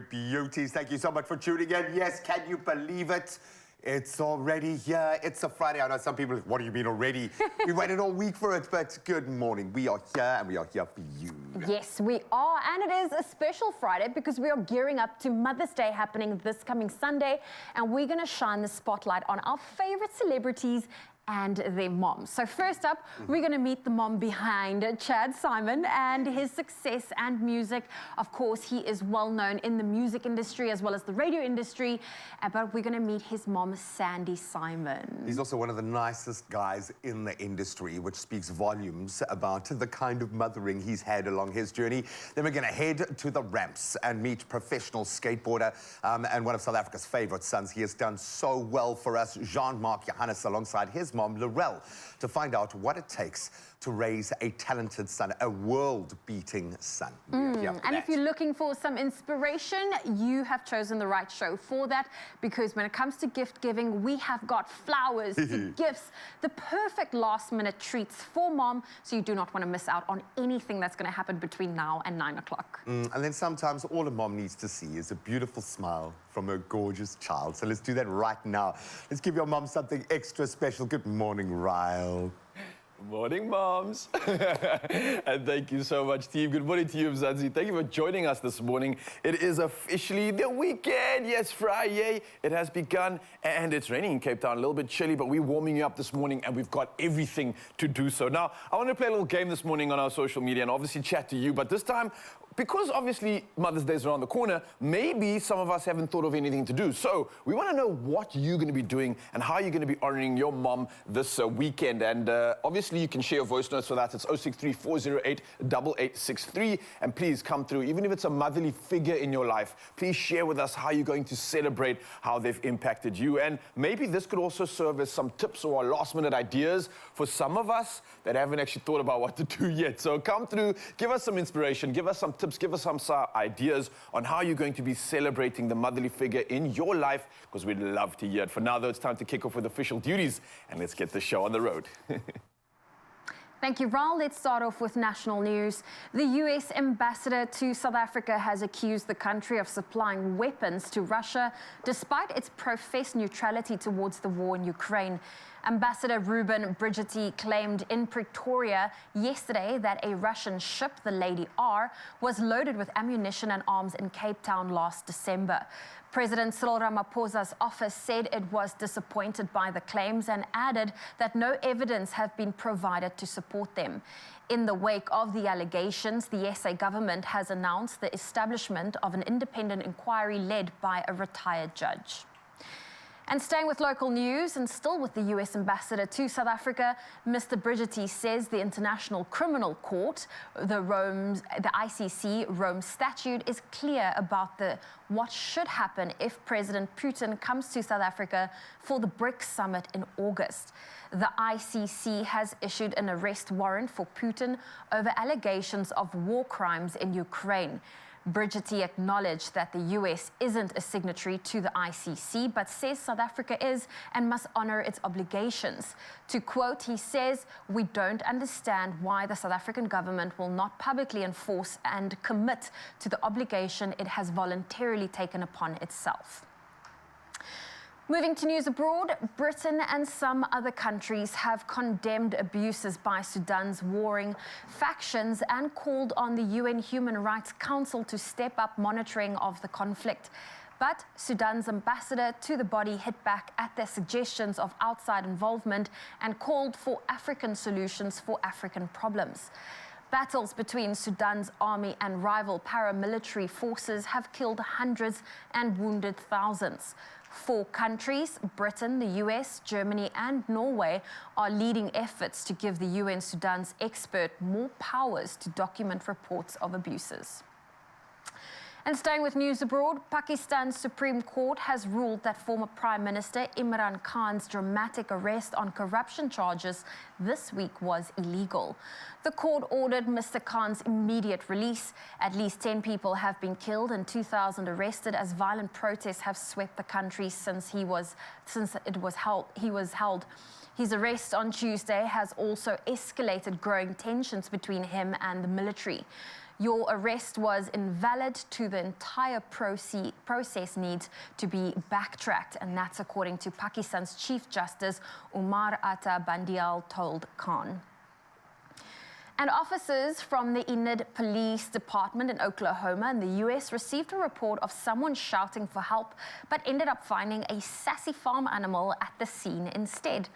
beauties. Thank you so much for tuning in. Yes, can you believe it? It's already here. It's a Friday. I know some people, what do you mean already? We waited all week for it, but good morning. We are here and we are here for you. Yes, we are. And it is a special Friday because we are gearing up to Mother's Day happening this coming Sunday. And we're going to shine the spotlight on our favorite celebrities and their moms. So first up, we're going to meet the mom behind Chad Simon and his success and music. Of course, he is well known in the music industry as well as the radio industry, but we're going to meet his mom, Sandy Simon. He's also one of the nicest guys in the industry, which speaks volumes about the kind of mothering he's had along his journey. Then we're going to head to the ramps and meet professional skateboarder and one of South Africa's favorite sons. He has done so well for us, Jean-Marc Johannes, alongside his mom, Floral, to find out what it takes to raise a talented son, a world-beating son. And if you're looking for some inspiration, you have chosen the right show for that, because when it comes to gift giving, we have got flowers, gifts, the perfect last-minute treats for mom, so you do not want to miss out on anything that's going to happen between now and 9 o'clock. And then sometimes all a mom needs to see is a beautiful smile from her gorgeous child. So let's do that right now. Let's give your mom something extra special. Good morning, Ryle. Morning, moms. And thank you so much, team. Good morning to you, Mzansi. Thank you for joining us this morning. It is officially the weekend. Yes, Friday. It has begun, and it's raining in Cape Town. A little bit chilly, but we're warming you up this morning, and we've got everything to do so. Now, I want to play a little game this morning on our social media and obviously chat to you, but this time, because obviously Mother's Day is around the corner, maybe some of us haven't thought of anything to do. So we want to know what you're going to be doing and how you're going to be honoring your mom this weekend. And obviously you can share your voice notes for that. It's 063-408-8863. And please come through. Even if it's a motherly figure in your life, please share with us how you're going to celebrate how they've impacted you. And maybe this could also serve as some tips or last-minute ideas for some of us that haven't actually thought about what to do yet. So come through, give us some inspiration, give us some tips, give us some ideas on how you're going to be celebrating the motherly figure in your life, because we'd love to hear it. For now, though, it's time to kick off with official duties, and let's get the show on the road. Thank you, Raul. Let's start off with national news. The U.S. ambassador to South Africa has accused the country of supplying weapons to Russia, despite its professed neutrality towards the war in Ukraine. Ambassador Ruben Brigitte claimed in Pretoria yesterday that a Russian ship, the Lady R, was loaded with ammunition and arms in Cape Town last December. President Cyril Ramaphosa's office said it was disappointed by the claims and added that no evidence have been provided to support them. In the wake of the allegations, the SA government has announced the establishment of an independent inquiry led by a retired judge. And staying with local news and still with the U.S. ambassador to South Africa, Mr. Brigitte says the International Criminal Court, the ICC Rome Statute, is clear about what should happen if President Putin comes to South Africa for the BRICS summit in August. The ICC has issued an arrest warrant for Putin over allegations of war crimes in Ukraine. Brigitte acknowledged that the U.S. isn't a signatory to the ICC, but says South Africa is and must honor its obligations. To quote, he says, "We don't understand why the South African government will not publicly enforce and commit to the obligation it has voluntarily taken upon itself." Moving to news abroad, Britain and some other countries have condemned abuses by Sudan's warring factions and called on the UN Human Rights Council to step up monitoring of the conflict. But Sudan's ambassador to the body hit back at their suggestions of outside involvement and called for African solutions for African problems. Battles between Sudan's army and rival paramilitary forces have killed hundreds and wounded thousands. 4 countries, Britain, the US, Germany and Norway, are leading efforts to give the UN Sudan's expert more powers to document reports of abuses. And staying with news abroad, Pakistan's Supreme Court has ruled that former Prime Minister Imran Khan's dramatic arrest on corruption charges this week was illegal. The court ordered Mr. Khan's immediate release. At least 10 people have been killed and 2,000 arrested as violent protests have swept the country since he was held. His arrest on Tuesday has also escalated growing tensions between him and the military. Your arrest was invalid to the entire process needs to be backtracked, and that's according to Pakistan's Chief Justice Umar Atta Bandial told Khan. And officers from the Enid Police Department in Oklahoma in the US received a report of someone shouting for help, but ended up finding a sassy farm animal at the scene instead.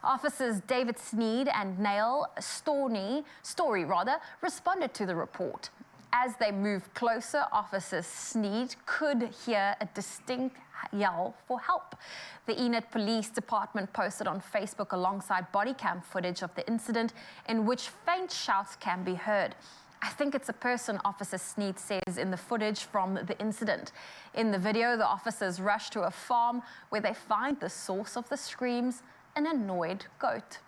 Officers David Sneed and Neil Story responded to the report. As they moved closer, Officer Sneed could hear a distinct yell for help. The Enid Police Department posted on Facebook alongside body cam footage of the incident in which faint shouts can be heard. I think it's a person, Officer Sneed says in the footage from the incident. In the video, the officers rush to a farm where they find the source of the screams, an annoyed goat.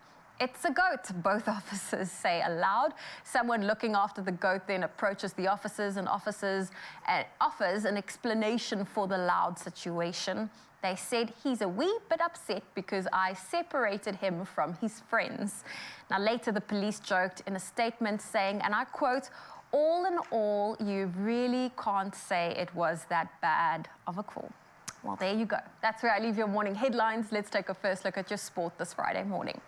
It's a goat, both officers say aloud. Someone looking after the goat then approaches the officers and offers an explanation for the loud situation. They said he's a wee bit upset because I separated him from his friends. Now later the police joked in a statement saying, and I quote, "All in all, you really can't say it was that bad of a call." Well, there you go. That's where I leave your morning headlines. Let's take a first look at your sport this Friday morning.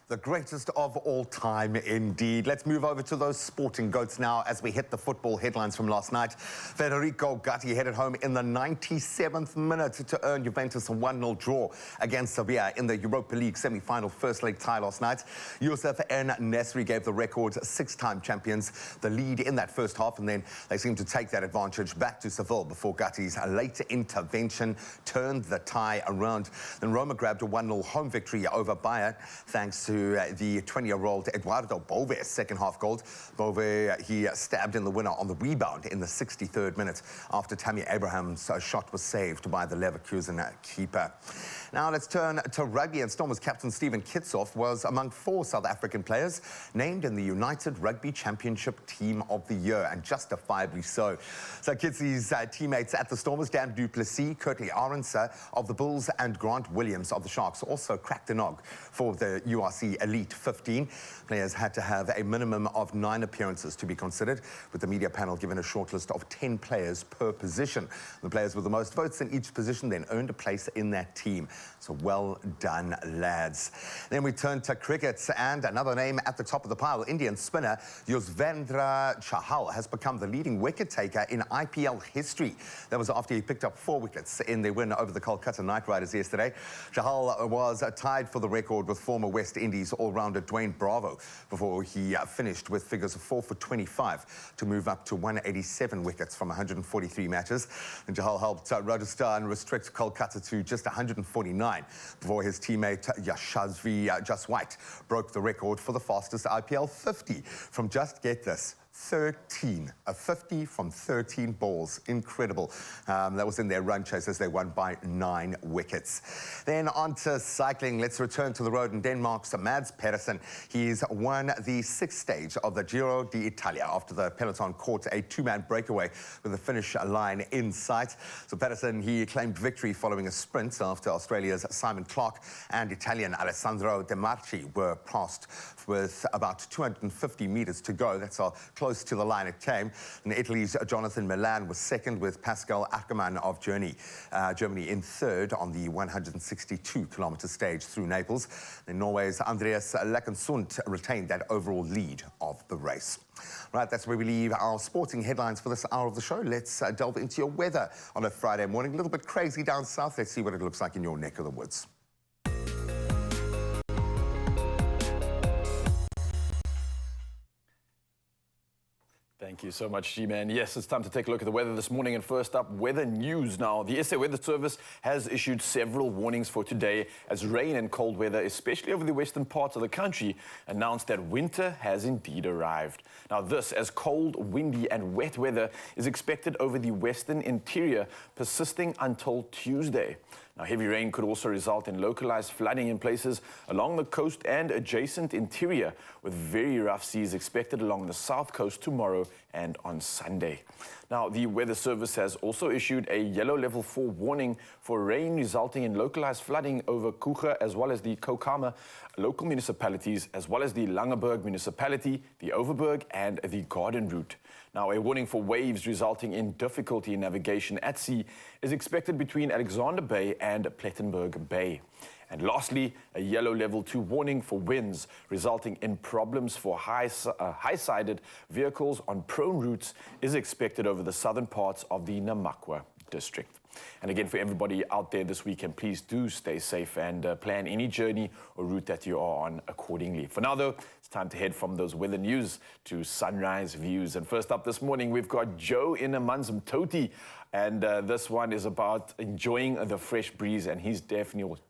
The greatest of all time, indeed. Let's move over to those sporting goats now as we hit the football headlines from last night. Federico Gatti headed home in the 97th minute to earn Juventus a 1-0 draw against Sevilla in the Europa League semi-final first leg tie last night. Youssef En-Nesyri gave the record 6-time champions the lead in that first half, and then they seemed to take that advantage back to Seville before Gatti's later intervention turned the tie around. Then Roma grabbed a 1-0 home victory over Bayern thanks to the 20-year-old Eduardo Bove's second-half goal. Bove, he stabbed in the winner on the rebound in the 63rd minute after Tammy Abraham's shot was saved by the Leverkusen keeper. Now let's turn to rugby, and Stormers captain Stephen Kitsoff was among 4 South African players named in the United Rugby Championship Team of the Year, and justifiably so. So Kitsy's teammates at the Stormers, Dan du Plessis, Curtly Arendse of the Bulls and Grant Williams of the Sharks also cracked the nog for the URC Elite 15. Players had to have a minimum of 9 appearances to be considered, with the media panel given a short list of 10 players per position. The players with the most votes in each position then earned a place in that team. So well done, lads. Then we turn to cricket, and another name at the top of the pile, Indian spinner Yuzvendra Chahal has become the leading wicket taker in IPL history. That was after he picked up 4 wickets in their win over the Kolkata Knight Riders yesterday. Chahal was tied for the record with former West Indies all-rounder Dwayne Bravo before he finished with figures of 4 for 25 to move up to 187 wickets from 143 matches. And Chahal helped Rajasthan restrict Kolkata to just 149 before his teammate Yashasvi Jaswait broke the record for the fastest IPL 50 from, just get this, 13, a 50 from 13 balls. Incredible. That was in their run chase as they won by 9 wickets. Then on to cycling. Let's return to the road in Denmark's Mads Pedersen. He's won the 6th stage of the Giro d'Italia after the peloton caught a 2-man breakaway with the finish line in sight. So Pedersen, he claimed victory following a sprint after Australia's Simon Clark and Italian Alessandro De Marchi were passed with about 250 meters to go. That's how close to the line it came. And Italy's Jonathan Milan was second, with Pascal Ackermann of Germany in third on the 162-kilometer stage through Naples. And Norway's Andreas Lekensund retained that overall lead of the race. Right, that's where we leave our sporting headlines for this hour of the show. Let's delve into your weather on a Friday morning. A little bit crazy down south. Let's see what it looks like in your neck of the woods. Thank you so much, G-Man. Yes, it's time to take a look at the weather this morning. And first up, weather news now. The SA Weather Service has issued several warnings for today as rain and cold weather, especially over the western parts of the country, announced that winter has indeed arrived. Now this, as cold, windy and wet weather is expected over the western interior, persisting until Tuesday. Now, heavy rain could also result in localized flooding in places along the coast and adjacent interior, with very rough seas expected along the south coast tomorrow and on Sunday. Now, the Weather Service has also issued a yellow level 4 warning for rain resulting in localized flooding over Kruger as well as the Kokama local municipalities, as well as the Langeberg municipality, the Overberg and the Garden Route. Now, a warning for waves resulting in difficulty in navigation at sea is expected between Alexander Bay and Plettenberg Bay. And lastly, a yellow level 2 warning for winds resulting in problems for high-sided vehicles on prone routes is expected over the southern parts of the Namakwa district. And again, for everybody out there this weekend, please do stay safe and plan any journey or route that you are on accordingly. For now, though, it's time to head from those weather news to sunrise views. And first up this morning, we've got Joe in Amanzimtoti. And this one is about enjoying the fresh breeze, and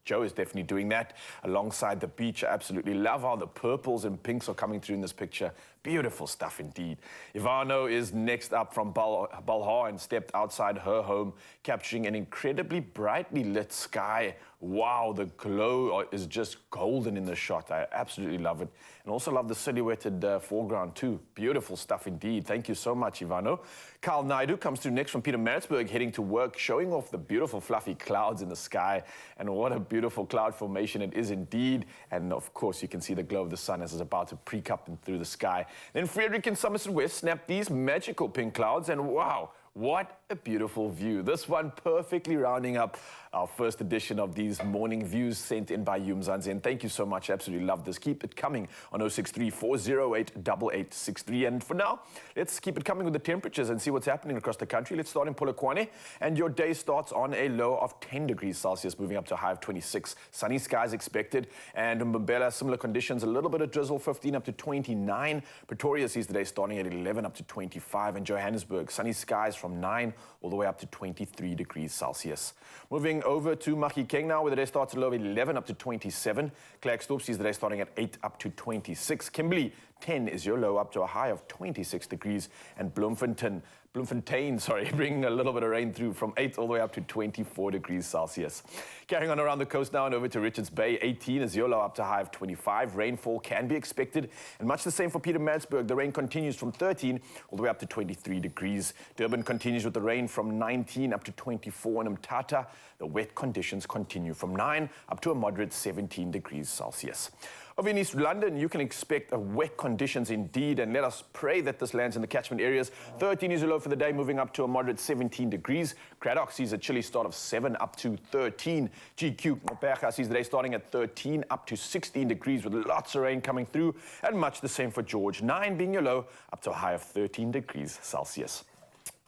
Joe is definitely doing that alongside the beach. I absolutely love how the purples and pinks are coming through in this picture. Beautiful stuff indeed. Ivano is next up from Balha and stepped outside her home, capturing an incredibly brightly lit sky. Wow, the glow is just golden in the shot. I absolutely love it. And also love the silhouetted foreground too. Beautiful stuff indeed. Thank you so much, Ivano. Carl Naidu comes through next from Pietermaritzburg, heading to work, showing off the beautiful fluffy clouds in the sky. And what a beautiful cloud formation it is indeed. And of course, you can see the glow of the sun as it's about to peek up and through the sky. Then Frederick in Somerset West snapped these magical pink clouds, and wow, what a beautiful view. This one perfectly rounding up our first edition of these morning views sent in you, Mzansi. And thank you so much. Absolutely love this. Keep it coming on 063 408 8863. And for now, let's keep it coming with the temperatures and see what's happening across the country. Let's start in Polokwane. And your day starts on a low of 10 degrees Celsius, moving up to a high of 26. Sunny skies expected. And in Mbombela, similar conditions, a little bit of drizzle, 15 up to 29. Pretoria sees the day starting at 11 up to 25. And Johannesburg, sunny skies from 9 all the way up to 23 degrees Celsius. Moving over to Mahikeng now, where the day starts at low of 11 up to 27. Klerksdorp sees the day starting at 8 up to 26. Kimberley, 10 is your low up to a high of 26 degrees. And Bloemfontein, bringing a little bit of rain through from 8 all the way up to 24 degrees Celsius. Carrying on around the coast now and over to Richards Bay, 18 is your low up to a high of 25. Rainfall can be expected, and much the same for Pietermaritzburg. The rain continues from 13 all the way up to 23 degrees. Durban continues with the rain from 19 up to 24. And Mthatha, the wet conditions continue from 9 up to a moderate 17 degrees Celsius. Over in East London, you can expect wet conditions indeed, and let us pray that this lands in the catchment areas. 13 is your low for the day, moving up to a moderate 17 degrees. Cradock sees a chilly start of 7 up to 13. GQ Mopeka sees the day starting at 13 up to 16 degrees with lots of rain coming through, and much the same for George. 9 being your low, up to a high of 13 degrees Celsius.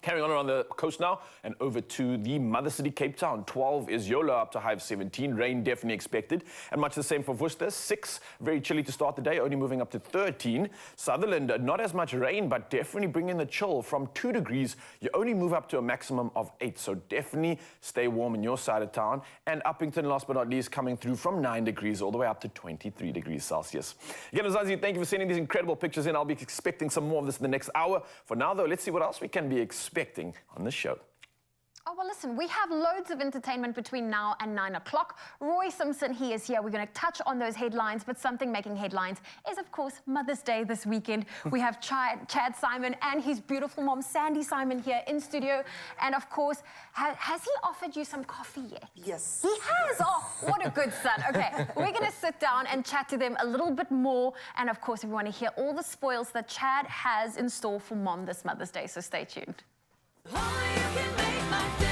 Carrying on around the coast now and over to the mother city, Cape Town. 12 is your low up to a high of 17. Rain definitely expected. And much the same for Worcester. 6, very chilly to start the day, only moving up to 13. Sutherland, not as much rain, but definitely bringing the chill from 2 degrees. You only move up to a maximum of 8. So definitely stay warm in your side of town. And Uppington, last but not least, coming through from 9 degrees all the way up to 23 degrees Celsius. Again, Mzansi, thank you for sending these incredible pictures in. I'll be expecting some more of this in the next hour. For now, though, let's see what else we can be expecting on the show. Oh, well, listen, we have loads of entertainment between now and 9 o'clock. Roy Simpson, he is here. We're going to touch on those headlines, but something making headlines is, of course, Mother's Day this weekend. We have Chad Simon and his beautiful mom, Sandy Simon, here in studio. And, of course, has he offered you some coffee yet? Yes. He has? Oh, what a good son. Okay, we're going to sit down and chat to them a little bit more. And, of course, we want to hear all the spoils that Chad has in store for Mom this Mother's Day, so stay tuned. Oh, you can make my day.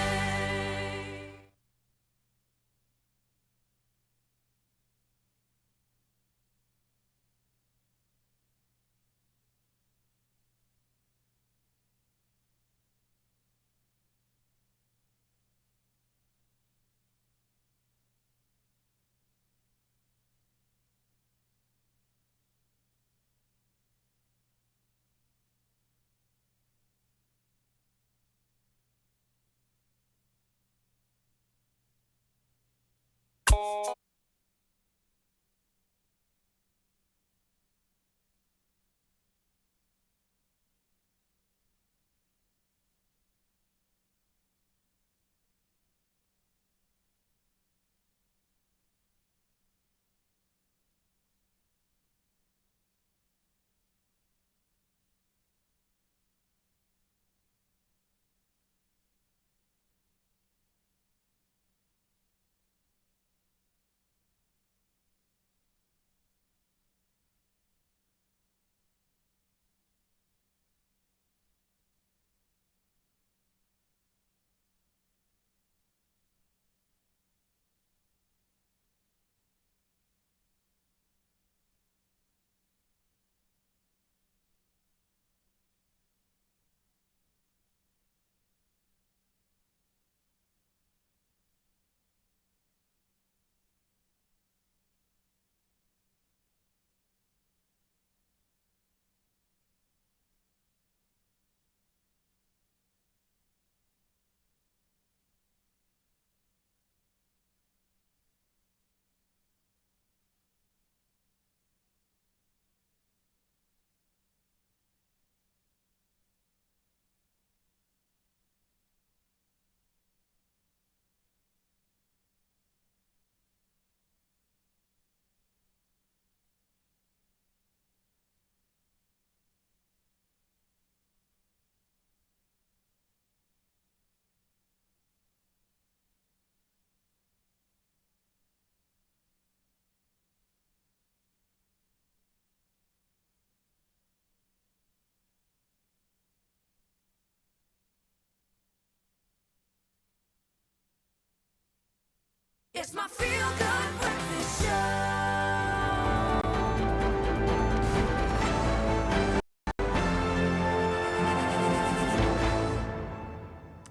It's my feel-good breakfast show.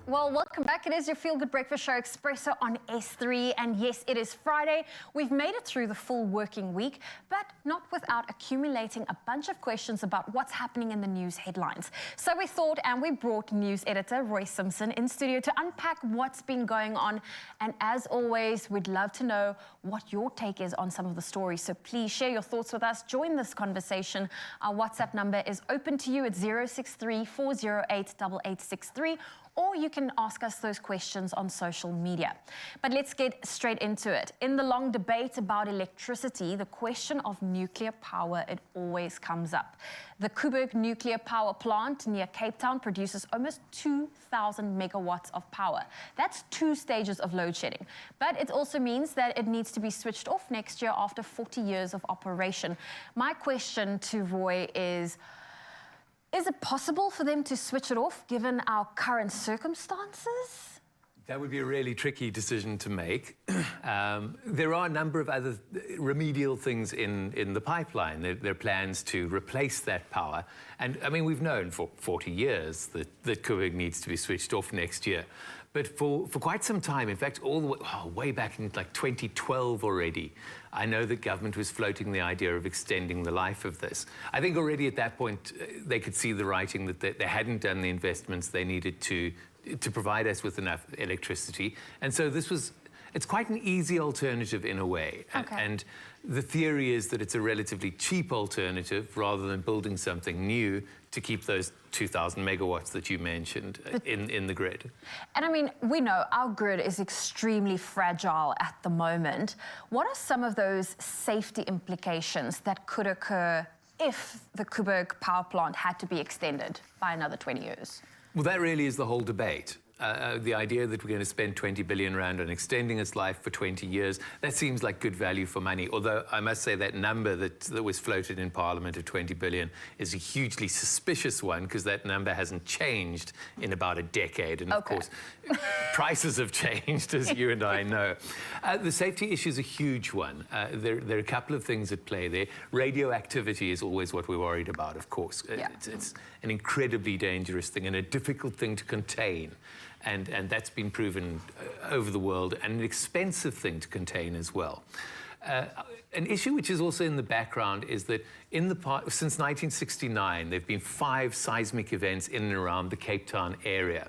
Well, welcome back. It is your Feel Good Breakfast Show, Expresso on S3. And yes, it is Friday. We've made it through the full working week, but not without accumulating a bunch of questions about what's happening in the news headlines. So we thought, and we brought news editor Roy Simpson in studio to unpack what's been going on. And as always, we'd love to know what your take is on some of the stories. So please share your thoughts with us. Join this conversation. Our WhatsApp number is open to you at 063 408 8863. Or you can ask us those questions on social media. But let's get straight into it. In the long debate about electricity, the question of nuclear power, it always comes up. The Koeberg nuclear power plant near Cape Town produces almost 2,000 megawatts of power. That's 2 stages of load shedding. But it also means that it needs to be switched off next year after 40 years of operation. My question to Roy is it possible for them to switch it off given our current circumstances? That would be a really tricky decision to make. There are a number of other remedial things in the pipeline. There are plans to replace that power. And I mean, we've known for 40 years that Koeberg needs to be switched off next year. But for quite some time, in fact, all the way back in like 2012 already, I know the government was floating the idea of extending the life of this. I think already at that point, they could see the writing that they hadn't done the investments they needed to provide us with enough electricity. And so it's quite an easy alternative in a way. Okay. And the theory is that it's a relatively cheap alternative rather than building something new to keep those 2,000 megawatts that you mentioned in the grid. And I mean, we know our grid is extremely fragile at the moment. What are some of those safety implications that could occur if the Koeberg power plant had to be extended by another 20 years? Well, that really is the whole debate. The idea that we're going to spend 20 billion rand on extending its life for 20 years, that seems like good value for money. Although I must say that number that was floated in Parliament of 20 billion is a hugely suspicious one because that number hasn't changed in about a decade. And of course, prices have changed, as you and I know. The safety issue is a huge one. There are a couple of things at play there. Radioactivity is always what we're worried about, of course. Yeah. It's an incredibly dangerous thing and a difficult thing to contain. And that's been proven over the world, and an expensive thing to contain as well. An issue which is also in the background is that since 1969, there have been 5 seismic events in and around the Cape Town area.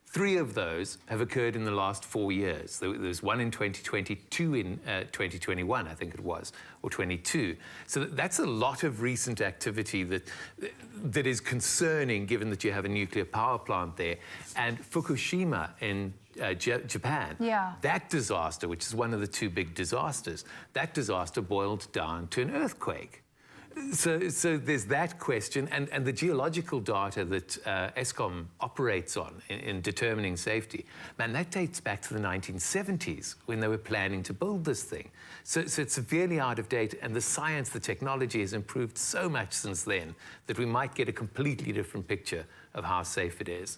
3 of those have occurred in the last 4 years. There was one in 2020, 2 in 2021, I think it was, or 22. So that's a lot of recent activity that is concerning, given that you have a nuclear power plant there. And Fukushima in Japan, that disaster, which is one of the 2 big disasters, that disaster boiled down to an earthquake. So there's that question, and the geological data that Eskom operates on in determining safety, man, that dates back to the 1970s when they were planning to build this thing. So it's severely out of date, and the science, the technology has improved so much since then that we might get a completely different picture of how safe it is.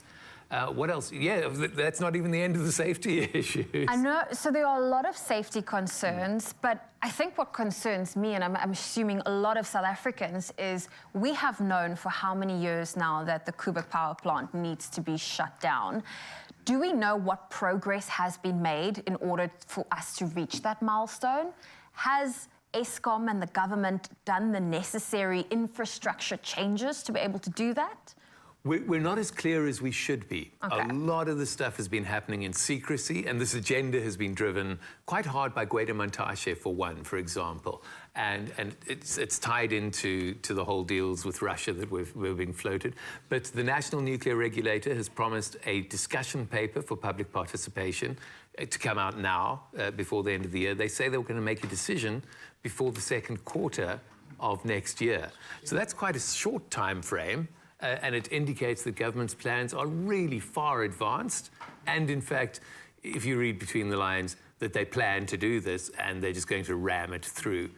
What else? Yeah, that's not even the end of the safety issues. I know, so there are a lot of safety concerns, but I think what concerns me, and I'm assuming a lot of South Africans, is we have known for how many years now that the Koeberg power plant needs to be shut down. Do we know what progress has been made in order for us to reach that milestone? Has Eskom and the government done the necessary infrastructure changes to be able to do that? We're not as clear as we should be. Okay. A lot of the stuff has been happening in secrecy, and this agenda has been driven quite hard by Gwede Mantashe, for example. And it's tied into the whole deals with Russia that were being floated. But the National Nuclear Regulator has promised a discussion paper for public participation to come out now, before the end of the year. They say they're going to make a decision before the second quarter of next year. So that's quite a short time frame. And it indicates that government's plans are really far advanced. And in fact, if you read between the lines, that they plan to do this and they're just going to ram it through.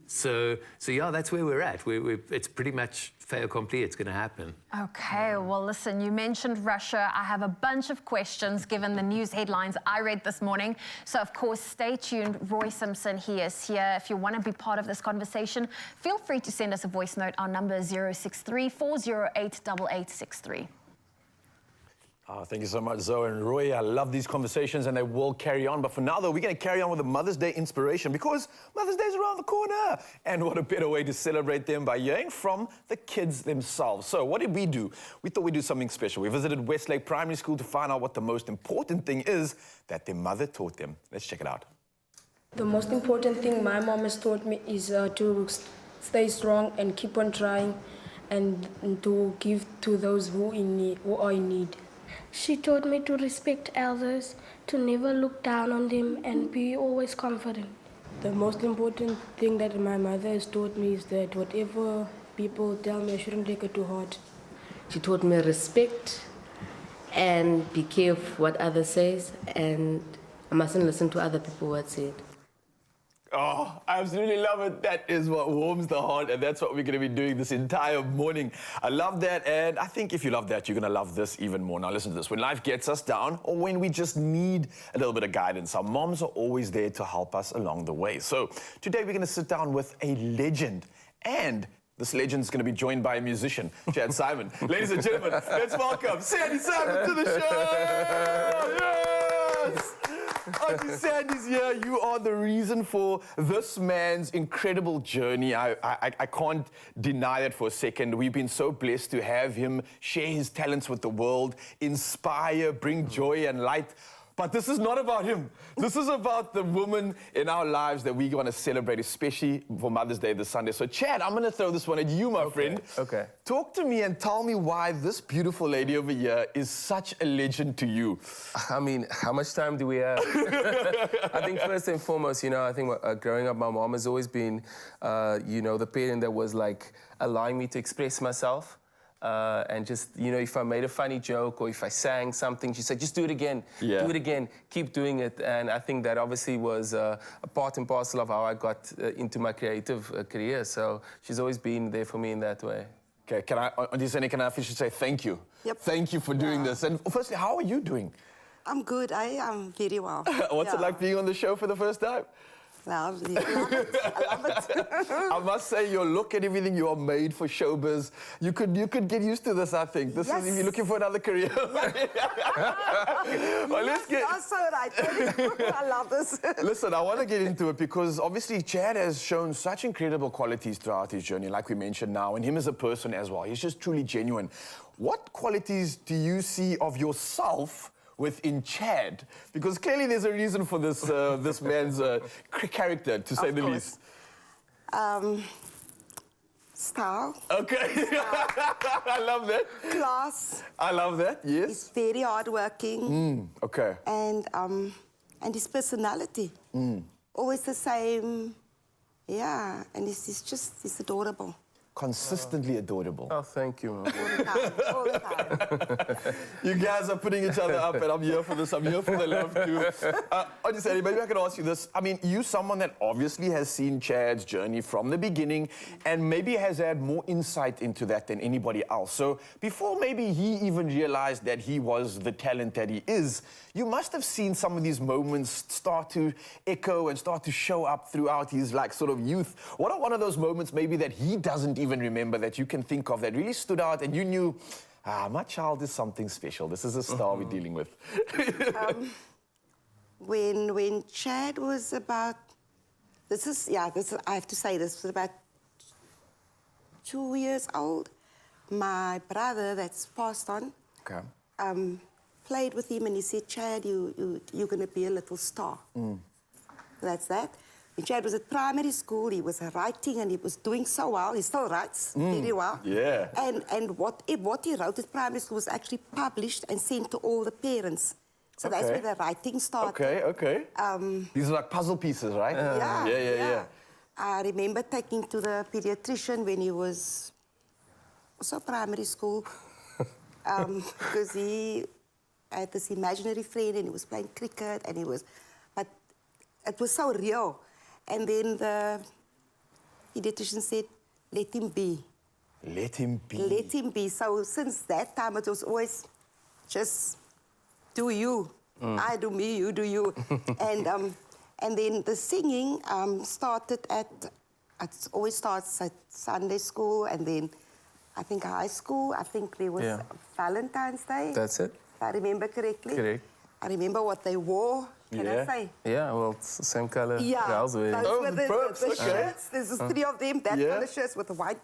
So yeah, that's where we're at. It's pretty much fait accompli. It's going to happen. Okay, well, listen, you mentioned Russia. I have a bunch of questions given the news headlines I read this morning. So, of course, stay tuned. Roy Simpson, he is here. If you want to be part of this conversation, feel free to send us a voice note. Our number is 063 408 8863. Oh, thank you so much, Zoe and Roy. I love these conversations and they will carry on. But for now, though, we're going to carry on with the Mother's Day inspiration because Mother's Day is around the corner. And what a better way to celebrate them by hearing from the kids themselves. So what did we do? We thought we'd do something special. We visited Westlake Primary School to find out what the most important thing is that their mother taught them. Let's check it out. The most important thing my mom has taught me is to stay strong and keep on trying and to give to those who are in need. She taught me to respect elders, to never look down on them, and be always confident. The most important thing that my mother has taught me is that whatever people tell me, I shouldn't take it to heart. She taught me respect and be careful what others says, and I mustn't listen to other people what said. Oh, I absolutely love it. That is what warms the heart, and that's what we're going to be doing this entire morning. I love that, and I think if you love that, you're going to love this even more. Now, listen to this. When life gets us down, or when we just need a little bit of guidance, our moms are always there to help us along the way. So today, we're going to sit down with a legend, and this legend is going to be joined by a musician, Chad Simon. Ladies and gentlemen, let's welcome Sandy Simon to the show! Yes! Auntie Sandy's here. You are the reason for this man's incredible journey. I can't deny it for a second. We've been so blessed to have him share his talents with the world, inspire, bring joy and light. But this is not about him. This is about the woman in our lives that we want to celebrate, especially for Mother's Day this Sunday. So, Chad, I'm going to throw this one at you, my friend. Okay. Talk to me and tell me why this beautiful lady over here is such a legend to you. I mean, how much time do we have? I think first and foremost, I think growing up, my mom has always been, the parent that was like allowing me to express myself. And just, if I made a funny joke or if I sang something, she said, just do it again, do it again, keep doing it. And I think that obviously was a part and parcel of how I got into my creative career. So she's always been there for me in that way. Okay, can I officially say thank you? Yep. Thank you for doing this. And firstly, how are you doing? I'm good. I am very well. What's it like being on the show for the first time? Lovely. Love it. I love it. I must say, your look and everything, you are made for showbiz. You could get used to this, I think. This is if you're looking for another career. Well, let's get... That's so right. I love this. Listen, I want to get into it because obviously Chad has shown such incredible qualities throughout his journey, like we mentioned now, and him as a person as well. He's just truly genuine. What qualities do you see of yourself within Chad? Because clearly there's a reason for this this man's character, to say the least. Style. Okay. I love that. Class. I love that, yes. He's very hardworking. Okay. And his personality. Always the same. Yeah, and he's adorable. Consistently adorable. Oh, thank you. All the time. You guys are putting each other up, and I'm here for this. I'm here for the love, too. I just said, maybe I can ask you this. I mean, you're someone that obviously has seen Chad's journey from the beginning and maybe has had more insight into that than anybody else. So before maybe he even realized that he was the talent that he is, you must have seen some of these moments start to echo and start to show up throughout his, sort of youth. What are one of those moments maybe that he doesn't even remember that you can think of that really stood out and you knew, my child is something special. This is a star we're dealing with. When Chad was about, I have to say, this was about 2 years old. My brother that's passed on, played with him and he said, Chad, you're going to be a little star. That's that. When Chad was at primary school, he was writing and he was doing so well. He still writes very well. Yeah. And what he wrote at primary school was actually published and sent to all the parents. So that's where the writing started. Okay. These are like puzzle pieces, right? Yeah. I remember taking to the pediatrician when he was also primary school because he had this imaginary friend and he was playing cricket and but it was so real. And then pediatrician said, let him be. Let him be. Let him be. So since that time, it was always just do you. I do me, you do you. And then the singing started it always starts at Sunday school, and then I think high school. I think there was Valentine's Day. That's it. If I remember correctly. Correct. I remember what they wore. Can I say? Yeah, well, it's the same color Yeah, girls wearing. those were the perps, the okay. shirts. There's just 3 of them, that color shirts with the white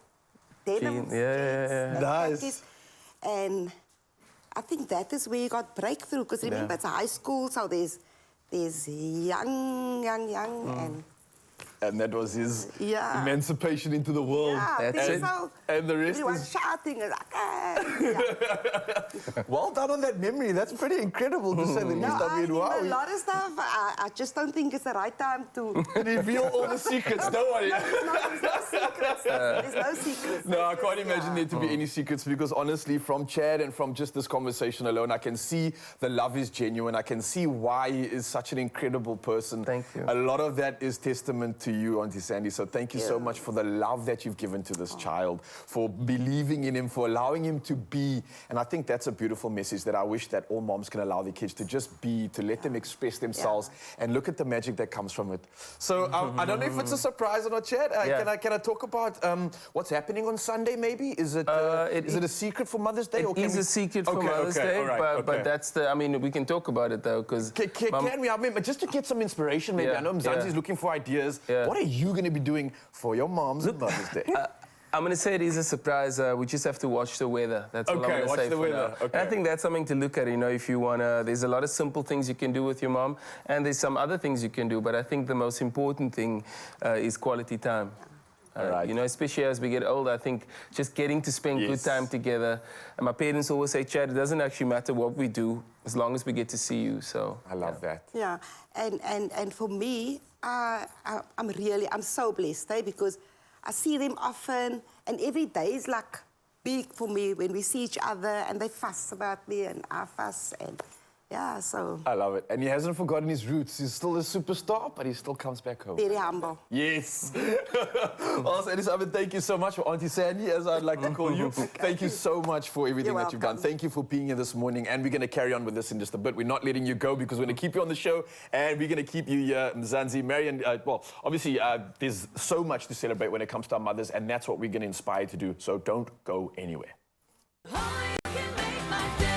denim. Yeah. Nice. And I think that is where you got breakthrough, because remember, it's high school, so there's young, And that was his Yeah. emancipation into the world. yeah, That's think it. so. And the rest Everyone is... shouting, and like, yeah. Well done on that memory. That's pretty incredible to say the least. No, I I mean, wow. a lot of stuff. I just don't think it's the right time to... Reveal all the secrets. Don't worry. There's no secrets. There's no secrets. No, I It's can't just, imagine there to be any secrets, because honestly, from Chad and from just this conversation alone, I can see the love is genuine. I can see why he is such an incredible person. Thank you. A lot of that is testament to you, Auntie Sandy. So thank you so much for the love that you've given to this child, for believing in him, for allowing him to be. And I think that's a beautiful message that I wish that all moms can allow their kids to just be, to let them express themselves, and look at the magic that comes from it. So I don't know if it's a surprise or not, Chad. Can I talk about what's happening on Sunday, maybe? Is it a secret for Mother's Day? It is a secret for Mother's Day, all right, but that's the... I mean, we can talk about it, though, because... Can we? I mean, just to get some inspiration, maybe. I know Mzansi's looking for ideas. What are you going to be doing for your moms on Mother's Day? I'm going to say it is a surprise. We just have to watch the weather. That's all I'm going to say for now. Okay. And I think that's something to look at, you know, if you want to... There's a lot of simple things you can do with your mom, and there's some other things you can do, but I think the most important thing is quality time. Right. You know, especially as we get older, I think just getting to spend good time together. And my parents always say, Chad, it doesn't actually matter what we do as long as we get to see you. So I love that. Yeah, and for me, I'm so blessed, because I see them often, and every day is like big for me when we see each other, and they fuss about me, and I fuss, and yeah, so... I love it. And he hasn't forgotten his roots. He's still a superstar, but he still comes back home. Very humble. Yes. Well, Sandy Simon, thank you so much for Auntie Sandy, as I'd like to call you. Thank you so much for everything that you've done. Thank you for being here this morning, and we're going to carry on with this in just a bit. We're not letting you go, because we're going to keep you on the show, and we're going to keep you here, Mzansi, Marion. Well, obviously, there's so much to celebrate when it comes to our mothers, and that's what we're going to inspire to do. So don't go anywhere. Only can make my day.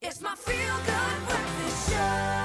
It's my feel-good breakfast show.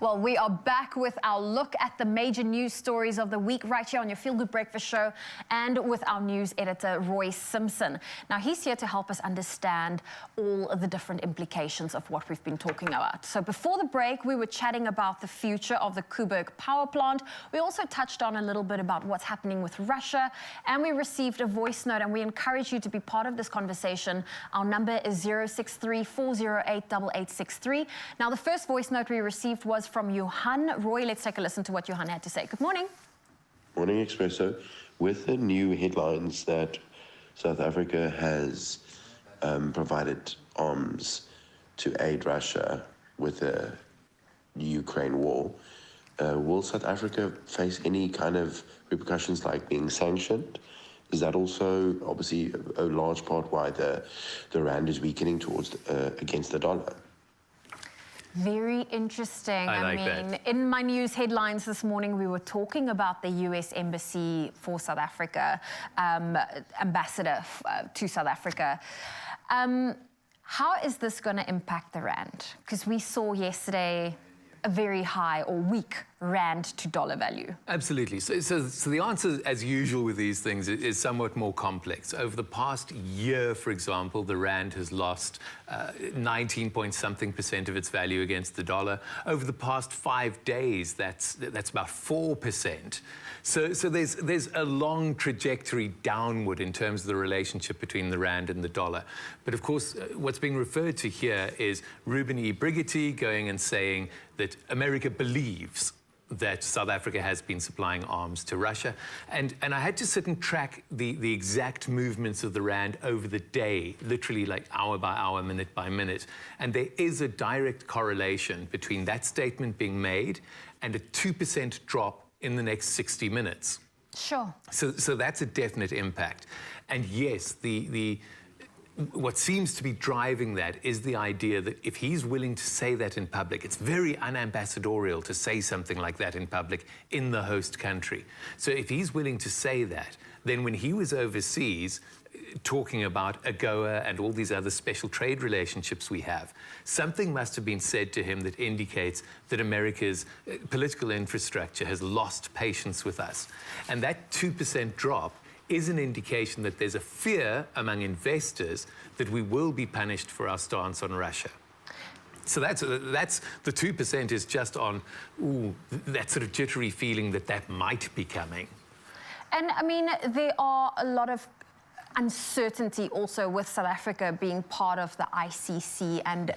Well, we are back with our look at the major news stories of the week right here on your Feel Good Breakfast Show and with our news editor, Roy Simpson. Now, he's here to help us understand all of the different implications of what we've been talking about. So before the break, we were chatting about the future of the Koeberg power plant. We also touched on a little bit about what's happening with Russia, and we received a voice note, and we encourage you to be part of this conversation. Our number is 063-408-8863. Now, the first voice note we received was from Johan. Roy, let's take a listen to what Johan had to say. Good morning. Morning, Expresso. With the new headlines that South Africa has provided arms to aid Russia with the Ukraine war, will South Africa face any kind of repercussions like being sanctioned? Is that also obviously a large part why the rand is weakening towards against the dollar? Very interesting. I like mean, that. in my news headlines this morning, we were talking about the US Embassy for South Africa, ambassador to South Africa. How is this going to impact the rand? Because we saw yesterday a very high or weak rand to dollar value. Absolutely. So the answer, as usual with these things, is somewhat more complex. Over the past year, for example, the rand has lost 19-point-something% of its value against the dollar. Over the past 5 days, that's about 4%. So there's a long trajectory downward in terms of the relationship between the rand and the dollar. But of course, what's being referred to here is Ruben E. Brigitte going and saying that America believes that South Africa has been supplying arms to Russia. And I had to sit and track the exact movements of the rand over the day, literally like hour by hour, minute by minute. And there is a direct correlation between that statement being made and a 2% drop in the next 60 minutes. Sure. So that's a definite impact. And yes, what seems to be driving that is the idea that if he's willing to say that in public, it's very unambassadorial to say something like that in public in the host country. So if he's willing to say that, then when he was overseas talking about AGOA and all these other special trade relationships we have, something must have been said to him that indicates that America's political infrastructure has lost patience with us. And that 2% drop is an indication that there's a fear among investors that we will be punished for our stance on Russia. So that's the 2% is just on that sort of jittery feeling that might be coming. And I mean, there are a lot of uncertainty also with South Africa being part of the ICC and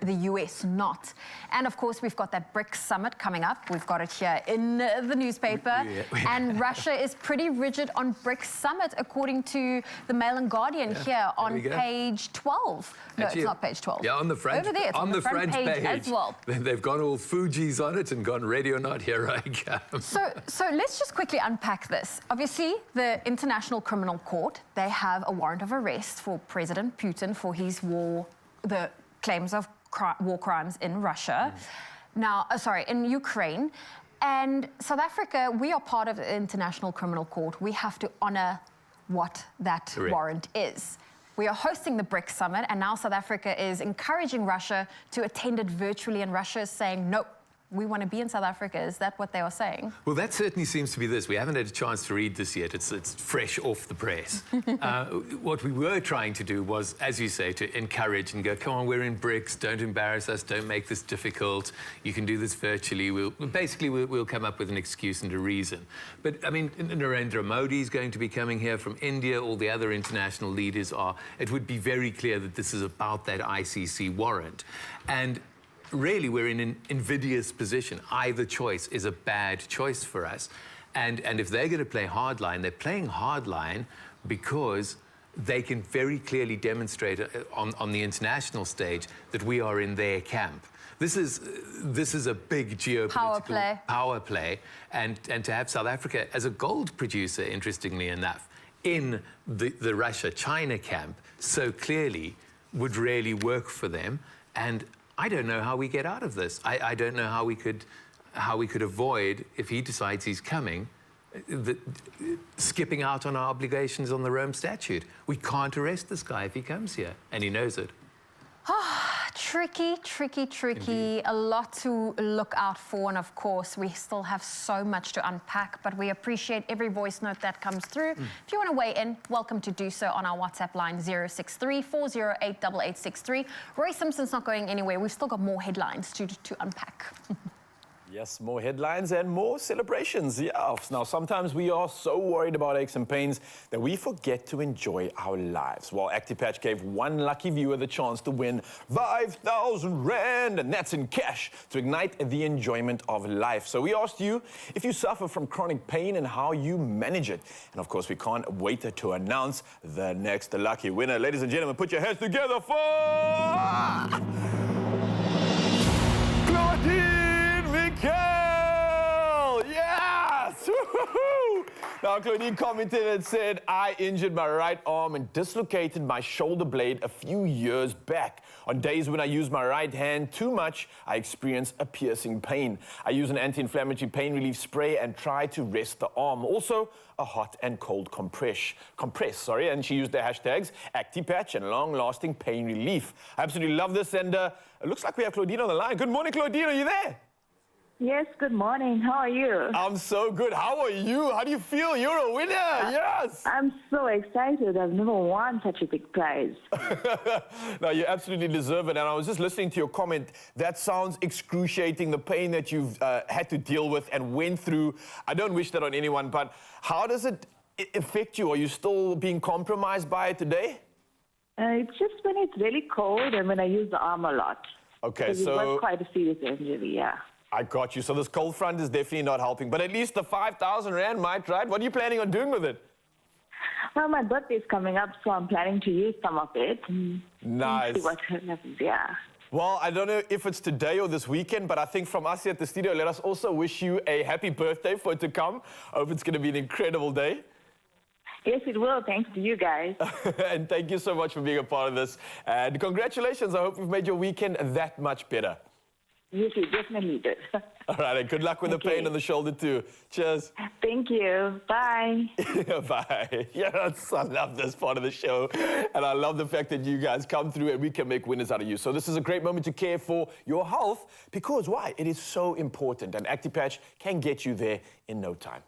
the US not. And of course, we've got that BRICS summit coming up. We've got it here in the newspaper. And Russia is pretty rigid on BRICS summit, according to the Mail and Guardian here on page 12. No, Actually, it's not page 12. Yeah, on the front. Over there, it's on the front page as well. They've gone all Fuji's on it and gone ready or not, here I come. So let's just quickly unpack this. Obviously, the International Criminal Court, they have a warrant of arrest for President Putin for his the claims of war crimes in Russia. Now, in Ukraine. And South Africa, we are part of the International Criminal Court. We have to honor what that warrant is. We are hosting the BRICS summit, and now South Africa is encouraging Russia to attend it virtually, and Russia is saying, nope, we want to be in South Africa. Is that what they are saying? Well, that certainly seems to be this. We haven't had a chance to read this yet. It's fresh off the press. What we were trying to do was, as you say, to encourage and go, come on, we're in BRICS, don't embarrass us, don't make this difficult. You can do this virtually. We'll come up with an excuse and a reason. But, I mean, Narendra Modi is going to be coming here from India. All the other international leaders are. It would be very clear that this is about that ICC warrant. And really, we're in an invidious position. Either choice is a bad choice for us. And if they're going to play hardline, they're playing hardline because they can very clearly demonstrate on the international stage that we are in their camp. This is a big geopolitical power play. And to have South Africa as a gold producer, interestingly enough, in the Russia-China camp so clearly would really work for them. And I don't know how we get out of this. I don't know how we could avoid, if he decides he's coming, skipping out on our obligations on the Rome Statute. We can't arrest this guy if he comes here, and he knows it. Tricky, tricky, tricky. A lot to look out for, and of course, we still have so much to unpack, but we appreciate every voice note that comes through. If you want to weigh in, welcome to do so on our WhatsApp line 063-408-8863. Roy Simpson's not going anywhere. We've still got more headlines to unpack. Yes, more headlines and more celebrations. Yeah. Now, sometimes we are so worried about aches and pains that we forget to enjoy our lives. Well, ActiPatch gave one lucky viewer the chance to win 5,000 Rand, and that's in cash, to ignite the enjoyment of life. So we asked you if you suffer from chronic pain and how you manage it. And of course, we can't wait to announce the next lucky winner. Ladies and gentlemen, put your hands together for Claudine! Yes! Woo-hoo-hoo! Now, Claudine commented and said, I injured my right arm and dislocated my shoulder blade a few years back. On days when I use my right hand too much, I experience a piercing pain. I use an anti-inflammatory pain relief spray and try to rest the arm. Also, a hot and cold compress, and she used the hashtags ActiPatch and long-lasting pain relief. I absolutely love this, and it looks like we have Claudine on the line. Good morning, Claudine, are you there? Yes, good morning. How are you? I'm so good. How are you? How do you feel? You're a winner. Yes. I'm so excited. I've never won such a big prize. No, you absolutely deserve it. And I was just listening to your comment. That sounds excruciating, the pain that you've had to deal with and went through. I don't wish that on anyone, but how does it affect you? Are you still being compromised by it today? It's just when it's really cold and when I use the arm a lot. Okay, so... It was quite a serious injury, yeah. I got you. So this cold front is definitely not helping. But at least the 5,000 Rand might, right? What are you planning on doing with it? Well, my birthday's coming up, so I'm planning to use some of it. Nice. See what happens, yeah. Well, I don't know if it's today or this weekend, but I think from us here at the studio, let us also wish you a happy birthday for it to come. I hope it's going to be an incredible day. Yes, it will. Thanks to you guys. And thank you so much for being a part of this. And congratulations. I hope we've made your weekend that much better. Yes, you definitely did. All right, and good luck with the pain on the shoulder too. Cheers. Thank you. Bye. Bye. Yes, I love this part of the show. And I love the fact that you guys come through and we can make winners out of you. So this is a great moment to care for your health because why? It is so important, and ActiPatch can get you there in no time.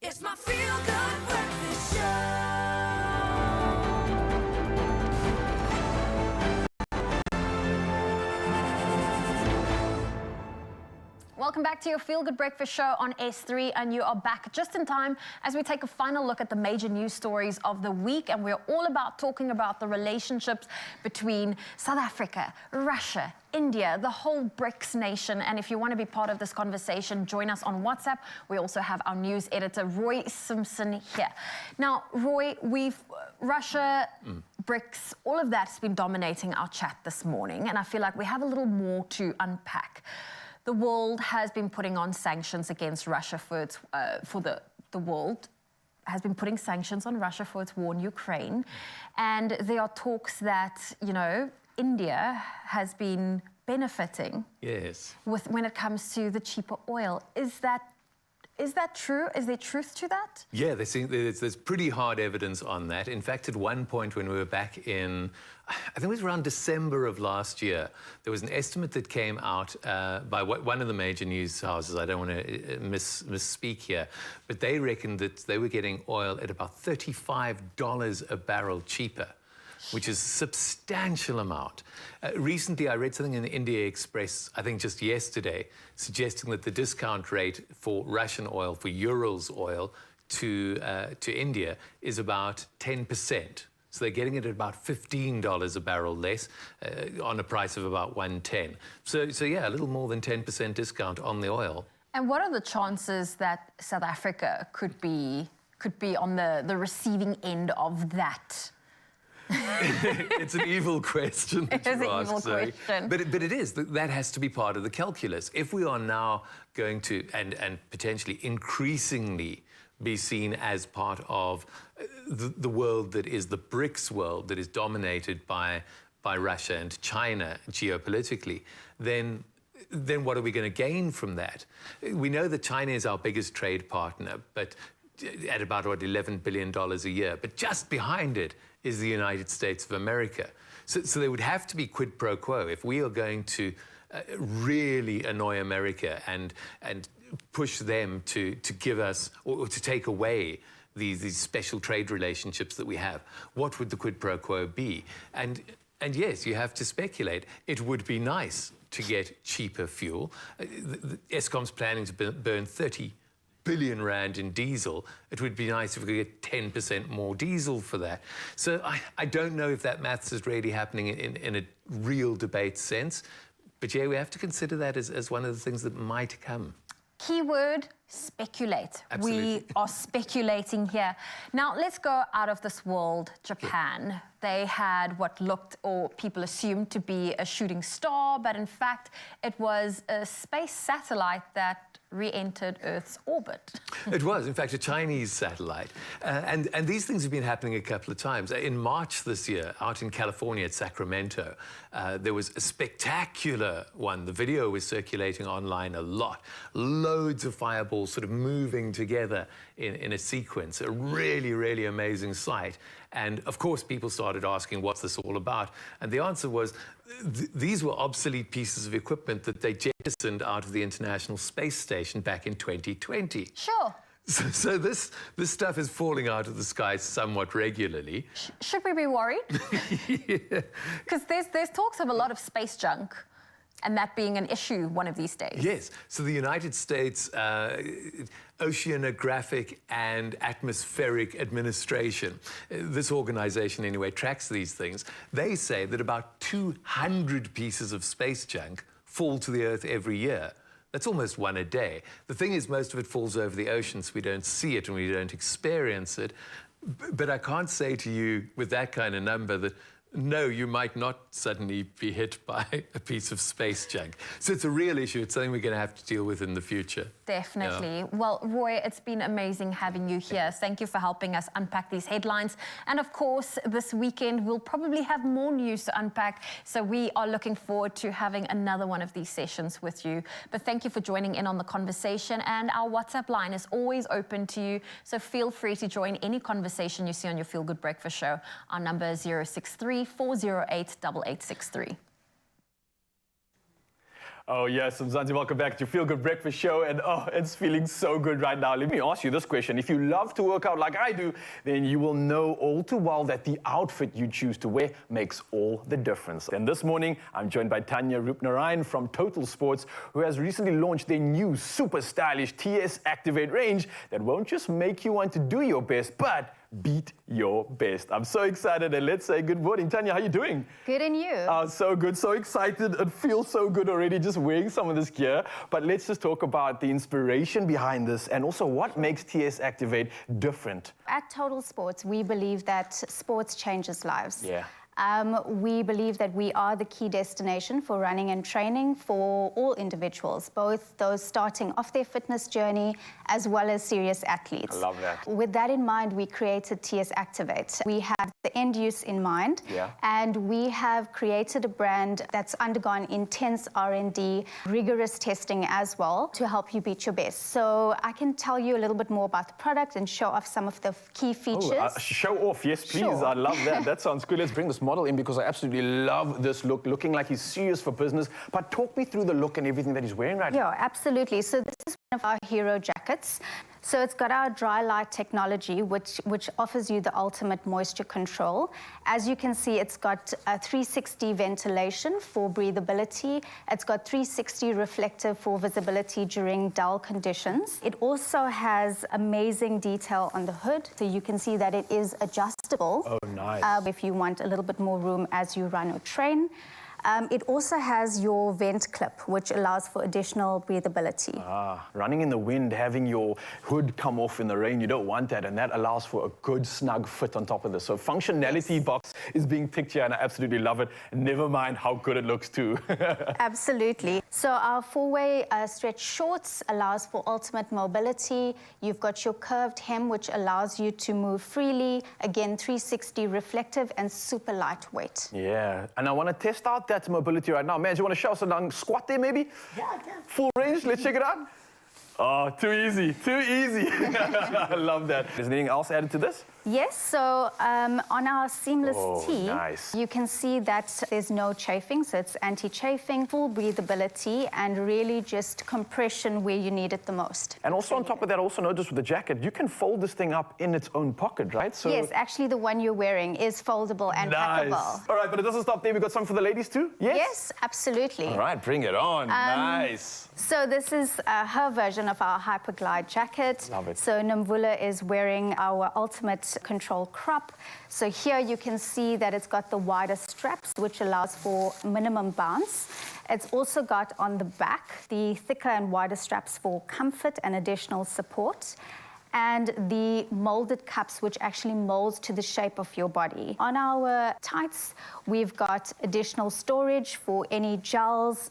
It's my Feel Good Breakfast Show. Welcome back to your Feel Good Breakfast Show on S3, and you are back just in time as we take a final look at the major news stories of the week, and we're all about talking about the relationships between South Africa, Russia, India, the whole BRICS nation. And if you want to be part of this conversation, join us on WhatsApp. We also have our news editor, Roy Simpson, here. Now, Roy, Russia, BRICS, all of that's been dominating our chat this morning, and I feel like we have a little more to unpack. The world has been putting on sanctions against Russia the world has been putting sanctions on Russia for its war in Ukraine. And there are talks that, India has been benefiting when it comes to the cheaper oil. Is that true? Is there truth to that? Yeah, there's pretty hard evidence on that. In fact, at one point when we were back in, I think it was around December of last year, there was an estimate that came out by one of the major news houses. I don't want to misspeak here, but they reckoned that they were getting oil at about $35 a barrel cheaper, which is a substantial amount. Recently, I read something in the India Express, I think just yesterday, suggesting that the discount rate for Russian oil, for Urals oil, to India is about 10%. So they're getting it at about $15 a barrel less on a price of about $110. So yeah, a little more than 10% discount on the oil. And what are the chances that South Africa could be on the receiving end of that? It's an evil question. It is an evil question. But it is. That has to be part of the calculus. If we are now going to, and potentially increasingly, be seen as part of the world that is the BRICS world, that is dominated by Russia and China geopolitically, then what are we going to gain from that? We know that China is our biggest trade partner, but at about, $11 billion a year. But just behind it is the United States of America. So there would have to be quid pro quo if we are going to really annoy America and push them to give us or to take away these special trade relationships that we have. What would the quid pro quo be? And yes, you have to speculate. It would be nice to get cheaper fuel. Eskom's planning to burn 30 billion rand in diesel. It would be nice if we could get 10% more diesel for that. So I don't know if that maths is really happening in a real debate sense. But yeah, we have to consider that as one of the things that might come. Keyword, speculate. Absolutely. We are speculating here. Now, let's go out of this world, Japan. Sure. They had what looked, or people assumed, to be a shooting star, but in fact, it was a space satellite that re-entered Earth's orbit. It was, in fact, a Chinese satellite. And these things have been happening a couple of times. In March this year, out in California at Sacramento, there was a spectacular one. The video was circulating online a lot. Loads of fireballs sort of moving together in a sequence. A really, really amazing sight. And of course, people started asking, what's this all about? And the answer was, these were obsolete pieces of equipment that they jettisoned out of the International Space Station back in 2020. Sure. So this stuff is falling out of the sky somewhat regularly. Should we be worried? Because there's talks of a lot of space junk, and that being an issue one of these days. Yes. So the United States Oceanographic and Atmospheric Administration, this organization anyway tracks these things. They say that about 200 pieces of space junk fall to the Earth every year. That's almost one a day. The thing is, most of it falls over the ocean, so we don't see it and we don't experience it. But I can't say to you with that kind of number that, no, you might not suddenly be hit by a piece of space junk. So it's a real issue. It's something we're going to have to deal with in the future. Definitely. Yeah. Well, Roy, it's been amazing having you here. Thank you for helping us unpack these headlines. And of course, this weekend, we'll probably have more news to unpack. So we are looking forward to having another one of these sessions with you. But thank you for joining in on the conversation. And our WhatsApp line is always open to you. So feel free to join any conversation you see on your Feel Good Breakfast show. Our number is 063-408-8863. Oh yes, Mzansi, welcome back to your Feel Good Breakfast Show, and oh, it's feeling so good right now. Let me ask you this question. If you love to work out like I do, then you will know all too well that the outfit you choose to wear makes all the difference. And this morning, I'm joined by Tanya Rupnarayan from Total Sports, who has recently launched their new super stylish TS Activate range that won't just make you want to do your best, but beat your best. I'm so excited, and let's say good morning. Tanya, how are you doing? Good, and you? So good, so excited. It feels so good already just wearing some of this gear. But let's just talk about the inspiration behind this and also what makes TS Activate different. At Total Sports, we believe that sports changes lives. Yeah. We believe that we are the key destination for running and training for all individuals, both those starting off their fitness journey as well as serious athletes. I love that. With that in mind, we created TS Activate. We have the end use in mind, and we have created a brand that's undergone intense R&D, rigorous testing as well to help you beat your best. So I can tell you a little bit more about the product and show off some of the key features. Show off, yes please. Sure. I love that. That sounds good. Let's bring this model in because I absolutely love this look, looking like he's serious for business. But talk me through the look and everything that he's wearing right now. Yeah, absolutely. So this is one of our hero jackets. So it's got our dry light technology, which offers you the ultimate moisture control. As you can see, it's got a 360 ventilation for breathability. It's got 360 reflective for visibility during dull conditions. It also has amazing detail on the hood, so you can see that it is adjustable. Oh, nice. If you want a little bit more room as you run or train. It also has your vent clip, which allows for additional breathability. Running in the wind, having your hood come off in the rain, you don't want that, and that allows for a good, snug fit on top of this. So functionality box is being picked here, and I absolutely love it. Never mind how good it looks too. Absolutely. So our four-way stretch shorts allows for ultimate mobility. You've got your curved hem, which allows you to move freely. Again, 360 reflective and super lightweight. Yeah, and I want to test out that mobility right now. Man, do you want to show us a long squat there, maybe? Yeah, I can. Full range, let's check it out. Oh, too easy, too easy. I love that. Is anything else added to this? Yes, so on our seamless tee, nice. you can see that there's no chafing, so it's anti-chafing, full breathability, and really just compression where you need it the most. And also on top of that, also notice with the jacket, you can fold this thing up in its own pocket, right? So yes, actually the one you're wearing is foldable and packable. All right, but it doesn't stop there. We've got some for the ladies too? Yes? Yes, absolutely. All right, bring it on. Nice. So this is her version of our Hyperglide jacket. Love it. So Namvula is wearing our ultimate control crop. So here you can see that it's got the wider straps, which allows for minimum bounce. It's also got on the back the thicker and wider straps for comfort and additional support, and the molded cups, which actually molds to the shape of your body. On our tights, we've got additional storage for any gels,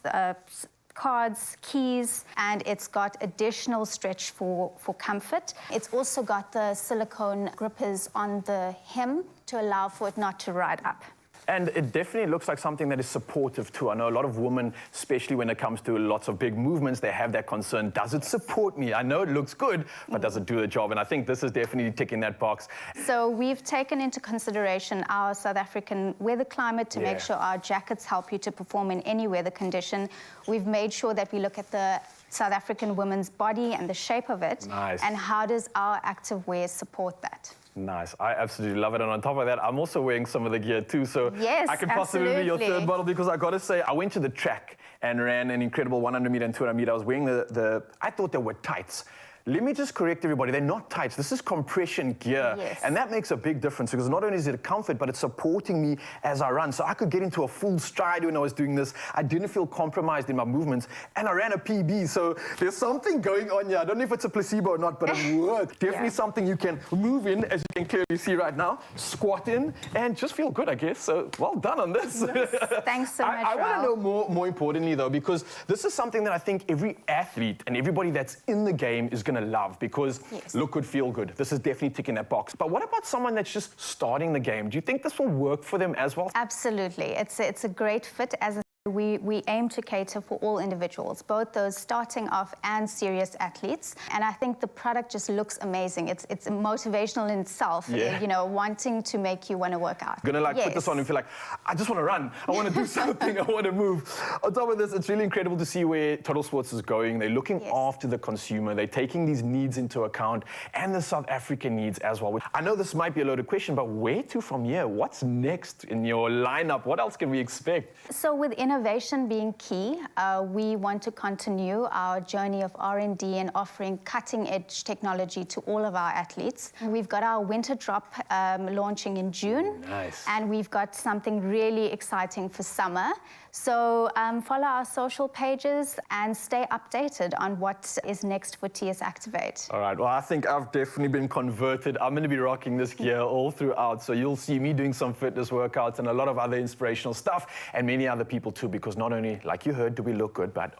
cards, keys, and it's got additional stretch for comfort. It's also got the silicone grippers on the hem to allow for it not to ride up. And it definitely looks like something that is supportive too. I know a lot of women, especially when it comes to lots of big movements, they have that concern. Does it support me? I know it looks good, but does it do the job? And I think this is definitely ticking that box. So we've taken into consideration our South African weather climate to make sure our jackets help you to perform in any weather condition. We've made sure that we look at the South African woman's body and the shape of it. Nice. And how does our active wear support that? Nice. I absolutely love it. And on top of that, I'm also wearing some of the gear too. So yes, I can possibly be your absolutely. third model, because I got to say, I went to the track and ran an incredible 100 meter and 200 meter. I was wearing I thought they were tights. Let me just correct everybody. They're not tights. This is compression gear. Yes. And that makes a big difference, because not only is it a comfort, but it's supporting me as I run. So I could get into a full stride when I was doing this. I didn't feel compromised in my movements, and I ran a PB. So there's something going on here. I don't know if it's a placebo or not, but it worked. Definitely something you can move in, as you can clearly see right now, squat in, and just feel good, I guess. So well done on this. Yes. Thanks so much, I want to Raul. know more importantly, though, because this is something that I think every athlete and everybody that's in the game is going to love, because look good, feel good. This is definitely ticking that box. But what about someone that's just starting the game? Do you think this will work for them as well? Absolutely. It's a great fit as a We aim to cater for all individuals, both those starting off and serious athletes. And I think the product just looks amazing. It's motivational in itself, you know, wanting to make you want to work out. Gonna like put this on and feel like, I just want to run. I want to do something. I want to move. On top of this, it's really incredible to see where Total Sports is going. They're looking after the consumer. They're taking these needs into account and the South African needs as well. I know this might be a loaded question, but where to from here? What's next in your lineup? What else can we expect? So with innovation being key, we want to continue our journey of R&D and offering cutting-edge technology to all of our athletes. We've got our winter drop launching in June. Nice. And we've got something really exciting for summer. So follow our social pages and stay updated on what is next for TS Activate. All right, well, I think I've definitely been converted. I'm going to be rocking this gear all throughout, so you'll see me doing some fitness workouts and a lot of other inspirational stuff, and many other people too, because not only, like you heard, do we look good, but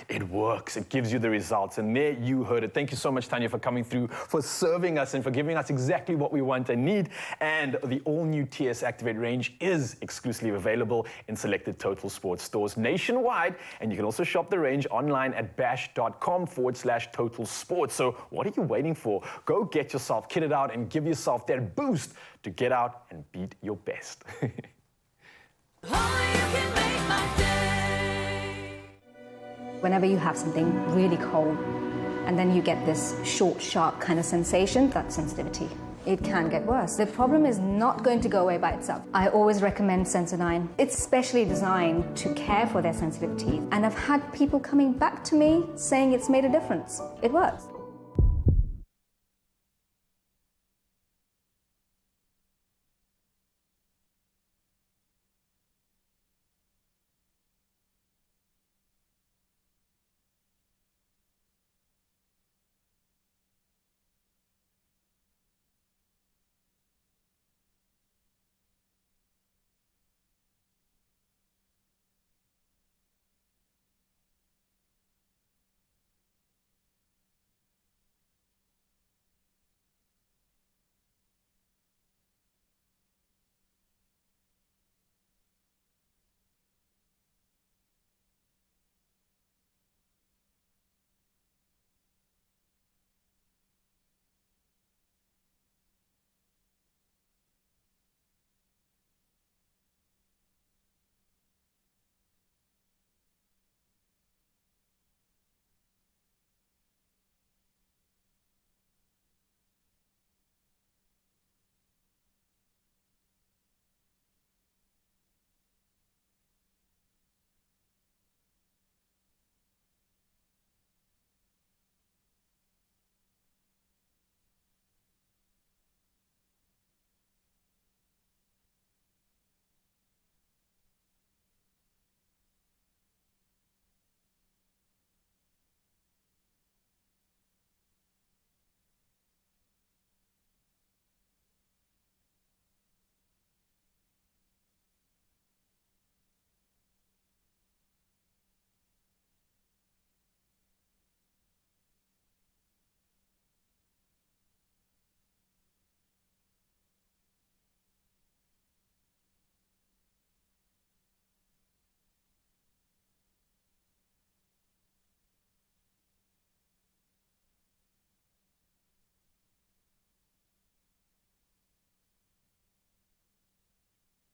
it works. It gives you the results, and there you heard it. Thank you so much, Tanya, for coming through, for serving us, and for giving us exactly what we want and need. And the all-new TS Activate range is exclusively available in selected Total Sports stores nationwide, and you can also shop the range online at bash.com/Total Sports. So what are you waiting for? Go get yourself kitted out and give yourself that boost to get out and beat your best. Whenever you have something really cold and then you get this short, sharp kind of sensation, that's sensitivity. It can get worse. The problem is not going to go away by itself. I always recommend Sensodyne. It's specially designed to care for their sensitivity. And I've had people coming back to me saying it's made a difference. It works.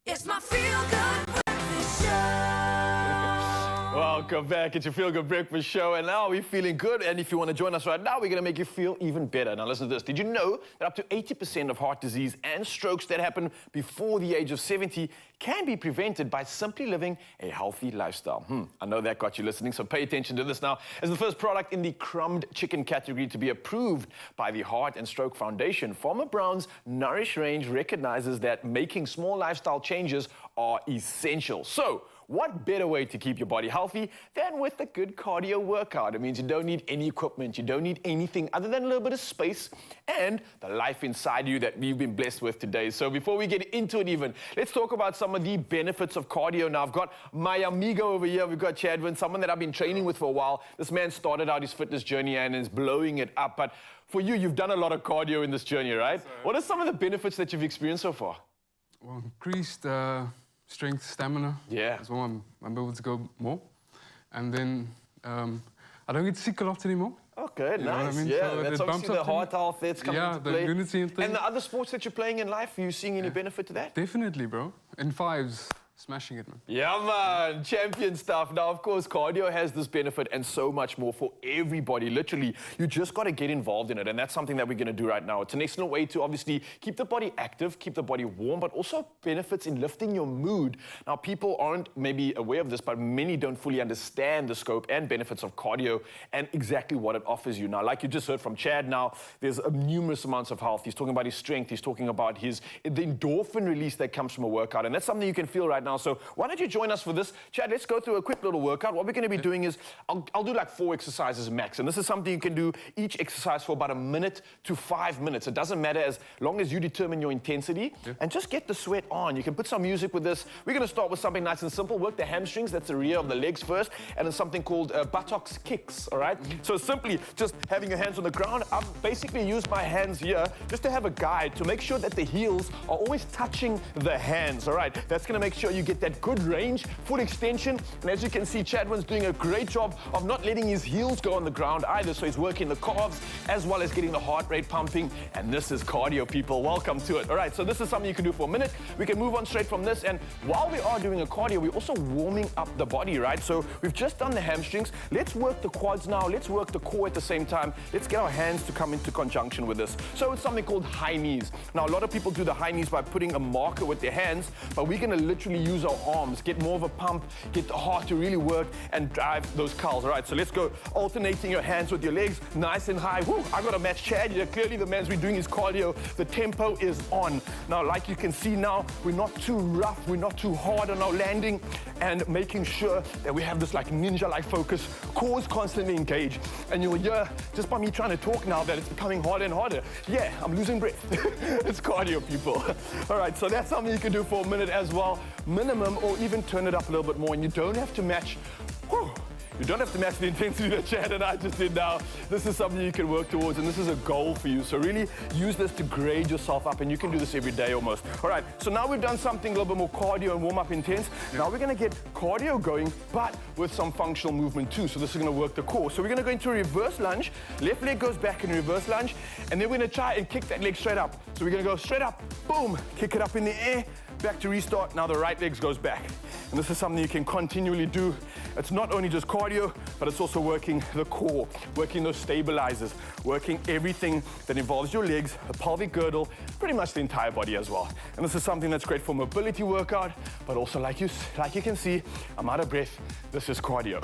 It's my feel-good breakfast show. Welcome back. It's your Feel Good Breakfast Show, and now we're feeling good. And if you want to join us right now, we're going to make you feel even better. Now listen to this. Did you know that up to 80% of heart disease and strokes that happen before the age of 70 can be prevented by simply living a healthy lifestyle? I know that got you listening, so pay attention to this now. As the first product in the crumbed chicken category to be approved by the Heart and Stroke Foundation, Farmer Brown's Nourish range recognizes that making small lifestyle changes are essential. So, what better way to keep your body healthy than with a good cardio workout? It means you don't need any equipment, you don't need anything other than a little bit of space and the life inside you that we've been blessed with today. So before we get into it even, let's talk about some of the benefits of cardio. Now, I've got my amigo over here. We've got Chadwin, someone that I've been training with for a while. This man started out his fitness journey and is blowing it up. But for you, you've done a lot of cardio in this journey, right? What are some of the benefits that you've experienced so far? Well, increased strength, stamina. Yeah. That's why I'm able to go more. And then I don't get sick a lot anymore. Okay, You know what I nice. mean? Yeah, So that's it bumps obviously the up to me. heart health that's coming into the play. immunity and thing. And the other sports that you're playing in life, are you seeing any benefit to that? Definitely, bro. In fives, smashing it, man. Yeah, man, champion stuff. Now, of course, cardio has this benefit and so much more for everybody. Literally, you just got to get involved in it, and that's something that we're going to do right now. It's an excellent way to obviously keep the body active, keep the body warm, but also benefits in lifting your mood. Now, people aren't maybe aware of this, but many don't fully understand the scope and benefits of cardio and exactly what it offers you. Now, like you just heard from Chad now, there's numerous amounts of health. He's talking about his strength. He's talking about the endorphin release that comes from a workout, and that's something you can feel right now. So why don't you join us for this? Chad, let's go through a quick little workout. What we're going to be doing is, I'll do like 4 exercises max. And this is something you can do each exercise for about 1 minute to 5 minutes. It doesn't matter as long as you determine your intensity and just get the sweat on. You can put some music with this. We're going to start with something nice and simple. Work the hamstrings, that's the rear of the legs first. And then something called buttocks kicks, all right? So simply just having your hands on the ground. I've basically used my hands here just to have a guide to make sure that the heels are always touching the hands, all right? That's going to make sure you get that good range, full extension. And as you can see, Chadwin's doing a great job of not letting his heels go on the ground either. So he's working the calves as well as getting the heart rate pumping. And this is cardio, people. Welcome to it. All right, so this is something you can do for a minute. We can move on straight from this. And while we are doing a cardio, we're also warming up the body, right? So we've just done the hamstrings. Let's work the quads now. Let's work the core at the same time. Let's get our hands to come into conjunction with this. So it's something called high knees. Now, a lot of people do the high knees by putting a marker with their hands, but we're going to literally use our arms, get more of a pump, get the heart to really work and drive those curls. All right, so let's go alternating your hands with your legs, nice and high. Woo, I got to match Chad. Yeah, clearly the man's been doing his cardio. The tempo is on. Now, like you can see now, we're not too rough, we're not too hard on our landing, and making sure that we have this like ninja-like focus, core is constantly engaged. And you'll hear, just by me trying to talk now, that it's becoming harder and harder. Yeah, I'm losing breath. It's cardio, people. All right, so that's something you can do for a minute as well, minimum, or even turn it up a little bit more. And you don't have to match, you don't have to match the intensity that Chad and I just did now. This is something you can work towards, and this is a goal for you. So really use this to grade yourself up, and you can do this every day almost. All right, so now we've done something a little bit more cardio and warm-up intense. Now we're gonna get cardio going, but with some functional movement too. So this is gonna work the core. So we're gonna go into a reverse lunge. Left leg goes back in reverse lunge, and then we're gonna try and kick that leg straight up. So we're gonna go straight up, boom, kick it up in the air, back to restart. Now the right leg goes back. And this is something you can continually do. It's not only just cardio, but it's also working the core, working those stabilizers, working everything that involves your legs, the pelvic girdle, pretty much the entire body as well. And this is something that's great for mobility workout, but also like you can see, I'm out of breath. This is cardio.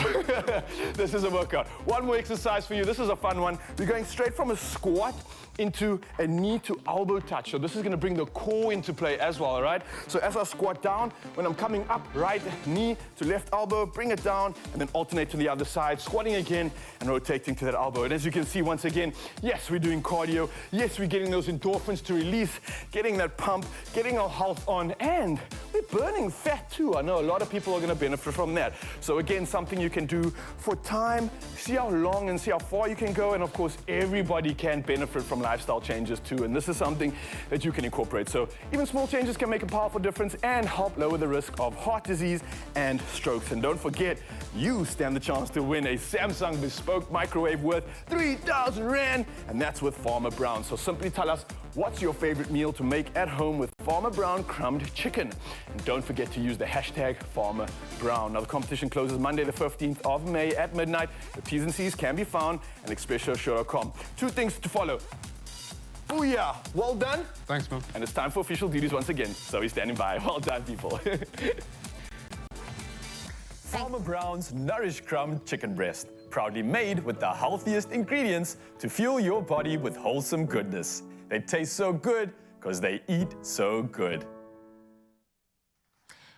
This is a workout. One more exercise for you. This is a fun one. We're going straight from a squat into a knee to elbow touch. So this is gonna bring the core into play as well, all right? So as I squat down, when I'm coming up, right knee to left elbow, bring it down, and then alternate to the other side, squatting again, and rotating to that elbow. And as you can see, once again, yes, we're doing cardio. Yes, we're getting those endorphins to release, getting that pump, getting our health on, and we're burning fat too. I know a lot of people are gonna benefit from that. So again, something you can do for time, see how long and see how far you can go, and of course, everybody can benefit from lifestyle changes too, and this is something that you can incorporate. So even small changes can make a powerful difference and help lower the risk of heart disease and strokes. And don't forget, you stand the chance to win a Samsung bespoke microwave worth 3,000 Rand, and that's with Farmer Brown. So simply tell us, what's your favorite meal to make at home with Farmer Brown crumbed chicken? And don't forget to use the hashtag Farmer Brown. Now the competition closes Monday the 15th of May at midnight. The T's and C's can be found at expressoshow.com. 2 things to follow. Booyah! Well done. Thanks, man. And it's time for official duties once again. So he's standing by. Well done, people. Farmer Brown's Nourish Crumb Chicken Breast. Proudly made with the healthiest ingredients to fuel your body with wholesome goodness. They taste so good because they eat so good.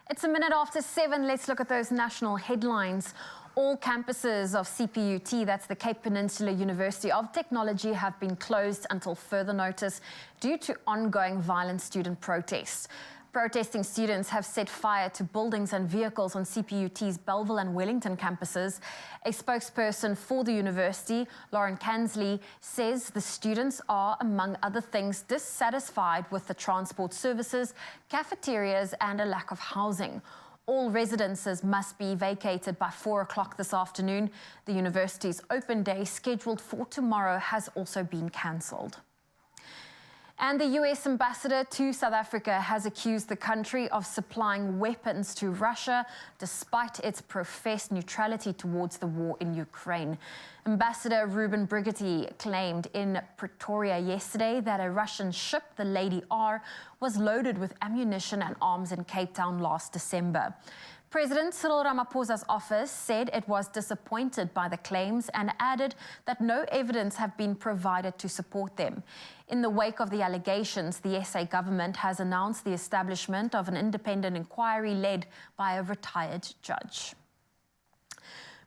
It's a minute after 7. Let's look at those national headlines. All campuses of CPUT, that's the Cape Peninsula University of Technology, have been closed until further notice due to ongoing violent student protests. Protesting students have set fire to buildings and vehicles on CPUT's Belleville and Wellington campuses. A spokesperson for the university, Lauren Kansley, says the students are, among other things, dissatisfied with the transport services, cafeterias, and a lack of housing. All residences must be vacated by 4 o'clock this afternoon. The university's open day scheduled for tomorrow has also been cancelled. And the US ambassador to South Africa has accused the country of supplying weapons to Russia despite its professed neutrality towards the war in Ukraine. Ambassador Ruben Brigitte claimed in Pretoria yesterday that a Russian ship, the Lady R, was loaded with ammunition and arms in Cape Town last December. President Cyril Ramaphosa's office said it was disappointed by the claims and added that no evidence have been provided to support them. In the wake of the allegations, the SA government has announced the establishment of an independent inquiry led by a retired judge.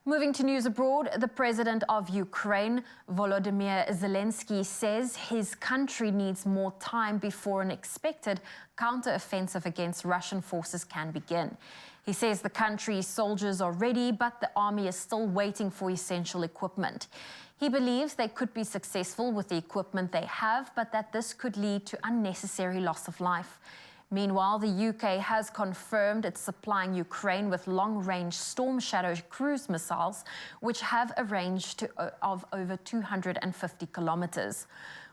Moving to news abroad, the president of Ukraine, Volodymyr Zelensky, says his country needs more time before an expected counter-offensive against Russian forces can begin. He says the country's soldiers are ready, but the army is still waiting for essential equipment. He believes they could be successful with the equipment they have, but that this could lead to unnecessary loss of life. Meanwhile, the UK has confirmed it's supplying Ukraine with long-range Storm Shadow cruise missiles, which have a range of over 250 kilometers.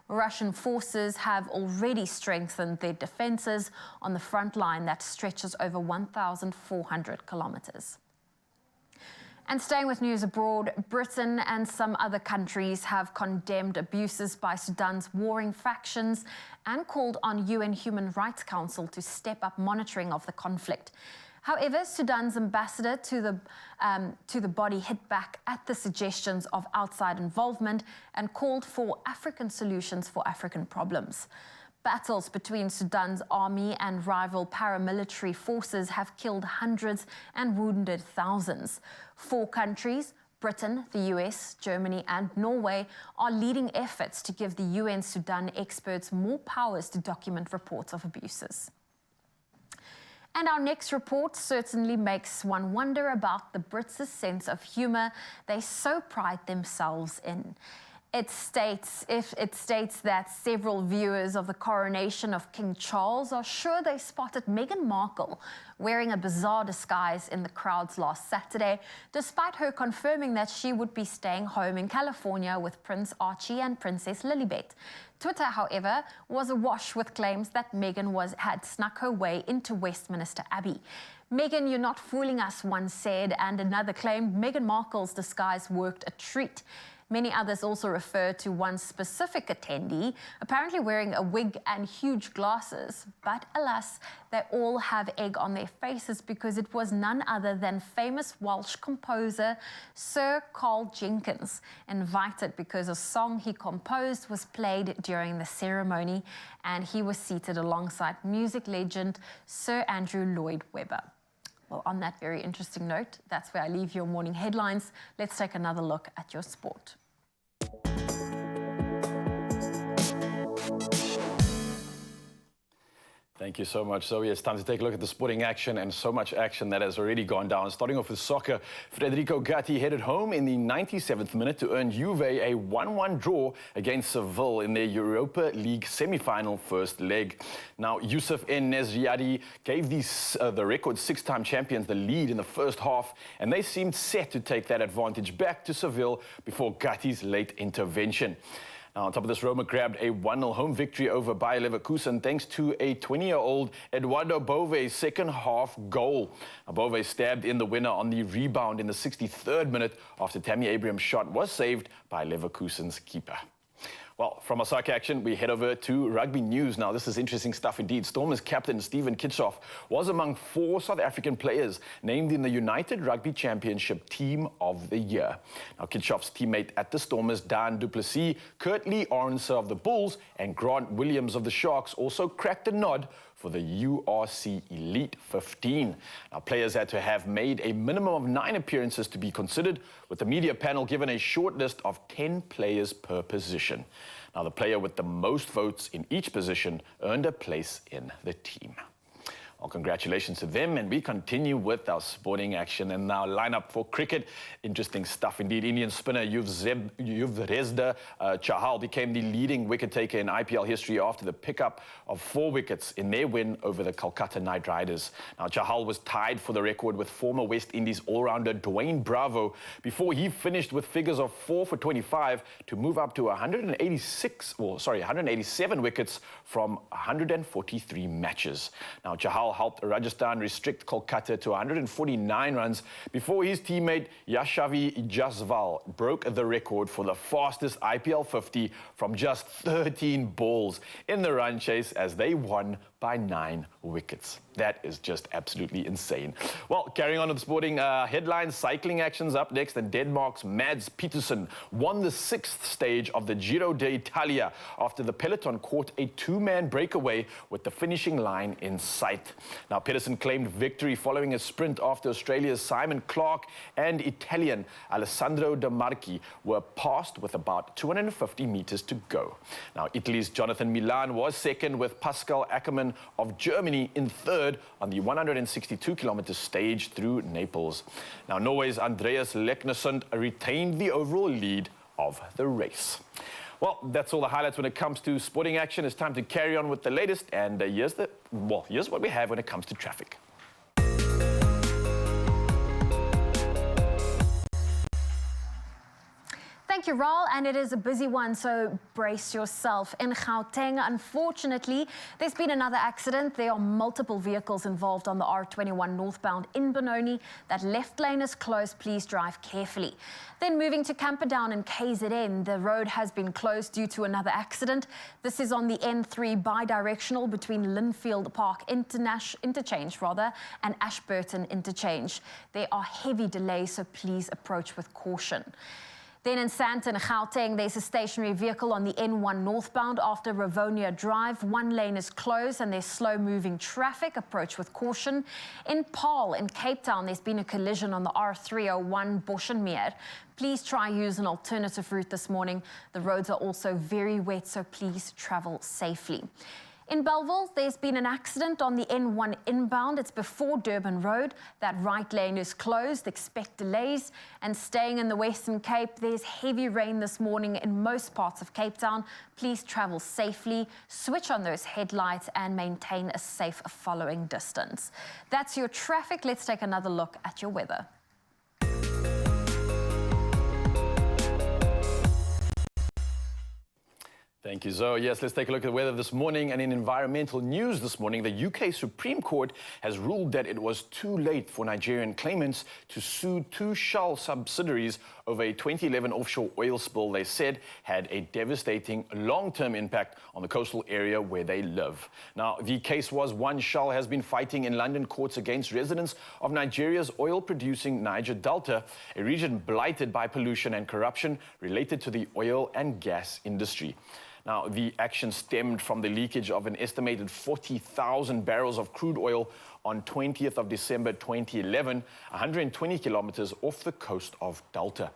Russian forces have already strengthened their defenses on the front line that stretches over 1,400 kilometers. And staying with news abroad, Britain and some other countries have condemned abuses by Sudan's warring factions and called on UN Human Rights Council to step up monitoring of the conflict. However, Sudan's ambassador to the body hit back at the suggestions of outside involvement and called for African solutions for African problems. Battles between Sudan's army and rival paramilitary forces have killed hundreds and wounded thousands. 4 countries, Britain, the US, Germany, and Norway, are leading efforts to give the UN Sudan experts more powers to document reports of abuses. And our next report certainly makes one wonder about the Brits' sense of humour they so pride themselves in. It states that several viewers of the coronation of King Charles are sure they spotted Meghan Markle wearing a bizarre disguise in the crowds last Saturday, despite her confirming that she would be staying home in California with Prince Archie and Princess Lilibet. Twitter, however, was awash with claims that Meghan had snuck her way into Westminster Abbey. "Meghan, you're not fooling us," one said, and another claimed Meghan Markle's disguise worked a treat. Many others also refer to one specific attendee, apparently wearing a wig and huge glasses. But alas, they all have egg on their faces because it was none other than famous Welsh composer Sir Carl Jenkins, invited because a song he composed was played during the ceremony, and he was seated alongside music legend Sir Andrew Lloyd Webber. Well, on that very interesting note, that's where I leave your morning headlines. Let's take another look at your sport. Thank you so much, Zoe. It's time to take a look at the sporting action, and so much action that has already gone down. Starting off with soccer, Federico Gatti headed home in the 97th minute to earn Juve a 1-1 draw against Seville in their Europa League semi-final first leg. Now, Youssef En-Nesyri gave the record 6-time champions the lead in the first half, and they seemed set to take that advantage back to Seville before Gatti's late intervention. Now, on top of this, Roma grabbed a 1-0 home victory over Bayer Leverkusen thanks to a 20-year-old Eduardo Bove's second-half goal. Now, Bove stabbed in the winner on the rebound in the 63rd minute after Tammy Abraham's shot was saved by Leverkusen's keeper. Well, from our soccer action, we head over to rugby news. Now, this is interesting stuff indeed. Stormers captain Stephen Kitsoff was among 4 South African players named in the United Rugby Championship Team of the Year. Now, Kitsoff's teammate at the Stormers, Dan du Plessis, Kurt Lee Arnser of the Bulls, and Grant Williams of the Sharks also cracked a nod for the URC Elite 15. Now, players had to have made a minimum of 9 appearances to be considered, with the media panel given a short list of 10 players per position. Now, the player with the most votes in each position earned a place in the team. Well, congratulations to them, and we continue with our sporting action and now lineup for cricket. Interesting stuff indeed. Indian spinner Yuvrezda Chahal became the leading wicket taker in IPL history after the pickup of 4 wickets in their win over the Kolkata Knight Riders. Now, Chahal was tied for the record with former West Indies all-rounder Dwayne Bravo before he finished with figures of 4 for 25 to move up to 187 wickets from 143 matches. Now, Chahal helped Rajasthan restrict Kolkata to 149 runs before his teammate Yashavi Jaiswal broke the record for the fastest IPL 50 from just 13 balls in the run chase as they won by 9 wickets. That is just absolutely insane. Well, carrying on with the sporting headlines, cycling actions up next, and Denmark's Mads Pedersen won the 6th stage of the Giro d'Italia after the peloton caught a 2-man breakaway with the finishing line in sight. Now, Pedersen claimed victory following a sprint after Australia's Simon Clarke and Italian Alessandro De Marchi were passed with about 250 meters to go. Now, Italy's Jonathan Milan was second, with Pascal Ackermann of Germany in third on the 162-kilometer stage through Naples. Now, Norway's Andreas Leknesund retained the overall lead of the race. Well, that's all the highlights when it comes to sporting action. It's time to carry on with the latest, and here's what we have when it comes to traffic. Thank you, Raul, and it is a busy one, so brace yourself. In Gauteng, unfortunately, there's been another accident. There are multiple vehicles involved on the R21 northbound in Benoni. That left lane is closed. Please drive carefully. Then moving to Camperdown in KZN, the road has been closed due to another accident. This is on the N3 bi-directional between Linfield Park Interchange and Ashburton Interchange. There are heavy delays, so please approach with caution. Then in Sandton, Gauteng, there's a stationary vehicle on the N1 northbound after Rivonia Drive. 1 lane is closed and there's slow-moving traffic. Approach with caution. In Paarl, in Cape Town, there's been a collision on the R301 Boshenmeer. Please try use an alternative route this morning. The roads are also very wet, so please travel safely. In Bellville, there's been an accident on the N1 inbound. It's before Durban Road. That right lane is closed. Expect delays. And staying in the Western Cape, there's heavy rain this morning in most parts of Cape Town. Please travel safely, switch on those headlights, and maintain a safe following distance. That's your traffic. Let's take another look at your weather. Thank you, Zoe. Yes, let's take a look at the weather this morning. And in environmental news this morning, the UK Supreme Court has ruled that it was too late for Nigerian claimants to sue 2 Shell subsidiaries over a 2011 offshore oil spill they said had a devastating long-term impact on the coastal area where they live. Now, the case was one Shell has been fighting in London courts against residents of Nigeria's oil-producing Niger Delta, a region blighted by pollution and corruption related to the oil and gas industry. Now, the action stemmed from the leakage of an estimated 40,000 barrels of crude oil on 20th of December 2011, 120 kilometers off the coast of Delta.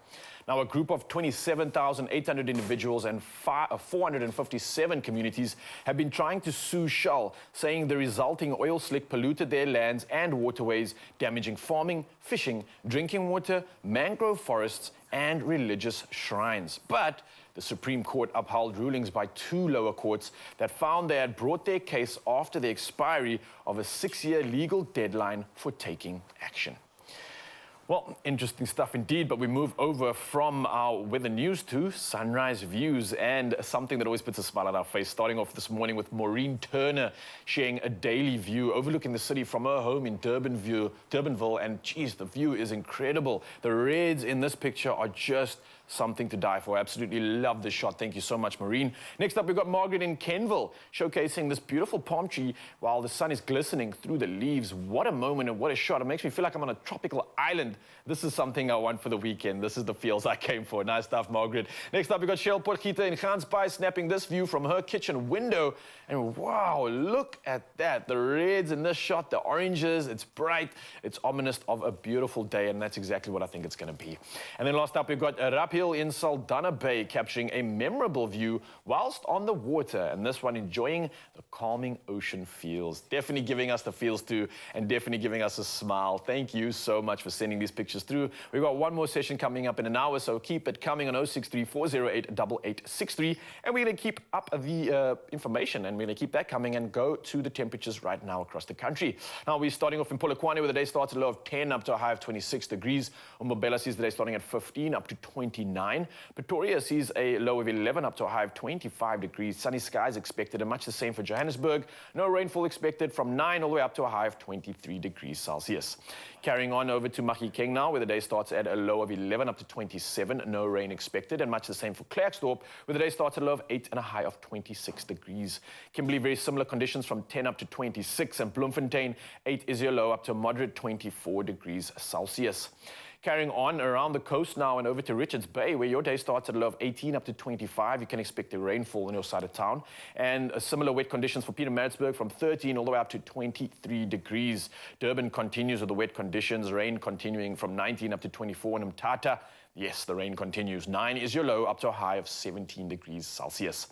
Now, a group of 27,800 individuals and 457 communities have been trying to sue Shell, saying the resulting oil slick polluted their lands and waterways, damaging farming, fishing, drinking water, mangrove forests, and religious shrines. But the Supreme Court upheld rulings by 2 lower courts that found they had brought their case after the expiry of a 6-year legal deadline for taking action. Well, interesting stuff indeed, but we move over from our weather news to sunrise views and something that always puts a smile on our face, starting off this morning with Maureen Turner sharing a daily view overlooking the city from her home in Durbanville, and geez, the view is incredible. The reds in this picture are just something to die for. Absolutely love this shot. Thank you so much, Maureen. Next up, we've got Margaret in Kenville, showcasing this beautiful palm tree while the sun is glistening through the leaves. What a moment and what a shot. It makes me feel like I'm on a tropical island. This is something I want for the weekend. This is the feels I came for. Nice stuff, Margaret. Next up, we've got Geopolitical in Gansbaai snapping this view from her kitchen window. And wow, look at that. The reds in this shot, the oranges, it's bright. It's ominous of a beautiful day, and that's exactly what I think it's going to be. And then last up, we've got Rapi Hill in Saldanha Bay, capturing a memorable view whilst on the water, and this one enjoying the calming ocean feels. Definitely giving us the feels too, and definitely giving us a smile. Thank you so much for sending these pictures through. We've got one more session coming up in an hour, so keep it coming on 063 408 8863, and we're going to keep up the information, and we're going to keep that coming and go to the temperatures right now across the country. Now we're starting off in Polokwane, where the day starts at a low of 10 up to a high of 26 degrees. Mbombela sees the day starting at 15 up to 29. Pretoria sees a low of 11 up to a high of 25 degrees. Sunny skies expected, and much the same for Johannesburg. No rainfall expected, from 9 all the way up to a high of 23 degrees Celsius. Carrying on over to Mahikeng now, where the day starts at a low of 11 up to 27. No rain expected, and much the same for Klerksdorp, where the day starts at a low of 8 and a high of 26 degrees. Kimberley, very similar conditions, from 10 up to 26. And Bloemfontein, 8 is your low up to a moderate 24 degrees Celsius. Carrying on around the coast now and over to Richards Bay, where your day starts at a low of 18 up to 25. You can expect a rainfall on your side of town. And similar wet conditions for Pietermaritzburg, from 13 all the way up to 23 degrees. Durban continues with the wet conditions. Rain continuing from 19 up to 24 in Mthatha. Yes, the rain continues. 9 is your low up to a high of 17 degrees Celsius.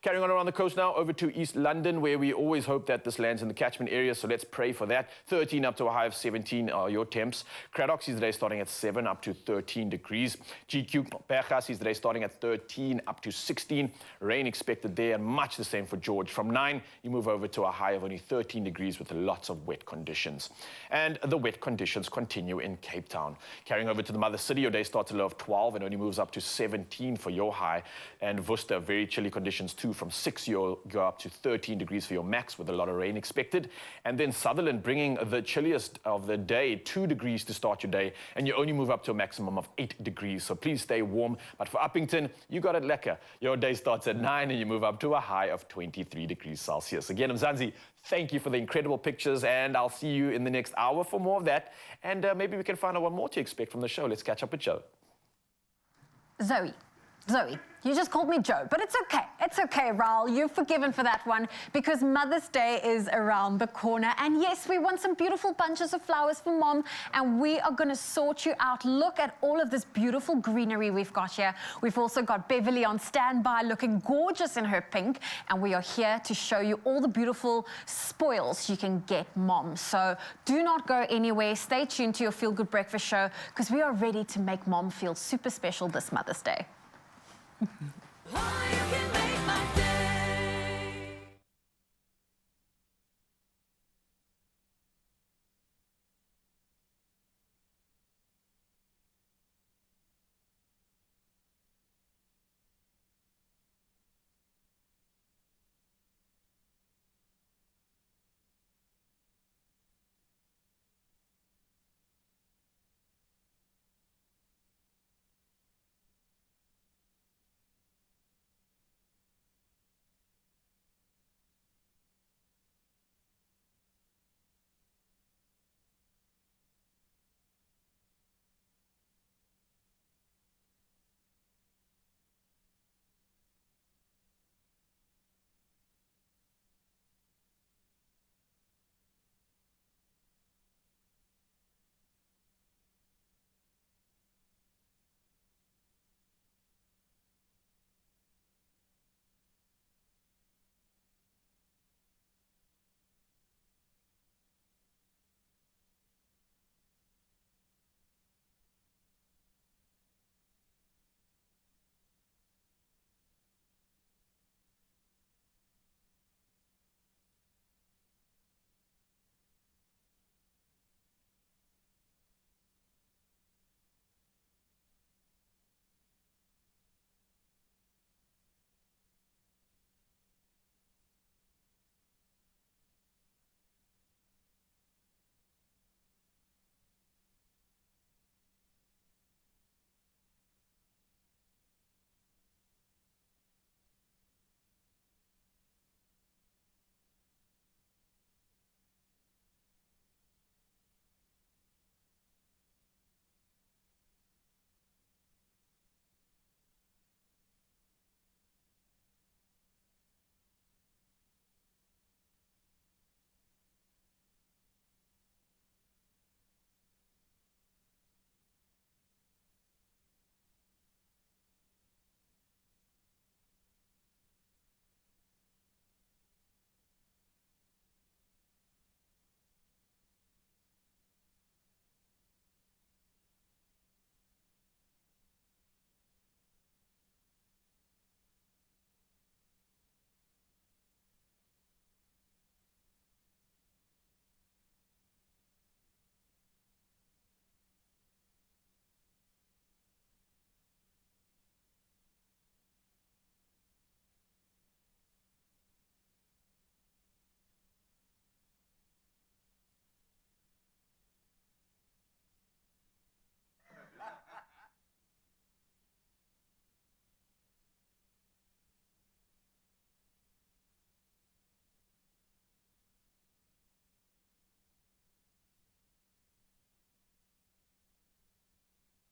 Carrying on around the coast now, over to East London, where we always hope that this lands in the catchment area, so let's pray for that. 13 up to a high of 17 are your temps. Cradock sees the day starting at 7 up to 13 degrees. GQ Berga sees the day starting at 13 up to 16. Rain expected there, and much the same for George. From 9, you move over to a high of only 13 degrees with lots of wet conditions. And the wet conditions continue in Cape Town. Carrying over to the mother city, your day starts at a low of 12 and only moves up to 17 for your high. And Worcester, very chilly conditions too. From 6, you'll go up to 13 degrees for your max, with a lot of rain expected. And then Sutherland, bringing the chilliest of the day, 2 degrees to start your day, and you only move up to a maximum of 8 degrees. So please stay warm. But for Uppington, you got it lekker. Your day starts at 9 and you move up to a high of 23 degrees Celsius. Again, Mzansi, thank you for the incredible pictures, and I'll see you in the next hour for more of that. And maybe we can find out what more to expect from the show. Let's catch up with Joe. Zoe, you just called me Joe, but it's okay. It's okay, Raul. You're forgiven for that one, because Mother's Day is around the corner. And yes, we want some beautiful bunches of flowers for Mom, and we are going to sort you out. Look at all of this beautiful greenery we've got here. We've also got Beverly on standby, looking gorgeous in her pink, and we are here to show you all the beautiful spoils you can get Mom. So do not go anywhere. Stay tuned to your Feel Good Breakfast show, because we are ready to make Mom feel super special this Mother's Day.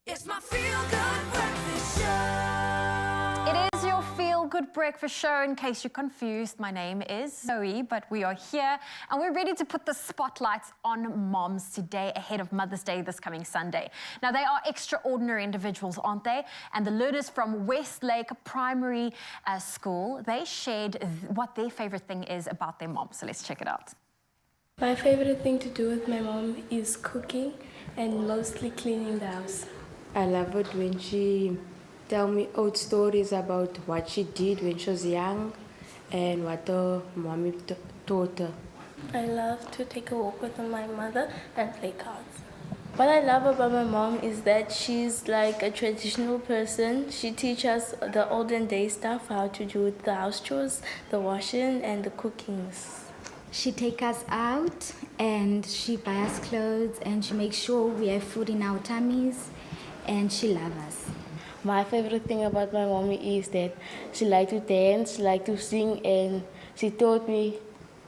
It's my feel-good breakfast show. It is your feel-good breakfast show. In case you're confused, my name is Zoe, but we are here and we're ready to put the spotlights on moms today ahead of Mother's Day this coming Sunday. Now, they are extraordinary individuals, aren't they? And the learners from Westlake Primary School, they shared what their favorite thing is about their mom. So let's check it out. My favorite thing to do with my mom is cooking and mostly cleaning the house. I love it when she tell me old stories about what she did when she was young and what her mommy taught her. I love to take a walk with my mother and play cards. What I love about my mom is that she's like a traditional person. She teaches us the olden day stuff, how to do the house chores, the washing and the cookings. She take us out and she buy us clothes and she makes sure we have food in our tummies and she loves us. My favorite thing about my mommy is that she likes to dance, she likes to sing, and she told me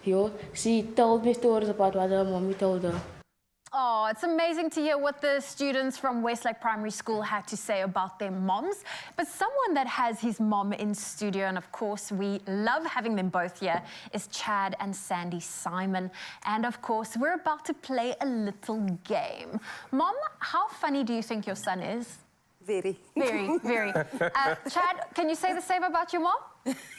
stories about what her mommy told her. Oh, it's amazing to hear what the students from Westlake Primary School had to say about their moms. But someone that has his mom in studio, and of course we love having them both here, is Chad and Sandy Simon. And of course, we're about to play a little game. Mom, how funny do you think your son is? Very. Very, very. Chad, can you say the same about your mom?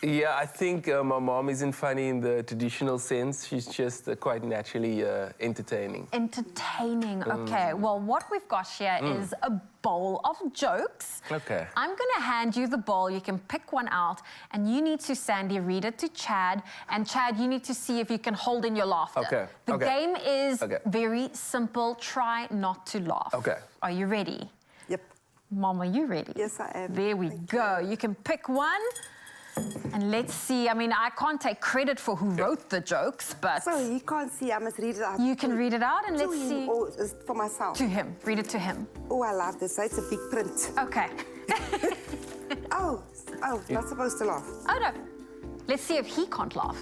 Yeah, I think my mom isn't funny in the traditional sense. She's just quite naturally entertaining. Entertaining, okay. Well, what we've got here is a bowl of jokes. Okay. I'm going to hand you the bowl. You can pick one out, and you need to, Sandy, read it to Chad. And Chad, you need to see if you can hold in your laughter. Okay. The game is very simple. Try not to laugh. Okay. Are you ready? Yep. Mom, are you ready? Yes, I am. There we go. You can pick one. And let's see, I mean, I can't take credit for who wrote the jokes, but... So he can't see, I must read it out. You can read it out and let's see... Or is it for myself? To him. Read it to him. Oh, I love this. It's a big print. Okay. Oh, not supposed to laugh. Oh, no. Let's see if he can't laugh.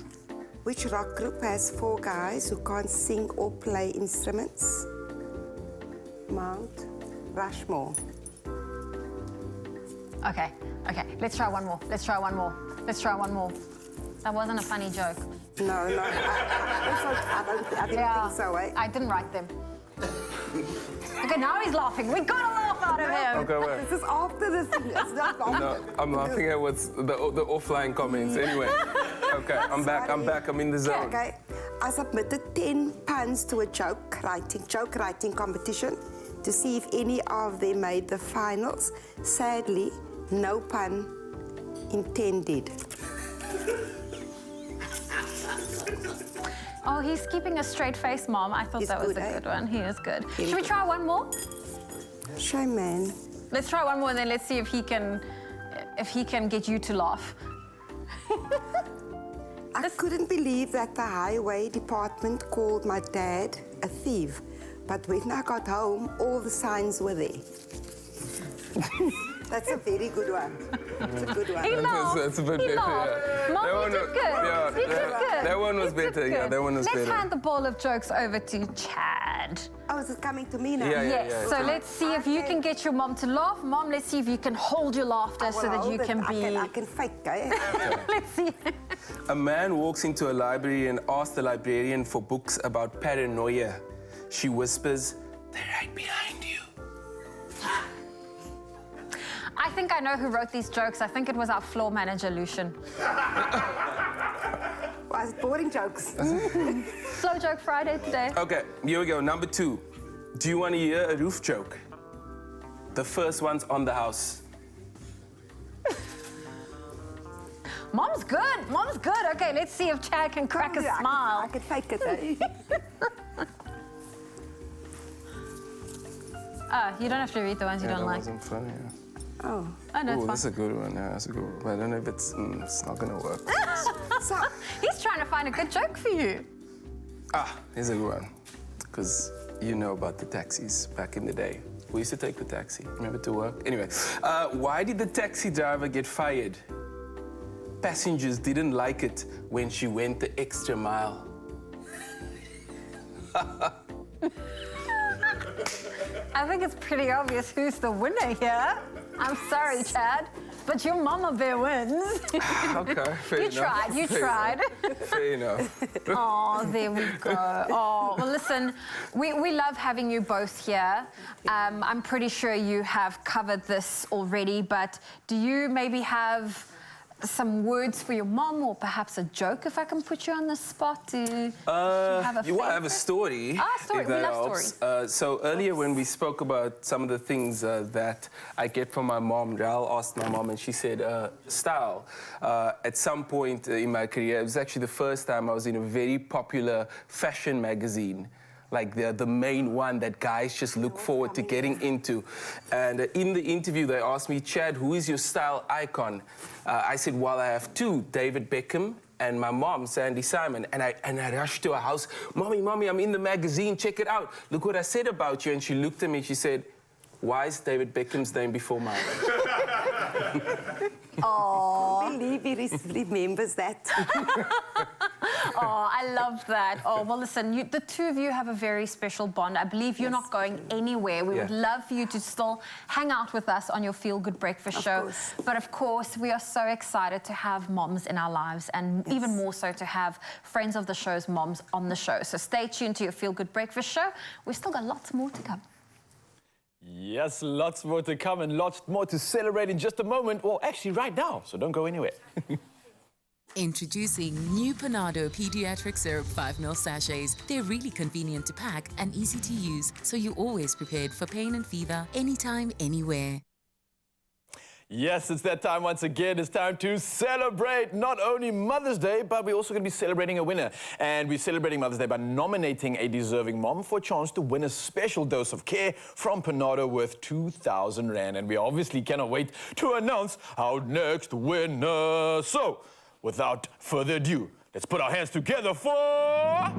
Which rock group has 4 guys who can't sing or play instruments? Mount Rushmore. Okay, let's try one more. Let's try one more. That wasn't a funny joke. No. I didn't think so, eh? I didn't write them. Okay, now he's laughing. We got a laugh out of him. Okay, wait. This is after the thing. It's not after. No, I'm laughing at what's the offline comments. Anyway, okay, I'm back. I'm in the zone. Okay. I submitted 10 puns to a joke writing competition to see if any of them made the finals. Sadly, no pun intended. Oh, he's keeping a straight face, Mom. I thought that was a good one. He is good. Should we try one more? Sure, man. Let's try one more and then let's see if he can get you to laugh. I couldn't believe that the highway department called my dad a thief. But when I got home, all the signs were there. That's a very good one. That's a good one. He laughed. That's a bit better. Yeah. Mom, you did good. Yeah, You did good. That one was better. Yeah, that one was better. Let's hand the ball of jokes over to Chad. Oh, is it coming to me now? Yes. So let's see if you can get your mom to laugh. Mom, let's see if you can hold your laughter so that you can be... I can fake, eh? Let's see. A man walks into a library and asks the librarian for books about paranoia. She whispers, "They're right behind you." I think I know who wrote these jokes. I think it was our floor manager, Lucian. Was boring jokes. Slow joke Friday today. Okay, here we go. Number 2. Do you want to hear a roof joke? The first one's on the house. Mom's good. Mom's good. Okay, let's see if Chad can crack a smile. I can fake it, eh? You don't have to read the ones you don't like. Wasn't funny. Oh. Oh, no, it's That's a good one. Yeah, that's a good one. But I don't know if it's not gonna work. So, he's trying to find a good joke for you. Here's a good one. Because you know about the taxis back in the day. We used to take the taxi, remember, to work? Anyway, why did the taxi driver get fired? Passengers didn't like it when she went the extra mile. I think it's pretty obvious who's the winner here. I'm sorry, Chad, but your mama bear wins. Okay, fair You enough. tried, you tried. Fair enough. Oh, there we go. Oh, well, listen, we love having you both here. I'm pretty sure you have covered this already, but do you maybe have some words for your mom, or perhaps a joke, if I can put you on the spot to have a You want to have a story? Story. If We that love helps. stories. So earlier when we spoke about some of the things that I get from my mom, Ral asked my mom and she said, style. At some point in my career, it was actually the first time I was in a very popular fashion magazine, like the main one that guys just look forward to getting into. And in the interview, they asked me, Chad, who is your style icon? I said, well, I have two, David Beckham and my mom, Sandy Simon. And I rushed to her house, Mommy, I'm in the magazine, check it out. Look what I said about you. And she looked at me, she said, why is David Beckham's name before mine? Oh, I believe he remembers that. Oh, I love that. Oh, well, listen, the two of you have a very special bond. I believe you're not going anywhere. We would love for you to still hang out with us on your Feel Good Breakfast show. But of course, we are so excited to have moms in our lives, and even more so to have friends of the show's moms on the show. So stay tuned to your Feel Good Breakfast show. We've still got lots more to come. Yes, lots more to come and lots more to celebrate in just a moment. Well, actually right now, so don't go anywhere. Introducing new Panado Pediatric Syrup 5ml sachets. They're really convenient to pack and easy to use, so you're always prepared for pain and fever, anytime, anywhere. Yes, it's that time once again. It's time to celebrate not only Mother's Day, but we're also going to be celebrating a winner. And we're celebrating Mother's Day by nominating a deserving mom for a chance to win a special dose of care from Panado worth 2,000 Rand. And we obviously cannot wait to announce our next winner. So, without further ado, let's put our hands together for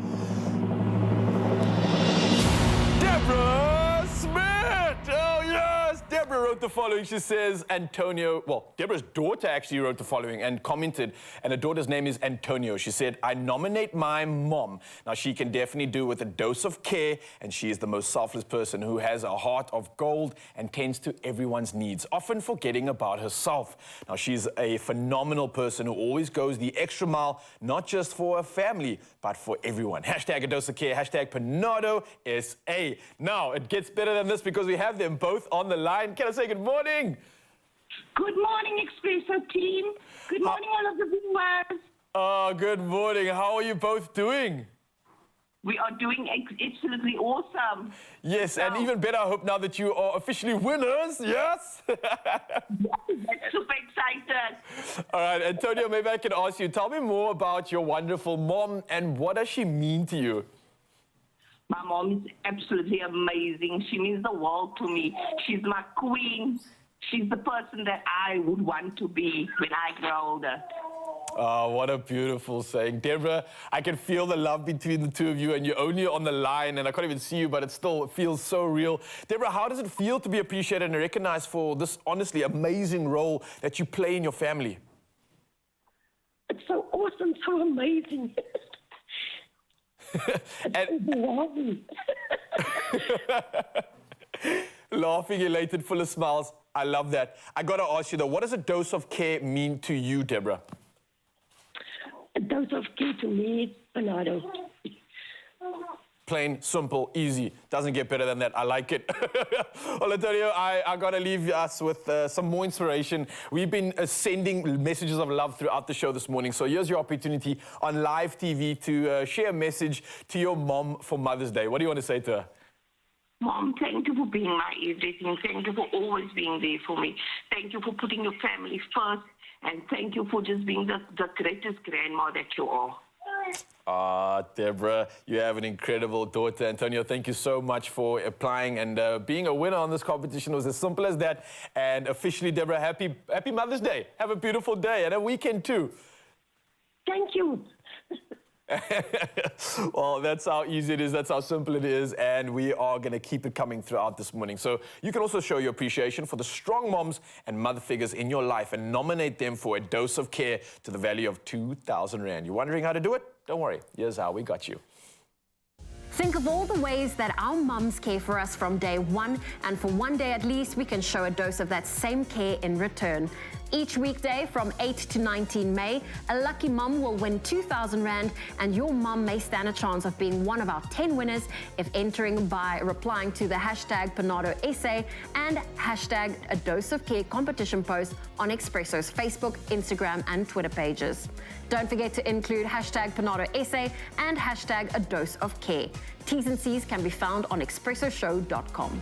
Deborah Smith! Oh, yes! Deborah wrote the following. She says, Deborah's daughter actually wrote the following and commented, and her daughter's name is Antonio. She said, I nominate my mom. Now, she can definitely do with a dose of care, and she is the most selfless person who has a heart of gold and tends to everyone's needs, often forgetting about herself. Now, she's a phenomenal person who always goes the extra mile, not just for her family, but for everyone. Hashtag a dose of care, hashtag Panado SA. Now, it gets better than this because we have them both on the line. Can I say good morning? Good morning, Expresso team. Good morning, all of the viewers. Oh, good morning. How are you both doing? We are doing absolutely awesome. Yes, and even better, I hope now that you are officially winners, yes? That's super excited. All right, Antonio, maybe I can ask you, tell me more about your wonderful mom and what does she mean to you? My mom is absolutely amazing. She means the world to me. She's my queen. She's the person that I would want to be when I grow older. Oh, what a beautiful saying. Deborah, I can feel the love between the two of you, and you're only on the line, and I can't even see you, but it still feels so real. Deborah, how does it feel to be appreciated and recognized for this honestly amazing role that you play in your family? It's so awesome, so amazing. Laughing, elated, full of smiles. I love that. I got to ask you, though, what does a dose of care mean to you, Deborah? A dose of care to me is Panado. Plain, simple, easy. Doesn't get better than that. I like it. Well, Antonio, I got to leave us with some more inspiration. We've been sending messages of love throughout the show this morning. So here's your opportunity on live TV to share a message to your mom for Mother's Day. What do you want to say to her? Mom, thank you for being my everything. Thank you for always being there for me. Thank you for putting your family first. And thank you for just being the greatest grandma that you are. Deborah, you have an incredible daughter. Antonio, thank you so much for applying and being a winner on this competition. It was as simple as that. And officially, Deborah, happy Mother's Day. Have a beautiful day and a weekend too. Thank you. Well, that's how easy it is. That's how simple it is. And we are going to keep it coming throughout this morning. So you can also show your appreciation for the strong moms and mother figures in your life and nominate them for a dose of care to the value of 2,000 Rand. You're wondering how to do it? Don't worry. Here's how we got you. Think of all the ways that our mums care for us from day one, and for one day at least, we can show a dose of that same care in return. Each weekday from 8 to 19 May, a lucky mum will win 2,000 Rand, and your mum may stand a chance of being one of our 10 winners if entering by replying to the hashtag Panado Essay and hashtag A Dose of Care competition post on Expresso's Facebook, Instagram, and Twitter pages. Don't forget to include hashtag Panado Essay and hashtag A Dose of Care. T's and C's can be found on expressoshow.com.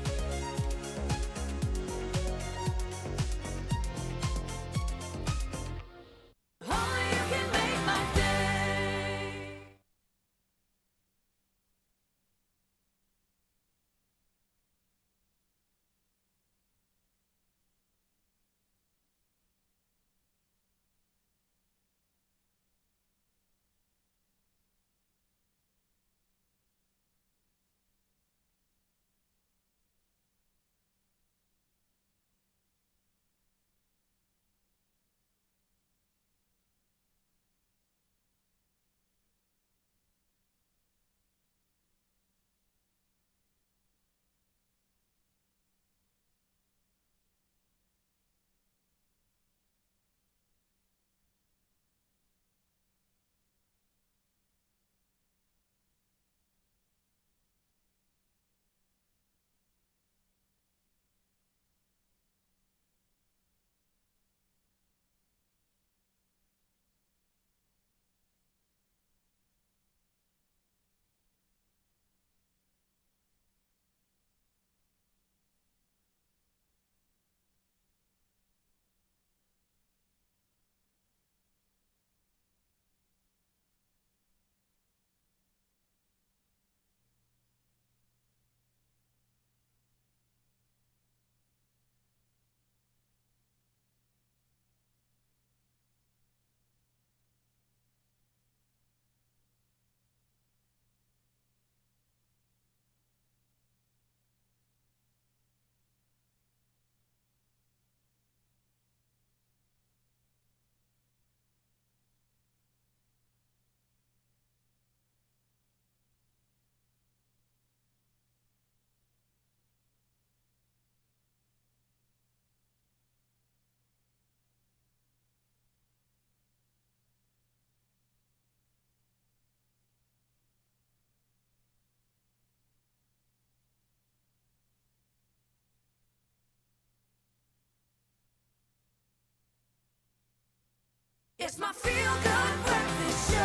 It's my feel-good breakfast show.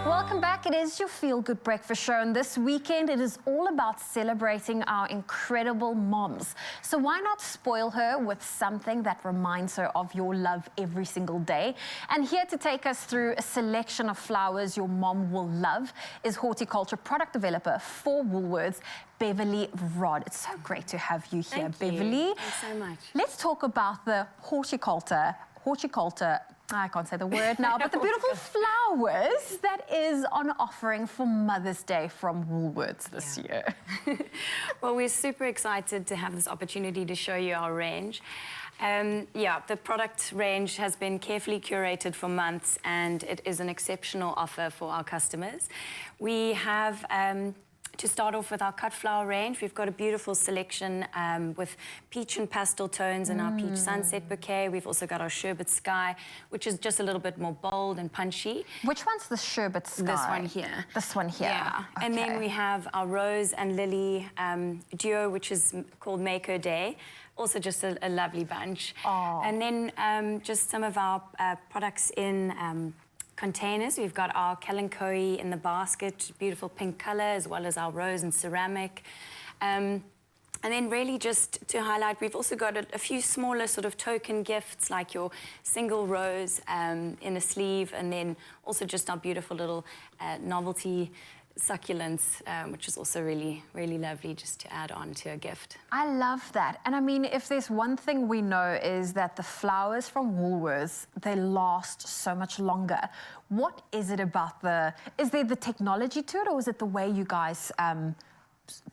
Welcome back. It is your Feel Good Breakfast Show, and this weekend it is all about celebrating our incredible moms. So why not spoil her with something that reminds her of your love every single day? And here to take us through a selection of flowers your mom will love is horticulture product developer for Woolworths, Beverly Rod. It's so great to have you here, Beverly. Thanks so much. Let's talk about the horticulture, I can't say the word now, but the beautiful flowers that is on offering for Mother's Day from Woolworths this year. Well, we're super excited to have this opportunity to show you our range. The product range has been carefully curated for months, and it is an exceptional offer for our customers. We have to start off with our cut flower range, we've got a beautiful selection with peach and pastel tones in our peach sunset bouquet. We've also got our sherbet sky, which is just a little bit more bold and punchy. Which one's the sherbet sky? This one here. This one here. Yeah. Okay. And then we have our rose and lily duo, which is called Make Her Day. Also just a lovely bunch. Oh. And then just some of our products in containers. We've got our kalanchoe in the basket, beautiful pink color, as well as our rose and ceramic. And then really just to highlight, we've also got a few smaller sort of token gifts, like your single rose in a sleeve, and then also just our beautiful little novelty succulents, which is also really, really lovely just to add on to a gift. I love that. And I mean, if there's one thing we know is that the flowers from Woolworths, they last so much longer. What is it about is there the technology to it, or is it the way you guys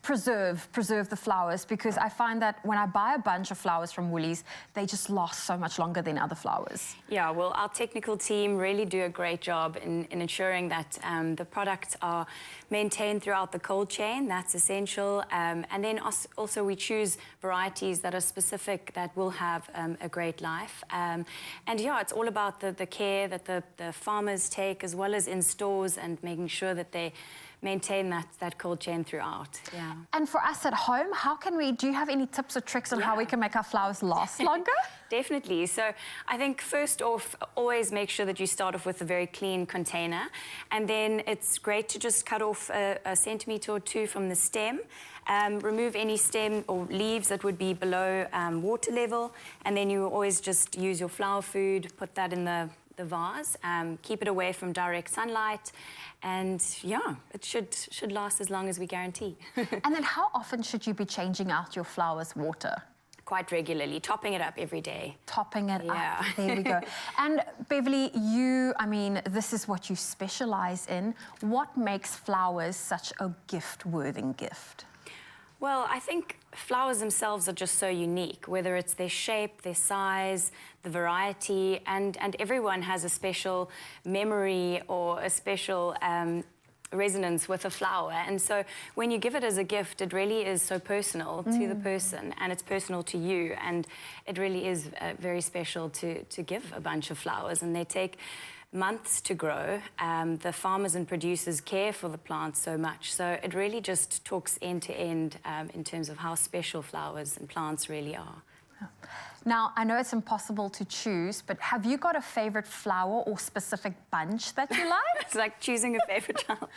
preserve the flowers, because I find that when I buy a bunch of flowers from Woolies, they just last so much longer than other flowers. Yeah, well, our technical team really do a great job in ensuring that the products are maintained throughout the cold chain. That's essential. And then also we choose varieties that are specific, that will have a great life. And yeah, it's all about the care that the farmers take, as well as in stores, and making sure that they maintain that cold chain throughout. Yeah. And for us at home, do you have any tips or tricks on how we can make our flowers last longer? Definitely. So I think first off, always make sure that you start off with a very clean container. And then it's great to just cut off a centimetre or two from the stem. Remove any stem or leaves that would be below water level. And then you always just use your flower food, put that in the vase, keep it away from direct sunlight, and yeah, it should last as long as we guarantee. And then how often should you be changing out your flowers' water? Quite regularly, topping it up every day. Topping it up, there we go. And Beverly, this is what you specialize in. What makes flowers such a gift-worthy gift? Well, I think flowers themselves are just so unique, whether it's their shape, their size, the variety, and everyone has a special memory or a special resonance with a flower. And so when you give it as a gift, it really is so personal to the person, and it's personal to you. And it really is very special to give a bunch of flowers, and they take months to grow. The farmers and producers care for the plants so much. So it really just talks end to end in terms of how special flowers and plants really are. Now, I know it's impossible to choose, but have you got a favorite flower or specific bunch that you like? It's like choosing a favorite flower.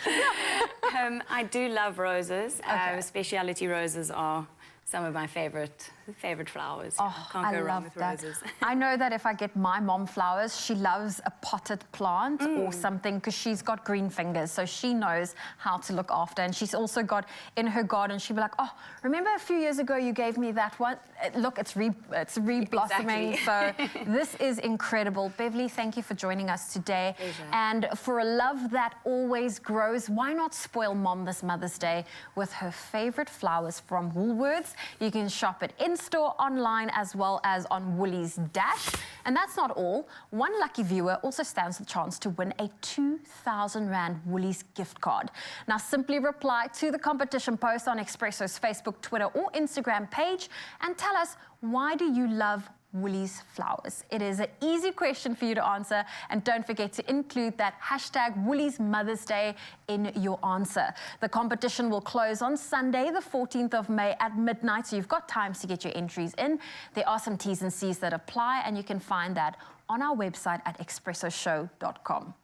I do love roses. Speciality roses are some of my favorite flowers. Oh, Can't go I wrong love with that. roses. I know that if I get my mom flowers, she loves a potted plant or something, because she's got green fingers, so she knows how to look after. And she's also got in her garden, she'll be like, oh, remember a few years ago you gave me that one? Look, it's re-blossoming. Exactly. So this is incredible. Beverly, thank you for joining us today. Pleasure. And for a love that always grows, why not spoil Mom this Mother's Day with her favorite flowers from Woolworths? You can shop it in-store, online, as well as on Woolies Dash. And that's not all. One lucky viewer also stands the chance to win a 2,000 Rand Woolies gift card. Now, simply reply to the competition post on Expresso's Facebook, Twitter, or Instagram page and tell us, why do you love Woolies flowers? It is an easy question for you to answer, and don't forget to include that hashtag Woolies Mother's Day in your answer. The competition will close on Sunday, the 14th of May at midnight, so you've got time to get your entries in. There are some T's and C's that apply, and you can find that on our website at expressoshow.com.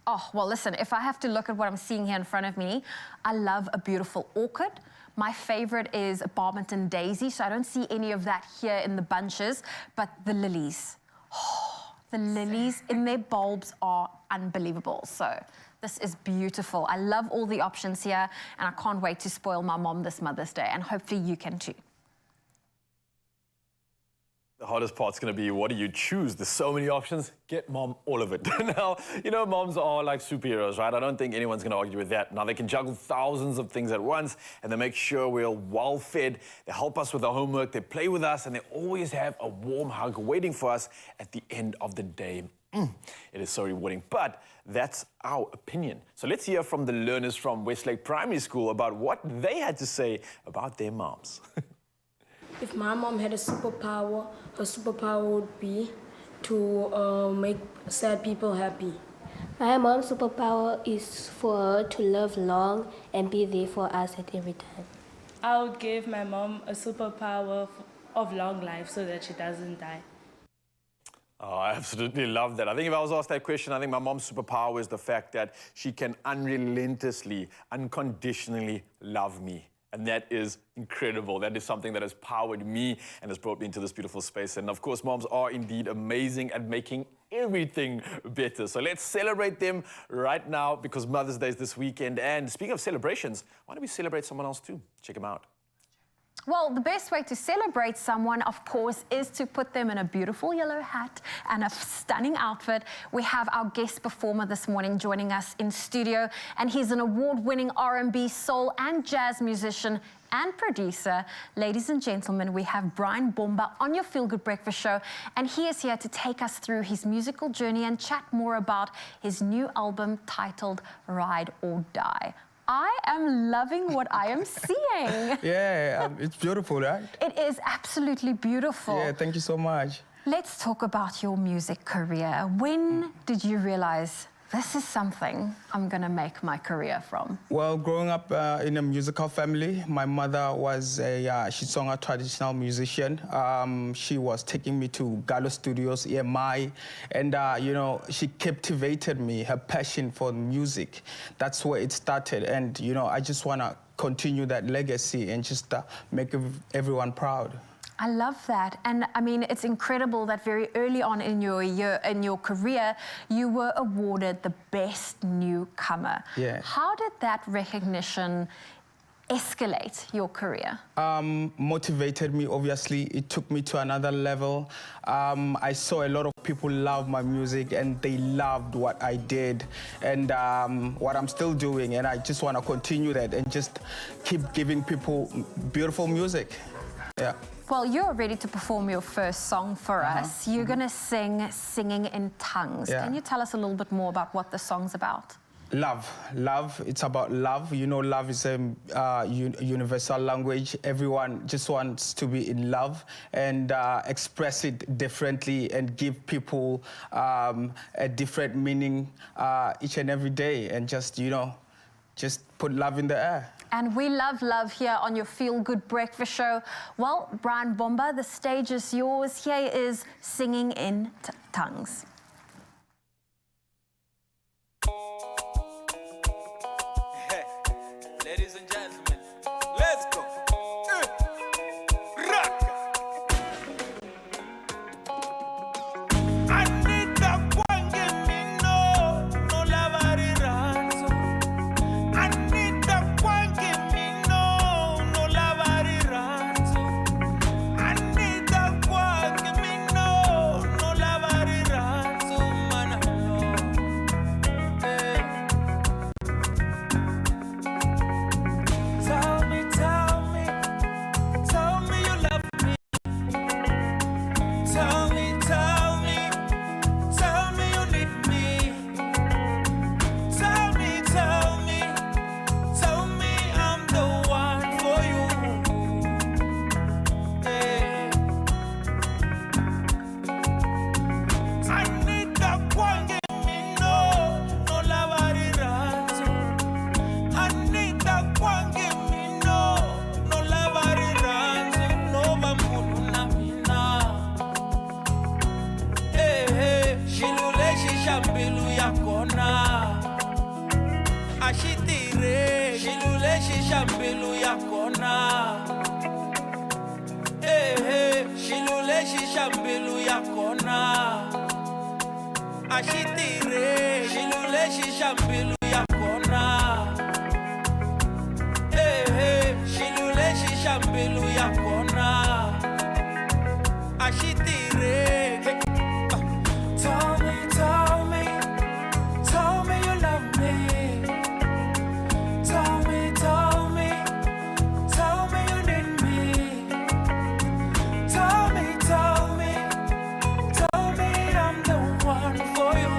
Oh, well, listen, if I have to look at what I'm seeing here in front of me, I love a beautiful orchid. My favorite is Barberton daisy, so I don't see any of that here in the bunches, but the lilies. Oh, the lilies in their bulbs are unbelievable. So this is beautiful. I love all the options here, and I can't wait to spoil my mom this Mother's Day, and hopefully you can too. The hardest part's going to be, what do you choose? There's so many options. Get mom all of it. Now, you know, moms are like superheroes, right? I don't think anyone's going to argue with that. Now, they can juggle thousands of things at once, and they make sure we're well fed. They help us with our homework. They play with us, and they always have a warm hug waiting for us at the end of the day. It is so rewarding, but that's our opinion. So let's hear from the learners from Westlake Primary School about what they had to say about their moms. If my mom had a superpower, her superpower would be to make sad people happy. My mom's superpower is for her to live long and be there for us at every time. I would give my mom a superpower of long life so that she doesn't die. Oh, I absolutely love that. I think if I was asked that question, I think my mom's superpower is the fact that she can unrelentlessly, unconditionally love me. And that is incredible. That is something that has powered me and has brought me into this beautiful space. And of course, moms are indeed amazing at making everything better. So let's celebrate them right now, because Mother's Day is this weekend. And speaking of celebrations, why don't we celebrate someone else too? Check them out. Well, the best way to celebrate someone, of course, is to put them in a beautiful yellow hat and a stunning outfit. We have our guest performer this morning joining us in studio, and he's an award-winning R&B, soul and jazz musician and producer. Ladies and gentlemen, we have Brian Bomba on your Feel Good Breakfast show, and he is here to take us through his musical journey and chat more about his new album titled Ride or Die. I am loving what I am seeing. Yeah, it's beautiful, right? It is absolutely beautiful. Yeah, thank you so much. Let's talk about your music career. When did you realize this is something I'm gonna make my career from? Well, growing up in a musical family, my mother was she's a traditional musician. She was taking me to Gallo Studios, EMI, and you know, she captivated me, her passion for music. That's where it started, and you know, I just wanna continue that legacy and just make everyone proud. I love that, and I mean, it's incredible that very early on in your career, you were awarded the best newcomer. Yeah. How did that recognition escalate your career? Motivated me, obviously. It took me to another level. I saw a lot of people love my music, and they loved what I did and what I'm still doing, and I just want to continue that and just keep giving people beautiful music. Yeah. Well, you're ready to perform your first song for us. You're going to sing Singing in Tongues. Yeah. Can you tell us a little bit more about what the song's about? Love. It's about love. You know, love is a universal language. Everyone just wants to be in love and express it differently and give people a different meaning each and every day, and just, you know, just put love in the air. And we love love here on your Feel Good Breakfast show. Well, Brian Bomba, the stage is yours. Here is Singing in Tongues. Ladies and gentlemen, let's go. Rock. Anita Kwange Mino, no lavari ranzo. Anita Kwange Mino, no lavari ranzo. Anita Kwange Mino, no lavari ranzo, mana. Tell me you love me. Tell me you need me. Tell me I'm the one for you. Anita Kwange Mino, no lavari ranzo. Anita Kwange Mino, no lavari ranzo, no bambulu na mina. Shilule shishambilu ya kona. Ashitire, shilule shishambilu ya kona. Shilule shishambilu ya kona. Ashitire, shilule shishambilu ya kona. Shilule shishambilu ya kona. Ashitire. Tell me you love me. Tell me you need me. Tell me I'm the one for you.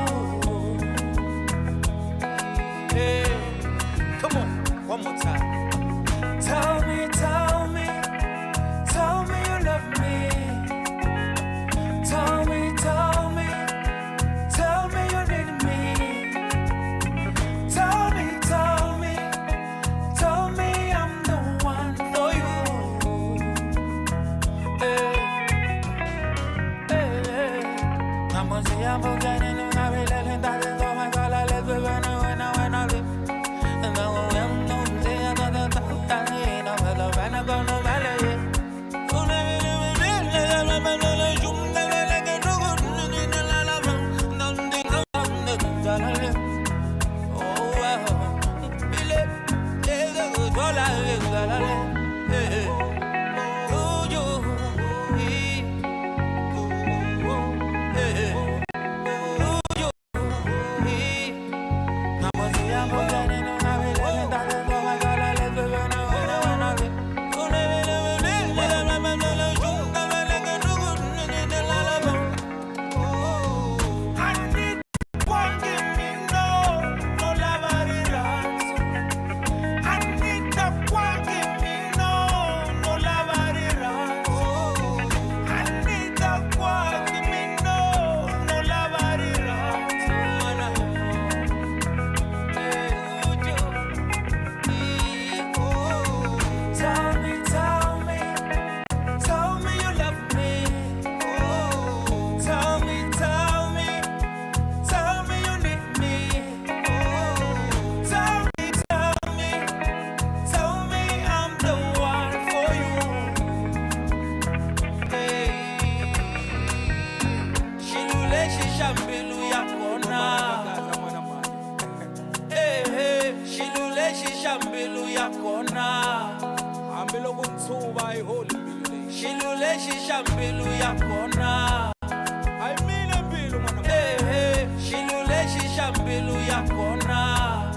Shiluleshisha mbilu yakona. I mean a mbilu mwana. Hey, hey. Shiluleshisha mbilu yakona.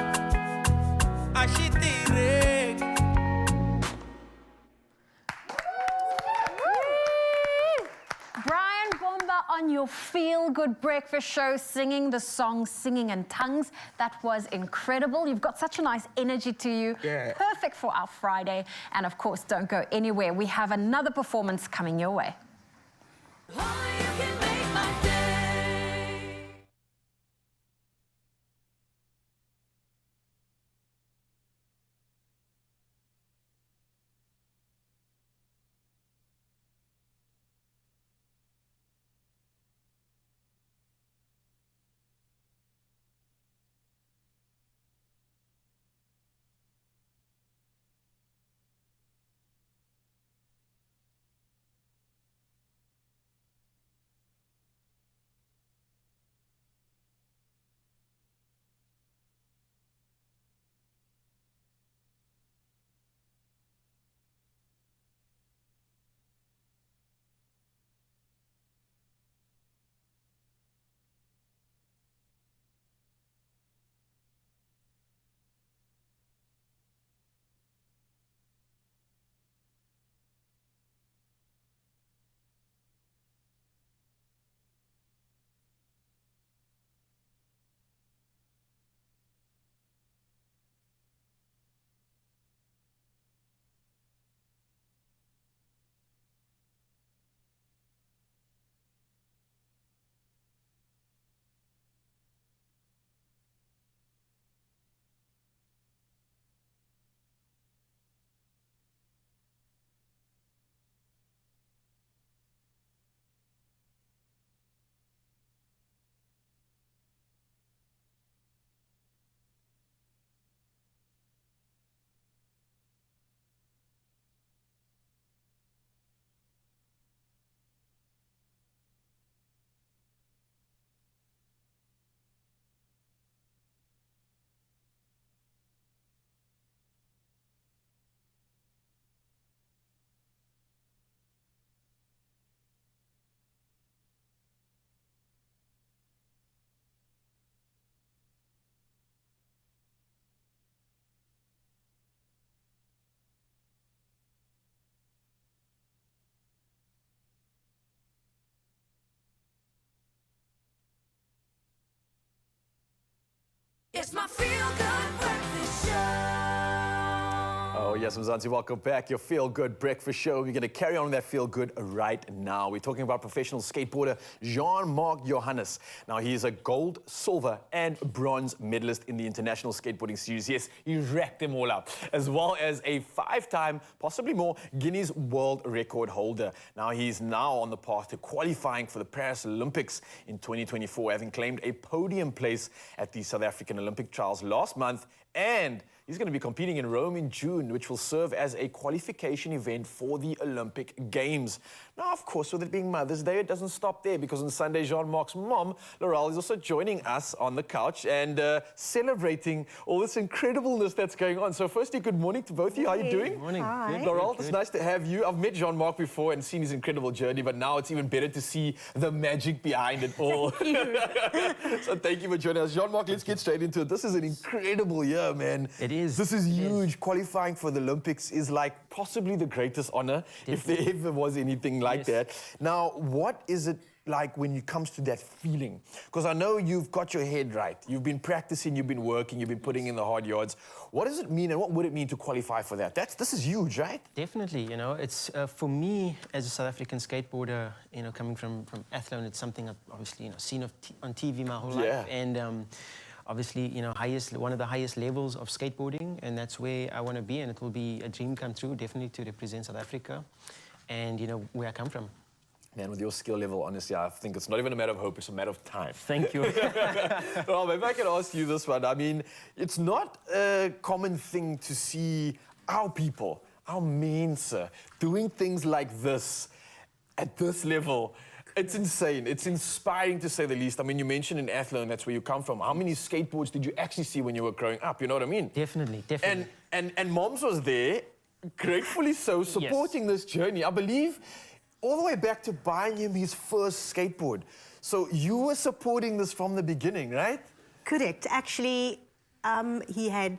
Ashitire. Brian Bomba on your Feel Good Breakfast show, singing the song Singing in Tongues. That was incredible. You've got such a nice energy to you. Yeah. Perfect for our Friday. And of course, don't go anywhere. We have another performance coming your way. It's my Feel Good Breakfast Show. Oh, yes, Mzansi, welcome back. Your Feel Good Breakfast Show. We're going to carry on that Feel Good right now. We're talking about professional skateboarder Jean-Marc Johannes. Now, he is a gold, silver, and bronze medalist in the International Skateboarding Series. Yes, he racked them all up, as well as a 5-time, possibly more, Guinness World Record holder. Now, he's now on the path to qualifying for the Paris Olympics in 2024, having claimed a podium place at the South African Olympic trials last month, and he's going to be competing in Rome in June, which will serve as a qualification event for the Olympic Games. Now, of course, with it being Mother's Day, it doesn't stop there, because on Sunday, Jean-Marc's mom, Floral, is also joining us on the couch and celebrating all this incredibleness that's going on. So firstly, good morning to both of you. How are you doing? Morning. Good. Floral, it's nice to have you. I've met Jean-Marc before and seen his incredible journey, but now it's even better to see the magic behind it all. So thank you for joining us. Jean-Marc, let's get straight into it. This is an incredible year, man. It is. This is huge. Qualifying for the Olympics is like possibly the greatest honor, if there ever was anything like that. Now, what is it like when it comes to that feeling? Because I know you've got your head right. You've been practicing, you've been working, you've been putting in the hard yards. What does it mean and what would it mean to qualify for that? This is huge, right? Definitely, you know, it's for me as a South African skateboarder, you know, coming from Athlone, it's something I've obviously, you know, seen on TV my whole life. And obviously, you know, one of the highest levels of skateboarding, and that's where I want to be, and it will be a dream come true, definitely, to represent South Africa and, you know, where I come from. Man, with your skill level, honestly, I think it's not even a matter of hope, it's a matter of time. Thank you. Well, maybe I can ask you this one. I mean, it's not a common thing to see our people, our Mensa, doing things like this at this level. It's insane. It's inspiring, to say the least. I mean, you mentioned in Athlone, that's where you come from. How many skateboards did you actually see when you were growing up? You know what I mean? Definitely, definitely. And Moms was there, gratefully so, supporting this journey. I believe all the way back to buying him his first skateboard. So you were supporting this from the beginning, right? Correct. Actually, he had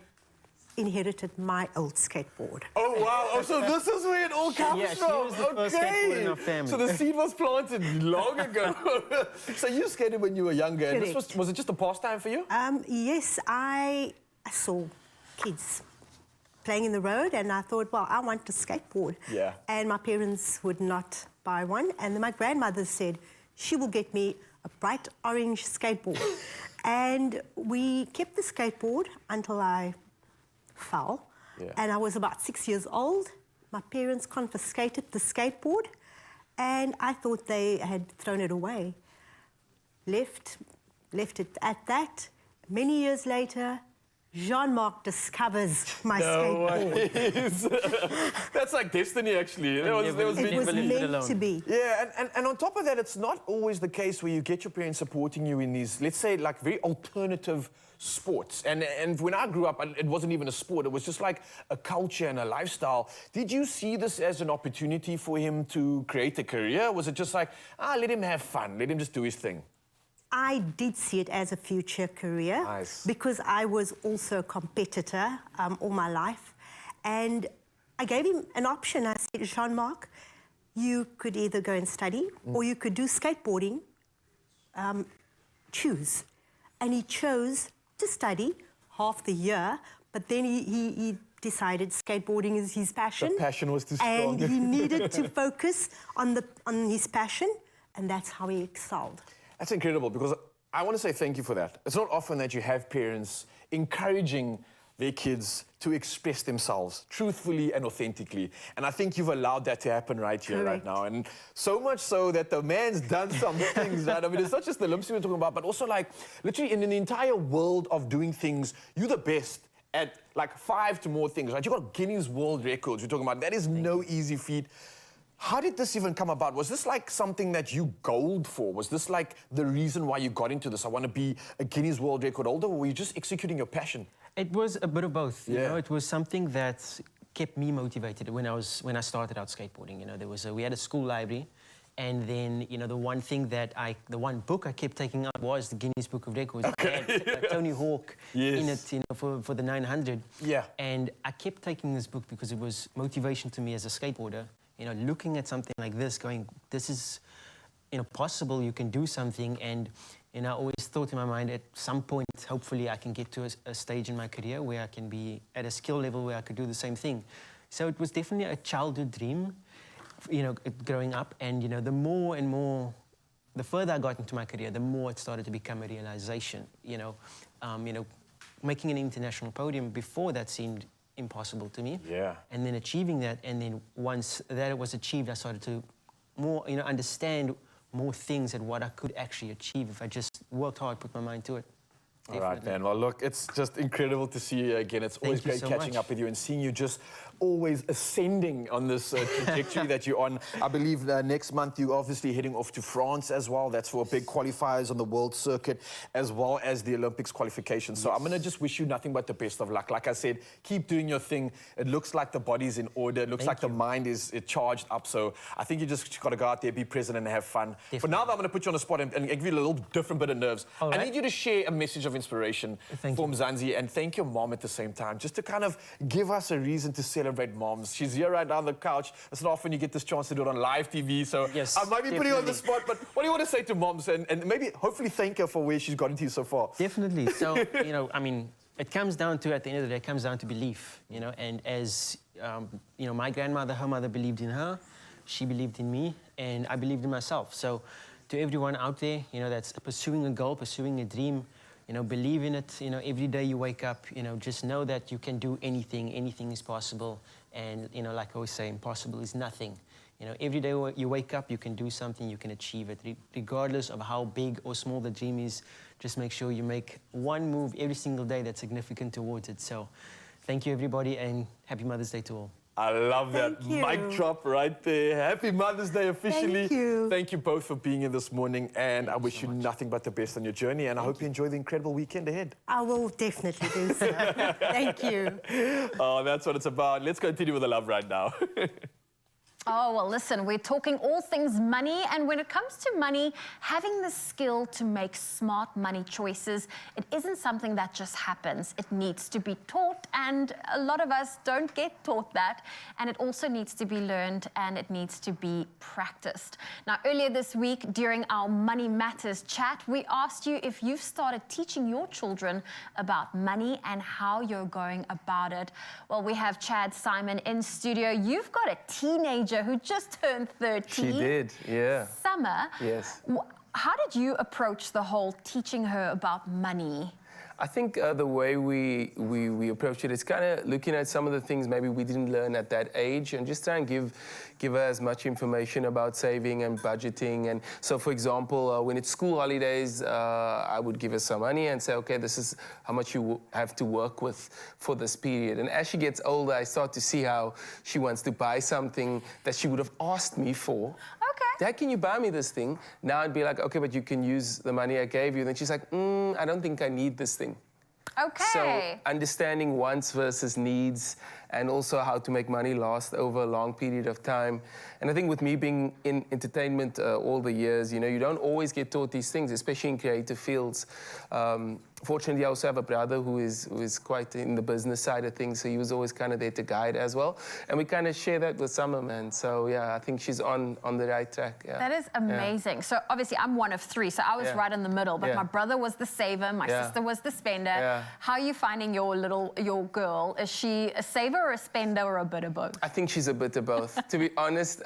inherited my old skateboard. Oh, wow. Oh, so this is where it all comes Yeah, from. she was the first skateboard in our family. So the seed was planted long ago. So you skated when you were younger. And this was it just a pastime for you? Yes, I saw kids playing in the road and I thought, well, I want a skateboard. Yeah. And my parents would not buy one. And then my grandmother said, she will get me a bright orange skateboard. And we kept the skateboard until I fell. Yeah. And I was about 6 years old. My parents confiscated the skateboard and I thought they had thrown it away. Left it at that. Many years later, Jean-Marc discovers my skateboard. That's like destiny, actually. It was meant to be. Yeah, and on top of that, it's not always the case where you get your parents supporting you in these, let's say, like very alternative sports. And when I grew up, it wasn't even a sport. It was just like a culture and a lifestyle. Did you see this as an opportunity for him to create a career? Was it just like, let him have fun, let him just do his thing? I did see it as a future career. Nice. Because I was also a competitor all my life. And I gave him an option. I said, Jean-Marc, you could either go and study or you could do skateboarding. Choose. And he chose to study half the year, but then he decided skateboarding is his passion. The passion was too strong. And he needed to focus on his passion, and that's how he excelled. That's incredible, because I want to say thank you for that. It's not often that you have parents encouraging their kids to express themselves truthfully and authentically. And I think you've allowed that to happen right here, right now. And so much so that the man's done some things, right? I mean, it's not just the Olympics we're talking about, but also like literally in the entire world of doing things, you're the best at like 5 to more things, right? You've got Guinness World Records we're talking about. That is no easy feat. How did this even come about? Was this like something that you goaled for? Was this like the reason why you got into this? I want to be a Guinness World Record holder, or were you just executing your passion? It was a bit of both. You Yeah. know, it was something that kept me motivated when I started out skateboarding. You know, we had a school library, and then the one book I kept taking out was the Guinness Book of Records. Okay. It had Tony Hawk in Yes. it, for the 900. Yeah. And I kept taking this book because it was motivation to me as a skateboarder. You know, looking at something like this, going, this is, possible. You can do something, and I always thought in my mind, at some point, hopefully, I can get to a stage in my career where I can be at a skill level where I could do the same thing. So it was definitely a childhood dream, growing up, and the more and more, the further I got into my career, the more it started to become a realization. Making an international podium before that seemed impossible to me. Yeah. And then achieving that, and then once that was achieved, I started to more, understand more things and what I could actually achieve if I just worked hard, put my mind to it. All right, man. Well, look, it's just incredible to see you again. It's always great catching up with you and seeing you just always ascending on this trajectory that you're on. I believe next month you're obviously heading off to France as well. That's for big qualifiers on the world circuit, as well as the Olympics qualification. So I'm going to just wish you nothing but the best of luck. Like I said, keep doing your thing. It looks like the body's in order. It looks like the mind is charged up. So I think you just got to go out there, be present and have fun. For now, I'm going to put you on the spot and give you a little different bit of nerves. All right. I need you to share a message of inspiration for Mzansi, and thank your mom at the same time, just to kind of give us a reason to celebrate moms. She's here right now on the couch. It's not often you get this chance to do it on live TV, so yes, I might be putting you on the spot, but what do you want to say to moms, and maybe hopefully thank her for where she's gotten to so far? Definitely. So, I mean, it comes down to, at the end of the day, it comes down to belief, and as, my grandmother, her mother believed in her, she believed in me, and I believed in myself. So to everyone out there, that's pursuing a goal, pursuing a dream, believe in it. Every day you wake up, just know that you can do anything. Anything is possible. And, like I always say, impossible is nothing. Every day you wake up, you can do something, you can achieve it. Regardless of how big or small the dream is, just make sure you make one move every single day that's significant towards it. So thank you, everybody, and happy Mother's Day to all. I love that. Mic drop right there. Happy Mother's Day officially. Thank you. Thank you both for being here this morning, and I wish you nothing but the best on your journey, and I hope you enjoy the incredible weekend ahead. I will definitely do so. Thank you. Oh, that's what it's about. Let's continue with the love right now. Oh, well, listen, we're talking all things money. And when it comes to money, having the skill to make smart money choices, it isn't something that just happens. It needs to be taught. And a lot of us don't get taught that. And it also needs to be learned and it needs to be practiced. Now, earlier this week, during our Money Matters chat, we asked you if you've started teaching your children about money and how you're going about it. Well, we have Chad Simon in studio. You've got a teenager who just turned 13. She did, yeah. Summer. Yes. How did you approach the whole teaching her about money? I think the way we approach it is kind of looking at some of the things maybe we didn't learn at that age and just try and give her as much information about saving and budgeting. And so, for example, when it's school holidays, I would give her some money and say, okay, this is how much you have to work with for this period. And as she gets older, I start to see how she wants to buy something that she would have asked me for. Okay. Dad, can you buy me this thing? Now I'd be like, okay, but you can use the money I gave you. Then she's like, I don't think I need this thing. Okay. So understanding wants versus needs and also how to make money last over a long period of time. And I think with me being in entertainment all the years, you know, you don't always get taught these things, especially in creative fields. Fortunately, I also have a brother who is quite in the business side of things, so he was always kind of there to guide as well. And we kind of share that with Summer, man. So, yeah, I think she's on the right track. Yeah. That is amazing. Yeah. So, obviously, I'm one of three, so I was right in the middle. But my brother was the saver, my sister was the spender. Yeah. How are you finding your girl? Is she a saver or a spender or a bit of both? I think she's a bit of both. To be honest,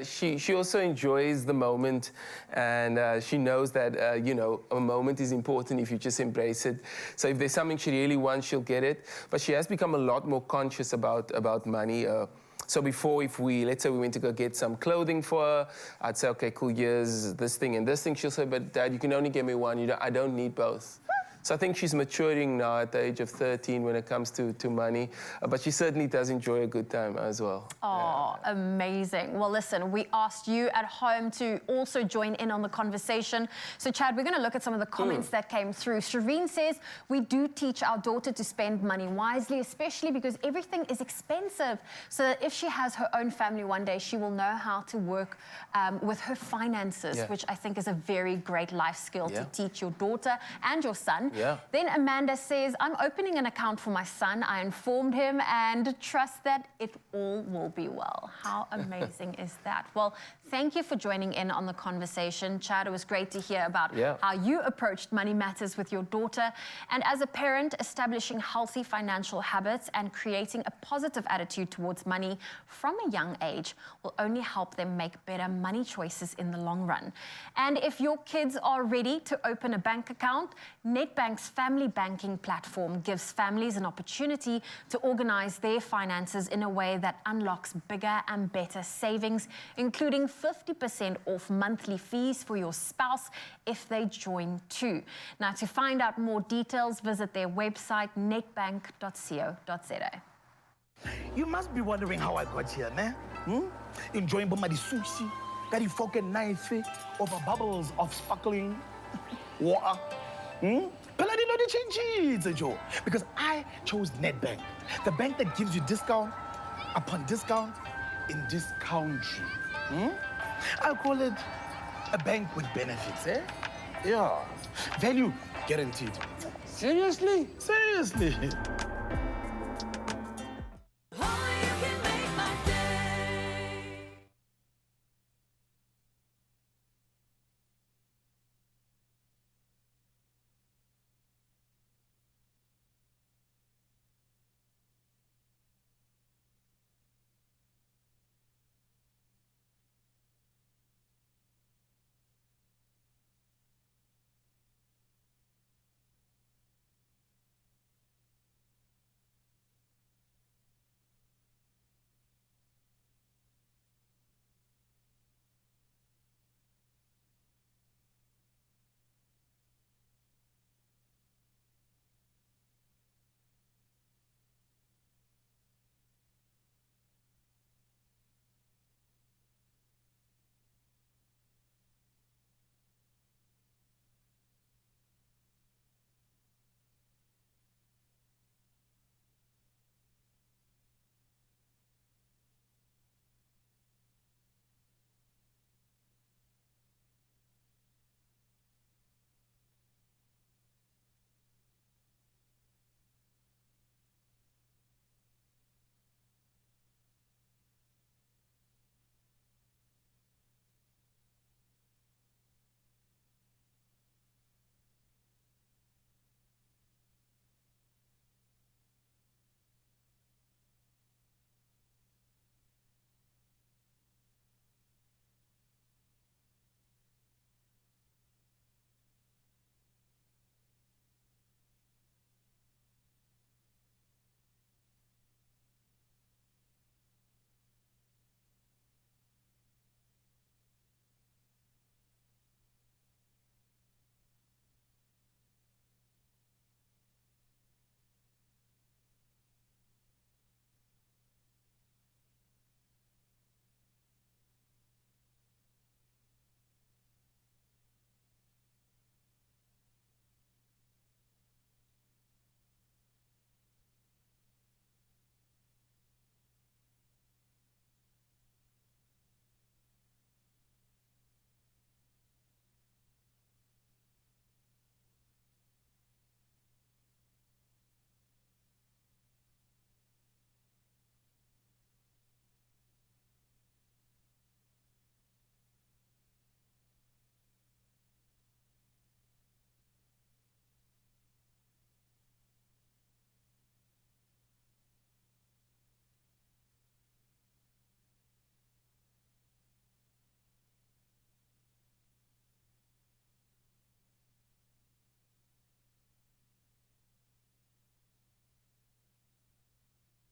she also enjoys the moment, and she knows that, you know, a moment is important if you just embrace it. So if there's something she really wants, she'll get it. But she has become a lot more conscious about money. So before, let's say we went to go get some clothing for her, I'd say, okay, cool, here's this thing and this thing. She'll say, but Dad, you can only give me one. I don't need both. So I think she's maturing now at the age of 13 when it comes to money. But she certainly does enjoy a good time as well. Oh, yeah. Amazing. Well, listen, we asked you at home to also join in on the conversation. So, Chad, we're going to look at some of the comments that came through. Shireen says, we do teach our daughter to spend money wisely, especially because everything is expensive. So that if she has her own family one day, she will know how to work with her finances, which I think is a very great life skill to teach your daughter and your son. Yeah. Then Amanda says, I'm opening an account for my son. I informed him and trust that it all will be well. How amazing is that? Well, thank you for joining in on the conversation. Chad, it was great to hear about how you approached money matters with your daughter. And as a parent, establishing healthy financial habits and creating a positive attitude towards money from a young age will only help them make better money choices in the long run. And if your kids are ready to open a bank account, Nedbank's family banking platform gives families an opportunity to organize their finances in a way that unlocks bigger and better savings, including 50% off monthly fees for your spouse if they join too. Now, to find out more details, visit their website, netbank.co.za. You must be wondering how I got here, ne? Enjoying bomadi sushi, got the fucking knife over bubbles of sparkling water. But I didn't know the changes, Joe. Because I chose Nedbank, the bank that gives you discount upon discount in this country. I'll call it a bank with benefits, eh? Yeah. Value guaranteed. Seriously? Seriously.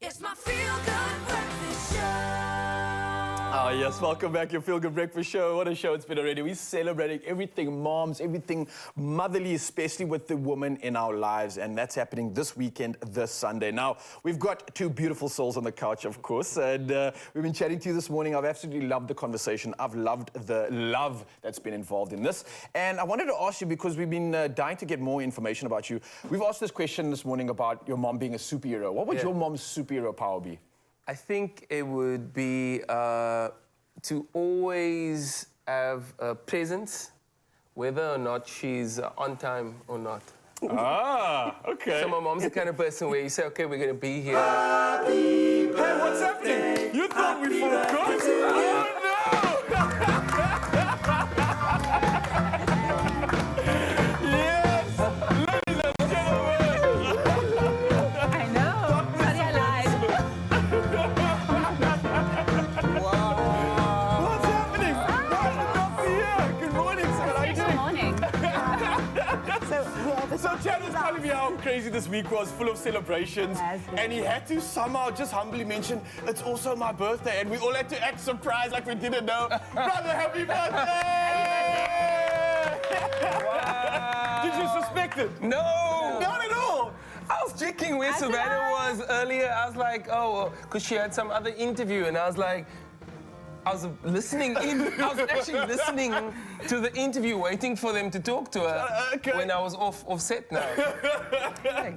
It's my feel-good breakfast show. Oh, yes, welcome back, your Feel Good Breakfast Show. What a show it's been already. We're celebrating everything moms, everything motherly, especially with the women in our lives. And that's happening this weekend, this Sunday. Now, we've got two beautiful souls on the couch, of course. And we've been chatting to you this morning. I've absolutely loved the conversation. I've loved the love that's been involved in this. And I wanted to ask you, because we've been dying to get more information about you. We've asked this question this morning about your mom being a superhero. What would your mom's superhero power be? I think it would be to always have a presence, whether or not she's on time or not. Ah, okay. So my mom's the kind of person where you say, okay, we're going to be here. Hey, what's happening? You thought we forgot? Oh, so Chad was telling me how crazy this week was, full of celebrations, and he had to somehow just humbly mention, it's also my birthday, and we all had to act surprised like we didn't know. Brother, happy birthday! Wow. Did you suspect it? No! Not at all! I was checking where Savannah was earlier. I was like, oh, because she had some other interview, and I was like, I was listening in. I was actually listening to the interview, waiting for them to talk to her when I was off set now. And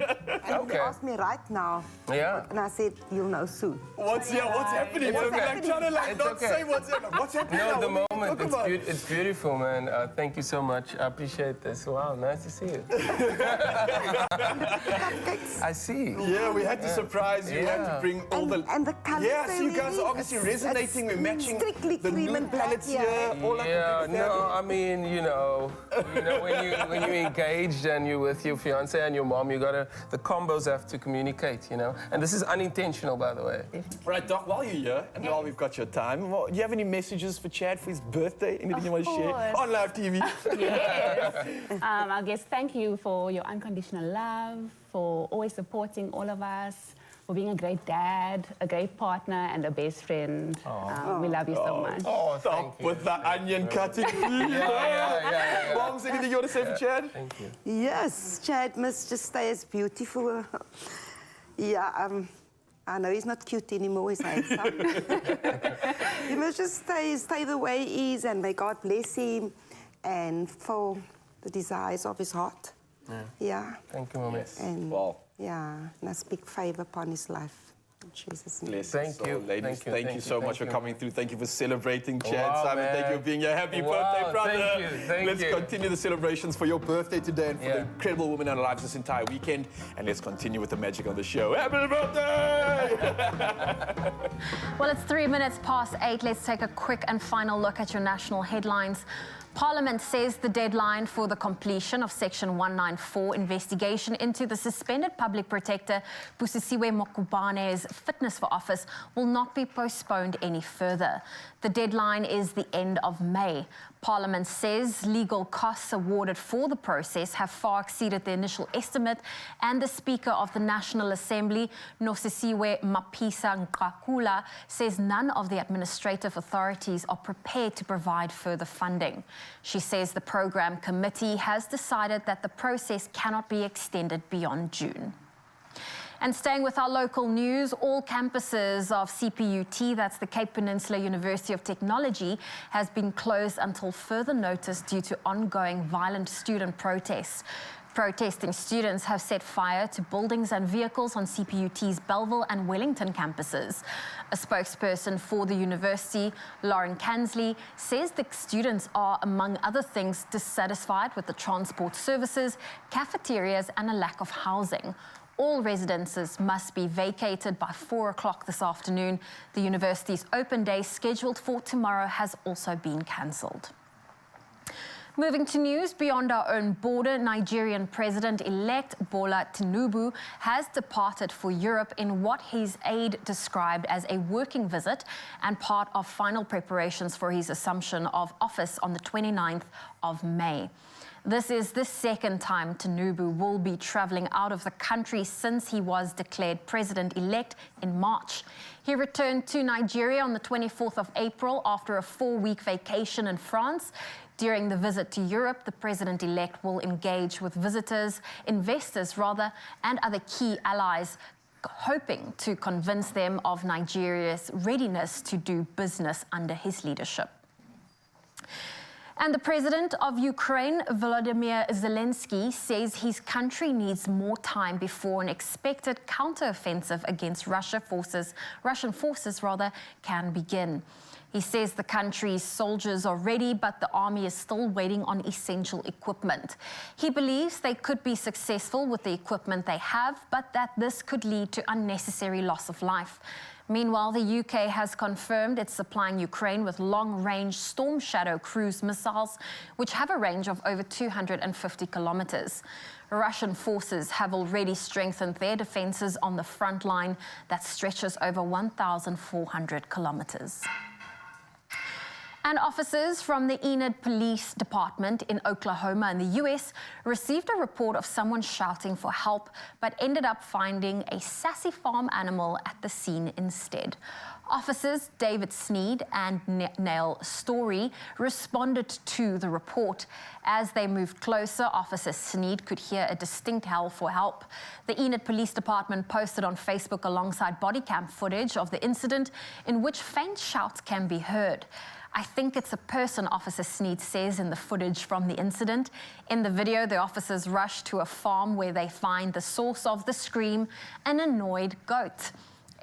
you asked me right now. Yeah. And I said, you'll know soon. What's happening? It's okay. Like trying to not say what's happening. What's happening No, now? the What are you moment. talking about? It's beautiful, man. Thank you so much. I appreciate this. Wow, nice to see you. I see. Yeah, we had to surprise you. We had to bring all the... And the colours. Yeah, so you guys are obviously resonating. We're matching the nude palettes here. All like Yeah, no, I mean, you know, when you're engaged and you're with your fiance and your mom, the combos have to communicate, you know. And this is unintentional, by the way. Right, Doc, while you're here and while we've got your time, do you have any messages for Chad for his birthday? Anything you want to share on live TV? Yes. I guess thank you for your unconditional love, for always supporting all of us, for being a great dad, a great partner, and a best friend. We love you so much. Oh, stop with the onion cutting. Yeah. Moms, anything you want to say for Chad? Thank you. Yes, Chad must just stay as beautiful. Yeah, I know he's not cute anymore, he's handsome. He must just stay the way he is, and may God bless him and fulfill the desires of his heart. Yeah. Thank you, Mom. And wow. Yeah, and I speak favor upon his life. In Jesus' name. Thank you, ladies. Thank you so much for coming through. Thank you for celebrating, Chad. Wow, Simon, thank you for being here. Happy birthday, brother. Thank Let's you. continue the celebrations for your birthday today and for the incredible women in our lives this entire weekend. And let's continue with the magic of the show. Happy birthday! Well, it's 3 minutes past 8. Let's take a quick and final look at your national headlines. Parliament says the deadline for the completion of Section 194 investigation into the suspended public protector Busisiwe Mokubane's fitness for office will not be postponed any further. The deadline is the end of May. Parliament says legal costs awarded for the process have far exceeded the initial estimate, and the Speaker of the National Assembly, Nosisiwe Mapisa Nkakula, says none of the administrative authorities are prepared to provide further funding. She says the program committee has decided that the process cannot be extended beyond June. And staying with our local news, all campuses of CPUT, that's the Cape Peninsula University of Technology, has been closed until further notice due to ongoing violent student protests. Protesting students have set fire to buildings and vehicles on CPUT's Bellville and Wellington campuses. A spokesperson for the university, Lauren Kansley, says the students are, among other things, dissatisfied with the transport services, cafeterias, and a lack of housing. All residences must be vacated by 4 o'clock this afternoon. The university's open day scheduled for tomorrow has also been cancelled. Moving to news beyond our own border, Nigerian President-elect Bola Tinubu has departed for Europe in what his aide described as a working visit and part of final preparations for his assumption of office on the 29th of May. This is the second time Tinubu will be traveling out of the country since he was declared president-elect in March. He returned to Nigeria on the 24th of April after a 4-week vacation in France. During the visit to Europe, the president-elect will engage with investors, and other key allies, hoping to convince them of Nigeria's readiness to do business under his leadership. And the president of Ukraine, Volodymyr Zelensky, says his country needs more time before an expected counteroffensive against Russian forces can begin. He says the country's soldiers are ready, but the army is still waiting on essential equipment. He believes they could be successful with the equipment they have, but that this could lead to unnecessary loss of life. Meanwhile, the UK has confirmed it's supplying Ukraine with long-range Storm Shadow cruise missiles, which have a range of over 250 kilometers. Russian forces have already strengthened their defenses on the front line that stretches over 1,400 kilometers. And officers from the Enid Police Department in Oklahoma in the US received a report of someone shouting for help, but ended up finding a sassy farm animal at the scene instead. Officers David Sneed and Neil Story responded to the report. As they moved closer, Officer Sneed could hear a distinct howl for help. The Enid Police Department posted on Facebook alongside body cam footage of the incident in which faint shouts can be heard. I think it's a person, Officer Sneed says in the footage from the incident. In the video, the officers rush to a farm where they find the source of the scream, an annoyed goat.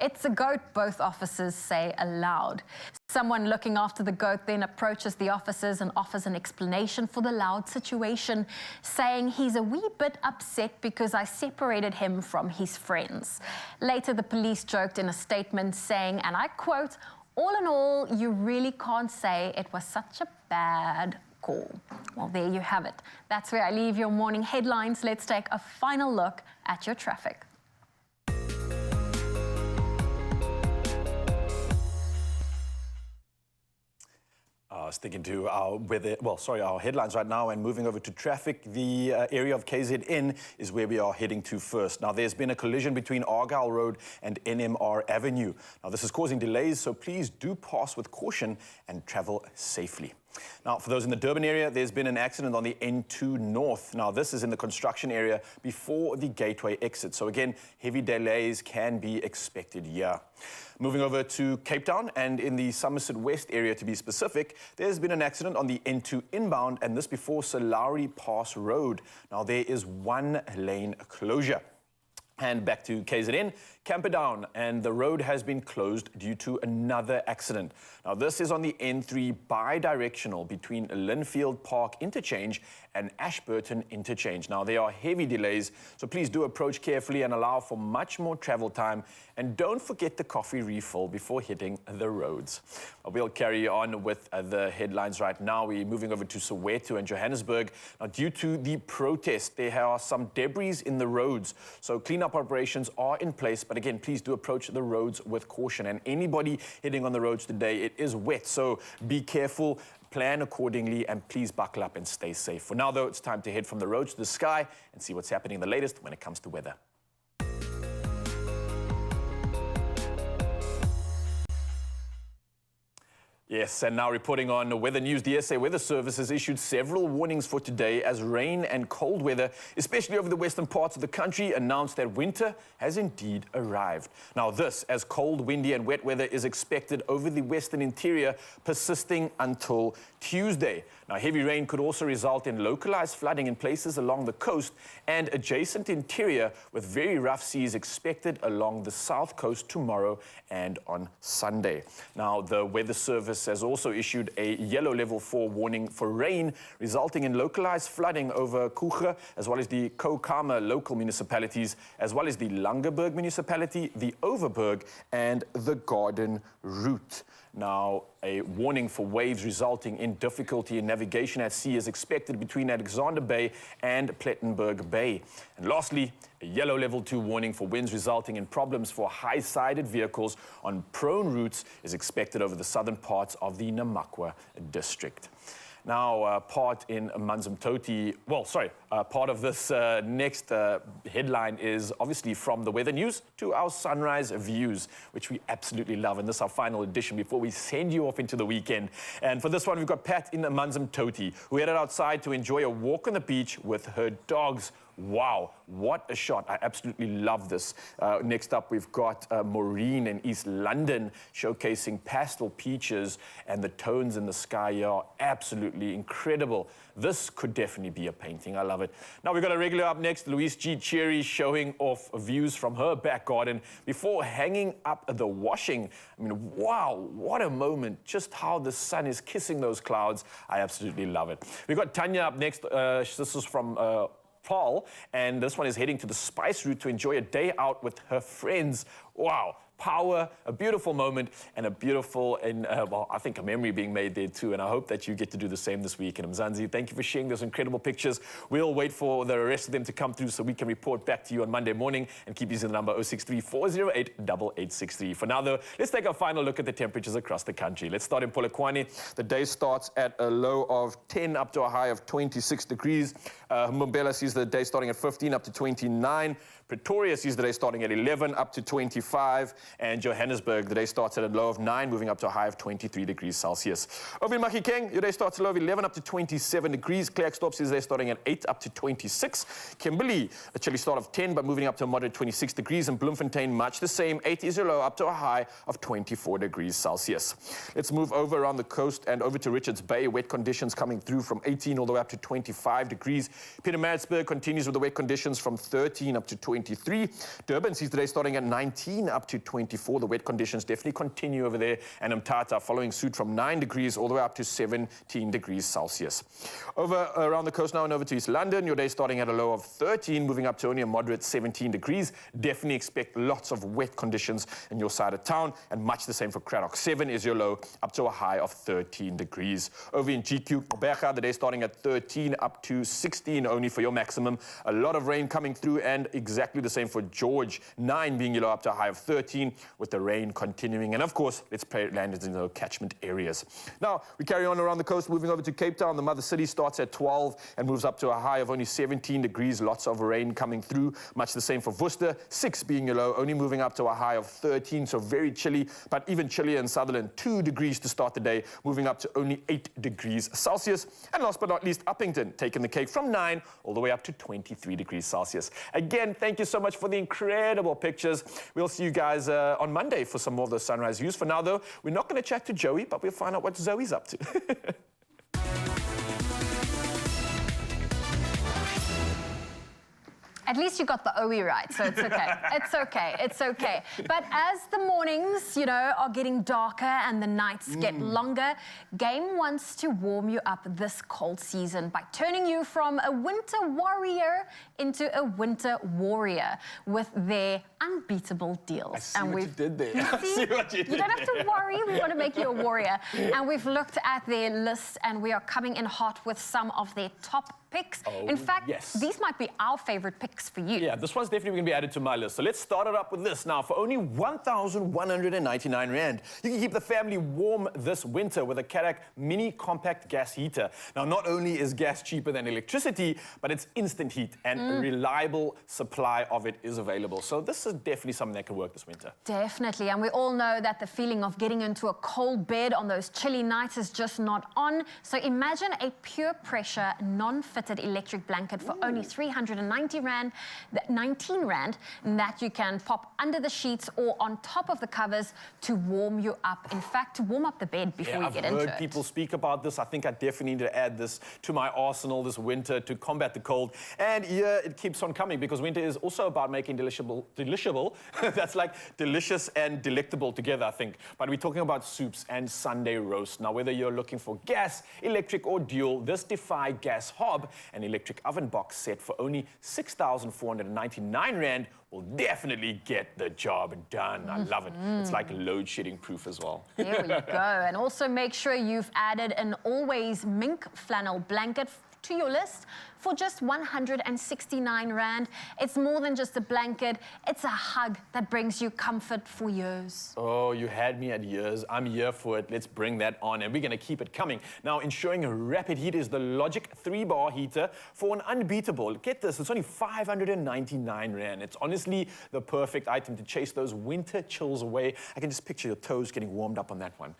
It's a goat, both officers say aloud. Someone looking after the goat then approaches the officers and offers an explanation for the loud situation, saying he's a wee bit upset because I separated him from his friends. Later, the police joked in a statement saying, and I quote, "All in all, you really can't say it was such a bad call." Well, there you have it. That's where I leave your morning headlines. Let's take a final look at your traffic. Sticking to our our headlines right now and moving over to traffic. The area of KZN is where we are heading to first. Now, there's been a collision between Argyle Road and NMR Avenue. Now, this is causing delays, so please do pass with caution and travel safely. Now, for those in the Durban area, there's been an accident on the N2 North. Now, this is in the construction area before the Gateway exit. So again, heavy delays can be expected here. Moving over to Cape Town and in the Somerset West area to be specific, there's been an accident on the N2 inbound and this before Solari Pass Road. Now, there is 1 lane closure. And back to KZN, Camperdown, and the road has been closed due to another accident. Now, this is on the N3 bi-directional between Linfield Park Interchange and Ashburton Interchange. Now, there are heavy delays, so please do approach carefully and allow for much more travel time. And don't forget the coffee refill before hitting the roads. We'll carry on with the headlines right now. We're moving over to Soweto and Johannesburg. Now, due to the protest, there are some debris in the roads, so cleanup operations are in place. But again, please do approach the roads with caution. And anybody heading on the roads today, it is wet, so be careful, plan accordingly, and please buckle up and stay safe. For now, though, it's time to head from the roads to the sky and see what's happening the latest when it comes to weather. Yes, and now reporting on weather news, the SA Weather Service has issued several warnings for today as rain and cold weather, especially over the western parts of the country, announced that winter has indeed arrived. Now this, as cold, windy and wet weather is expected over the western interior, persisting until Tuesday. Now, heavy rain could also result in localized flooding in places along the coast and adjacent interior, with very rough seas expected along the south coast tomorrow and on Sunday. Now, the Weather Service has also issued a yellow level 4 warning for rain, resulting in localized flooding over Kruger, as well as the Kokama local municipalities, as well as the Langeberg municipality, the Overberg, and the Garden Route. Now, a warning for waves resulting in difficulty in navigation at sea is expected between Alexander Bay and Plettenberg Bay. And lastly, a yellow level 2 warning for winds resulting in problems for high-sided vehicles on prone routes is expected over the southern parts of the Namakwa district. Now, part in Manzimtoti, part of this next headline is obviously from the weather news to our sunrise views, which we absolutely love. And this is our final edition before we send you off into the weekend. And for this one, we've got Pat in Manzimtoti, who headed outside to enjoy a walk on the beach with her dogs. Wow, what a shot. I absolutely love this. Next up, we've got Maureen in East London showcasing pastel peaches, and the tones in the sky are absolutely incredible. This could definitely be a painting. I love it. Now, we've got a regular up next, Louise G. Cherry, showing off views from her back garden before hanging up the washing. I mean, wow, what a moment. Just how the sun is kissing those clouds. I absolutely love it. We've got Tanya up next. This is from Paul, and this one is heading to the Spice Route to enjoy a day out with her friends. Wow, power, a beautiful moment, and a beautiful, I think a memory being made there too. And I hope that you get to do the same this week. And Mzansi, thank you for sharing those incredible pictures. We'll wait for the rest of them to come through so we can report back to you on Monday morning, and keep using the number 063-408-8863. For now, though, let's take a final look at the temperatures across the country. Let's start in Polokwane. The day starts at a low of 10 up to a high of 26 degrees. Mbombela sees the day starting at 15 up to 29. Pretoria sees the day starting at 11 up to 25. And Johannesburg, the day starts at a low of 9, moving up to a high of 23 degrees Celsius. Over in Mahikeng, your day starts at a low of 11 up to 27 degrees. Klerksdorp sees the day starting at 8 up to 26. Kimberley, a chilly start of 10, but moving up to a moderate 26 degrees. And Bloemfontein, much the same, 8 is your low up to a high of 24 degrees Celsius. Let's move over around the coast and over to Richards Bay. Wet conditions coming through from 18 all the way up to 25 degrees. Pietermaritzburg continues with the wet conditions from 13 up to 23. Durban sees the day starting at 19 up to 24. The wet conditions definitely continue over there. And Mthatha following suit from 9 degrees all the way up to 17 degrees Celsius. Over around the coast now and over to East London, your day starting at a low of 13, moving up to only a moderate 17 degrees. Definitely expect lots of wet conditions in your side of town, and much the same for Cradock. 7 is your low, up to a high of 13 degrees. Over in GQ Gqeberha, the day starting at 13 up to 16 only for your maximum. A lot of rain coming through, and exactly the same for George. 9 being your low up to a high of 13, with the rain continuing. And of course, let's pray it landed in the catchment areas. Now, we carry on around the coast, moving over to Cape Town. The mother city starts at 12 and moves up to a high of only 17 degrees. Lots of rain coming through. Much the same for Worcester. 6 being your low, only moving up to a high of 13, so very chilly, but even chillier in Sutherland. 2 degrees to start the day, moving up to only 8 degrees Celsius. And last but not least, Uppington, taking the cake from 9 all the way up to 23 degrees Celsius. Again, thank you so much for the incredible pictures. We'll see you guys on Monday for some more of those sunrise views. For now, though, we're not going to chat to Joey, but we'll find out what Zoe's up to. At least you got the OE right, so it's okay. It's okay, it's okay. But as the mornings, are getting darker and the nights get longer, Game wants to warm you up this cold season by turning you from a winter warrior into a winter warrior with their unbeatable deals. I see what you did there. I see what you did. You don't have to worry, we want to make you a warrior. And we've looked at their list, and we are coming in hot with some of their top picks. Oh, in fact, yes. These might be our favorite picks for you. Yeah, this one's definitely going to be added to my list. So let's start it up with this. Now, for only 1,199 Rand, you can keep the family warm this winter with a Karak mini compact gas heater. Now, not only is gas cheaper than electricity, but it's instant heat, and a reliable supply of it is available. So this is definitely something that can work this winter. Definitely, and we all know that the feeling of getting into a cold bed on those chilly nights is just not on. So imagine a pure pressure, non-fitted electric blanket for only 390 Rand, 19 Rand, that you can pop under the sheets or on top of the covers to warm you up. In fact, to warm up the bed before you get into it. I've heard people speak about this. I think I definitely need to add this to my arsenal this winter to combat the cold. And yeah, it keeps on coming, because winter is also about making deliciable. That's like delicious and delectable together, I think. But we're talking about soups and Sunday roast. Now, whether you're looking for gas, electric or dual, this Defy Gas Hob, an electric oven box set for only 6,499 Rand, will definitely get the job done. I love it. It's like load shedding proof as well. There we go. And also make sure you've added an always mink flannel blanket to your list for just 169 Rand. It's more than just a blanket, it's a hug that brings you comfort for years. Oh, you had me at years. I'm here for it. Let's bring that on, and we're going to keep it coming. Now, ensuring rapid heat is the Logic 3-bar heater for an unbeatable, get this, it's only 599 Rand. It's honestly the perfect item to chase those winter chills away. I can just picture your toes getting warmed up on that one.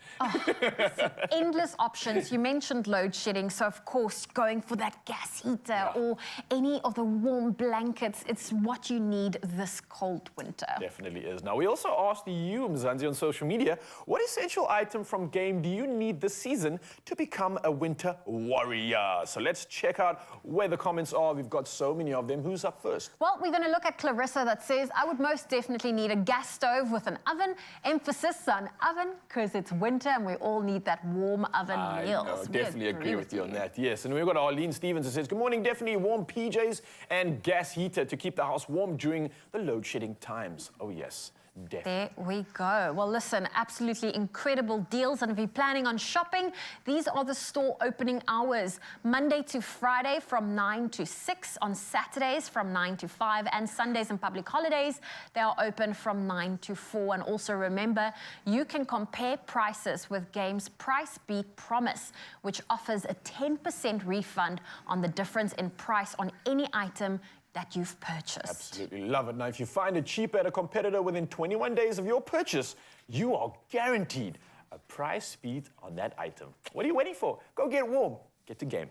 Endless options. You mentioned load shedding, so of course going for that gas heater or any of the warm blankets, it's what you need this cold winter. Definitely is. Now, we also asked you, Mzansi, on social media, what essential item from game do you need this season to become a winter warrior? So let's check out where the comments are. We've got so many of them. Who's up first? Well, we're going to look at Clarissa that says, I would most definitely need a gas stove with an oven. Emphasis on oven, because it's winter and we all need that warm oven meals. I definitely agree with you on that, yes. And we've got Arlene Stevens who says, good morning, definitely warm PJs and gas heater to keep the house warm during the load shedding times. Oh, yes. Definitely. There we go. Well, listen, absolutely incredible deals. And if you're planning on shopping, these are the store opening hours. Monday to Friday from 9 to 6, on Saturdays from 9 to 5, and Sundays and public holidays, they are open from 9 to 4. And also remember, you can compare prices with Game's Price Beat Promise, which offers a 10% refund on the difference in price on any item that you've purchased. Absolutely love it. Now, if you find it cheaper at a competitor within 21 days of your purchase, you are guaranteed a price beat on that item. What are you waiting for? Go get warm. Get to Game.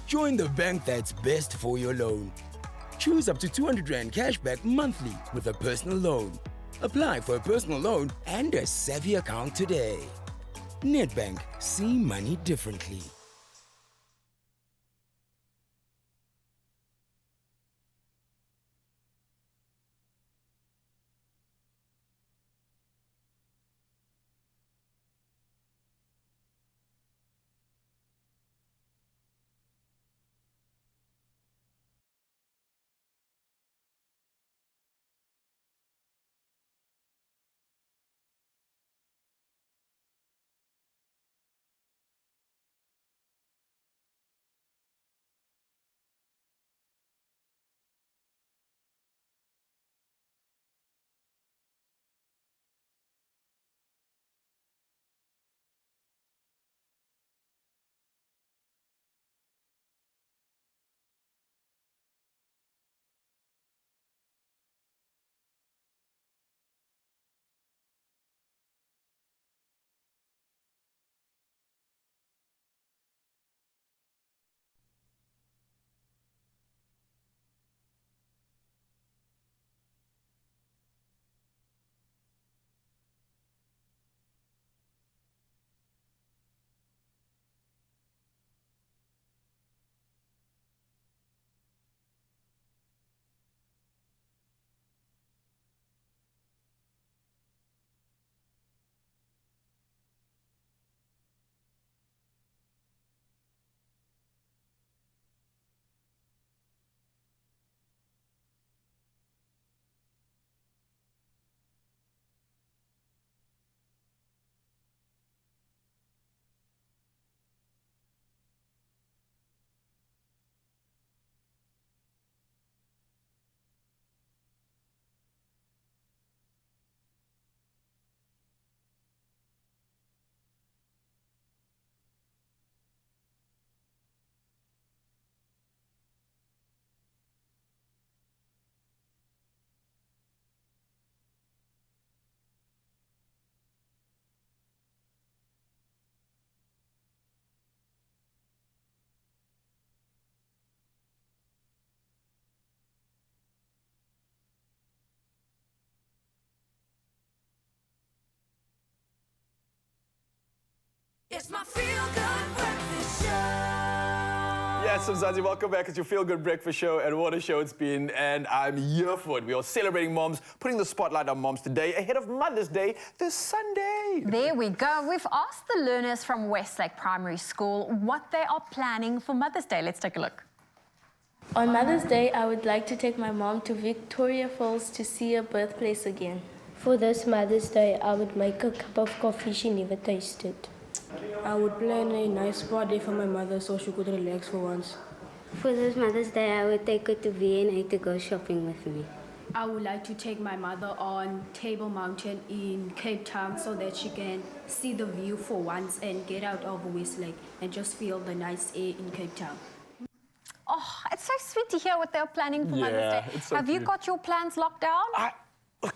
Join the bank that's best for your loan. Choose up to 200 Rand cashback monthly with a personal loan. Apply for a personal loan and a savvy account today. Nedbank, see money differently. It's my feel-good breakfast show. Yes, Mzansi, welcome back. It's your Feel Good Breakfast Show, and what a show it's been, and I'm here for it. We are celebrating moms, putting the spotlight on moms today, ahead of Mother's Day this Sunday. There we go. We've asked the learners from Westlake Primary School what they are planning for Mother's Day. Let's take a look. On Mother's Day, I would like to take my mom to Victoria Falls to see her birthplace again. For this Mother's Day, I would make a cup of coffee she never tasted. I would plan a nice spa day for my mother so she could relax for once. For this Mother's Day, I would take her to V&A to go shopping with me. I would like to take my mother on Table Mountain in Cape Town so that she can see the view for once and get out of Westlake and just feel the nice air in Cape Town. Oh, it's so sweet to hear what they're planning for Mother's Day. it's so Have you cute. got your plans locked down?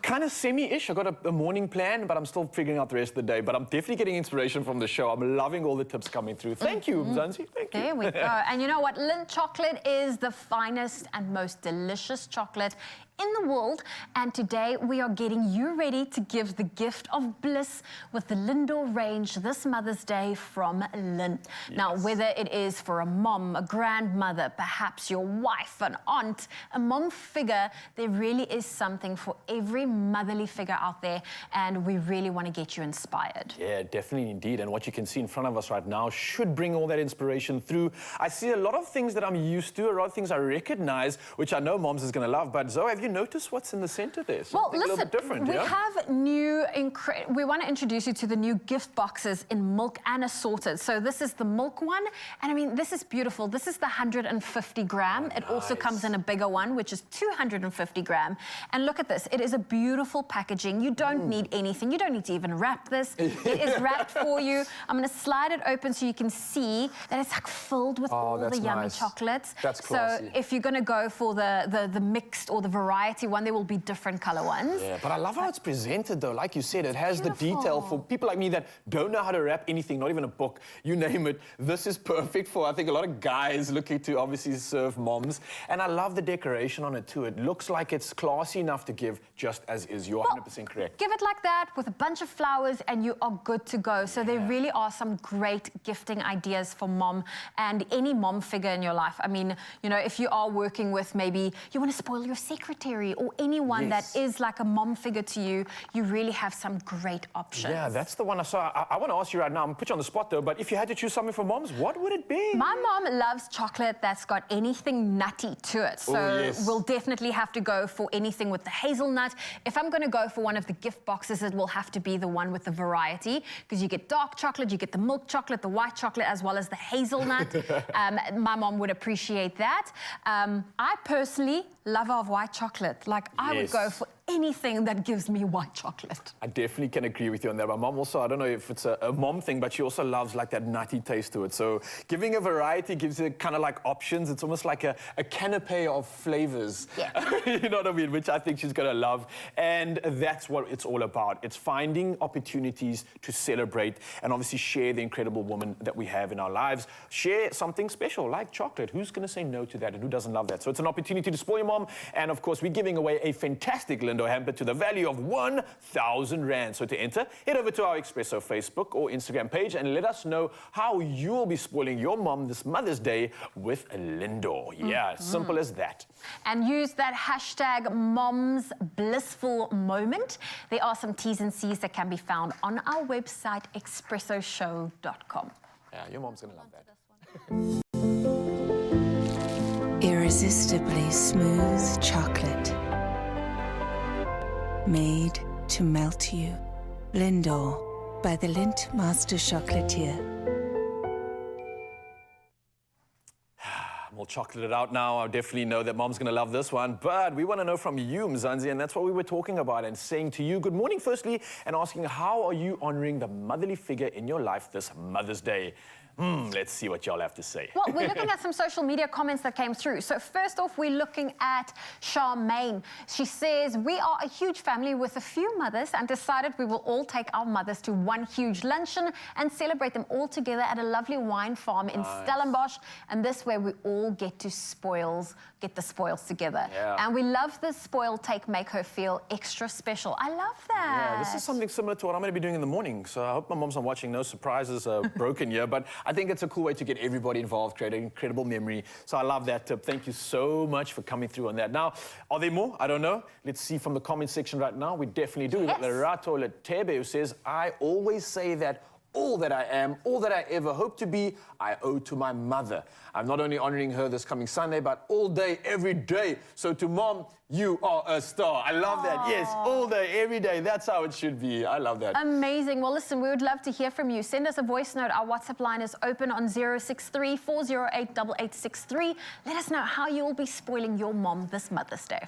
Kind of semi-ish. I got a morning plan, but I'm still figuring out the rest of the day. But I'm definitely getting inspiration from the show. I'm loving all the tips coming through. Thank you, Zanzi. Thank you. There we go. And you know what? Lindt chocolate is the finest and most delicious chocolate in the world. And today we are getting you ready to give the gift of bliss with the Lindor range this Mother's Day from Lindt. Now, whether it is for a mom, a grandmother, perhaps your wife, an aunt, a mom figure, there really is something for every motherly figure out there. And we really want to get you inspired. Yeah, definitely indeed. And what you can see in front of us right now should bring all that inspiration through. I see a lot of things that I'm used to, a lot of things I recognize, which I know Moms is going to love. But Zoe, have you noticed what's in the center there? Something Well, a little listen, bit different, we yeah? have new, we want to introduce you to the new gift boxes in milk and assorted. So this is the milk one, and I mean, this is beautiful. This is the 150 gram. It also comes in a bigger one, which is 250 gram. And look at this. It is a beautiful packaging. You don't need anything. You don't need to even wrap this. It is wrapped for you. I'm going to slide it open so you can see that it's like filled with all the yummy chocolates. That's classy. So if you're going to go for the mixed or the variety one, there will be different color ones. Yeah, but I love how it's presented, though. Like you said, it has the detail for people like me that don't know how to wrap anything, not even a book, you name it. This is perfect for, I think, a lot of guys looking to obviously serve moms. And I love the decoration on it, too. It looks like it's classy enough to give just as is. You're 100% correct. Give it like that with a bunch of flowers and you are good to go. So there really are some great gifting ideas for mom and any mom figure in your life. I mean, you know, if you are working with maybe you want to spoil your secretary or anyone that is like a mom figure to you, you really have some great options. Yeah, that's the one I saw. I want to ask you right now, I'm going to put you on the spot though, but if you had to choose something for moms, what would it be? My mom loves chocolate that's got anything nutty to it. So we'll definitely have to go for anything with the hazelnut. If I'm going to go for one of the gift boxes, it will have to be the one with the variety because you get dark chocolate, you get the milk chocolate, the white chocolate, as well as the hazelnut. My mom would appreciate that. I personally lover of white chocolate. Like, I would go for anything that gives me white chocolate. I definitely can agree with you on that. My mom also, I don't know if it's a mom thing, but she also loves like that nutty taste to it. So giving a variety gives you kind of like options. It's almost like a canapé of flavors. Yeah. You know what I mean? Which I think she's going to love. And that's what it's all about. It's finding opportunities to celebrate and obviously share the incredible woman that we have in our lives. Share something special like chocolate. Who's going to say no to that and who doesn't love that? So it's an opportunity to spoil your mom. And of course, we're giving away a fantastic Lindor hamper to the value of 1,000 Rand. So to enter, head over to our Expresso Facebook or Instagram page and let us know how you'll be spoiling your mom this Mother's Day with a Lindor. Yeah, simple as that. And use that hashtag Mom's Blissful Moment. There are some T's and C's that can be found on our website, expressoshow.com. Yeah, your mom's going to love that. Irresistibly smooth chocolate. Made to melt you. Lindor by the Lindt Master Chocolatier. We'll chocolate it out now. I definitely know that mom's going to love this one. But we want to know from you, Mzansi, and that's what we were talking about and saying to you, good morning, firstly, and asking how are you honoring the motherly figure in your life this Mother's Day? Let's see what y'all have to say. Well, we're looking at some social media comments that came through. So first off, we're looking at Charmaine. She says, we are a huge family with a few mothers and decided we will all take our mothers to one huge luncheon and celebrate them all together at a lovely wine farm in Stellenbosch. And this way we all get the spoils together. Yeah. And we love the spoil take, make her feel extra special. I love that. Yeah, this is something similar to what I'm going to be doing in the morning. So I hope my mom's not watching. No surprises are broken here. But I think it's a cool way to get everybody involved, create an incredible memory. So I love that tip. Thank you so much for coming through on that. Now, are there more? I don't know. Let's see from the comment section right now. We definitely do. We've got Lerato Letebe who says, I always say that all that I am, all that I ever hope to be, I owe to my mother. I'm not only honoring her this coming Sunday, but all day, every day. So to Mom, you are a star. I love that. Yes, all day, every day. That's how it should be. I love that. Amazing. Well, listen, we would love to hear from you. Send us a voice note. Our WhatsApp line is open on 063-408-8863. Let us know how you will be spoiling your mom this Mother's Day.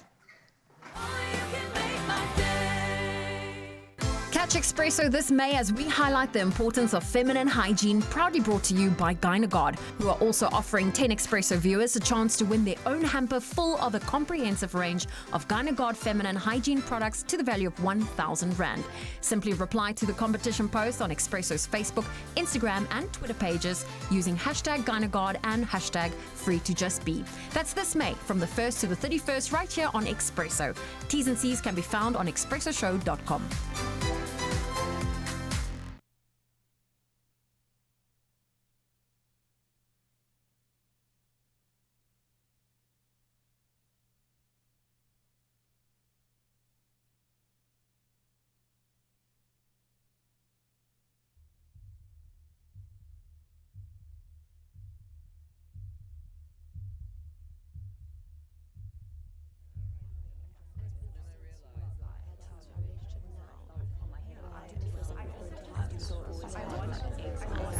Catch Expresso this May as we highlight the importance of feminine hygiene, proudly brought to you by GynaGuard, who are also offering 10 Expresso viewers a chance to win their own hamper full of a comprehensive range of GynaGuard feminine hygiene products to the value of 1,000 Rand. Simply reply to the competition post on Expresso's Facebook, Instagram and Twitter pages using hashtag GynaGuard and hashtag #FreeToJustBe. That's this May from the 1st to the 31st right here on Expresso. T's and C's can be found on expressoshow.com.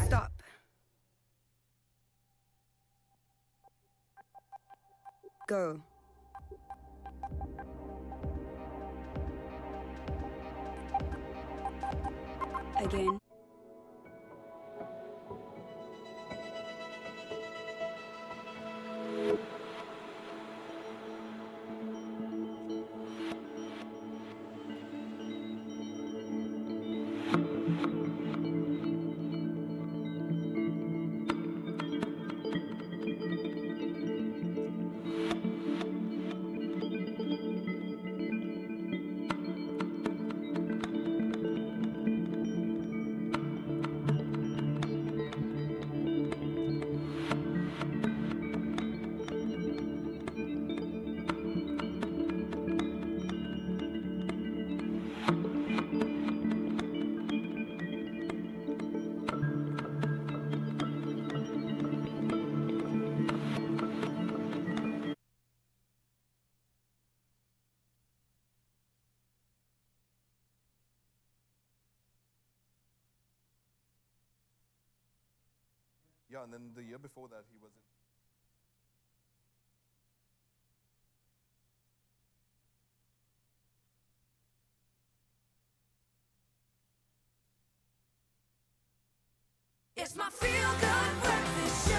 Stop. Go. Again. Yeah, and then the year before that, he was in. It's my feel-good breakfast show.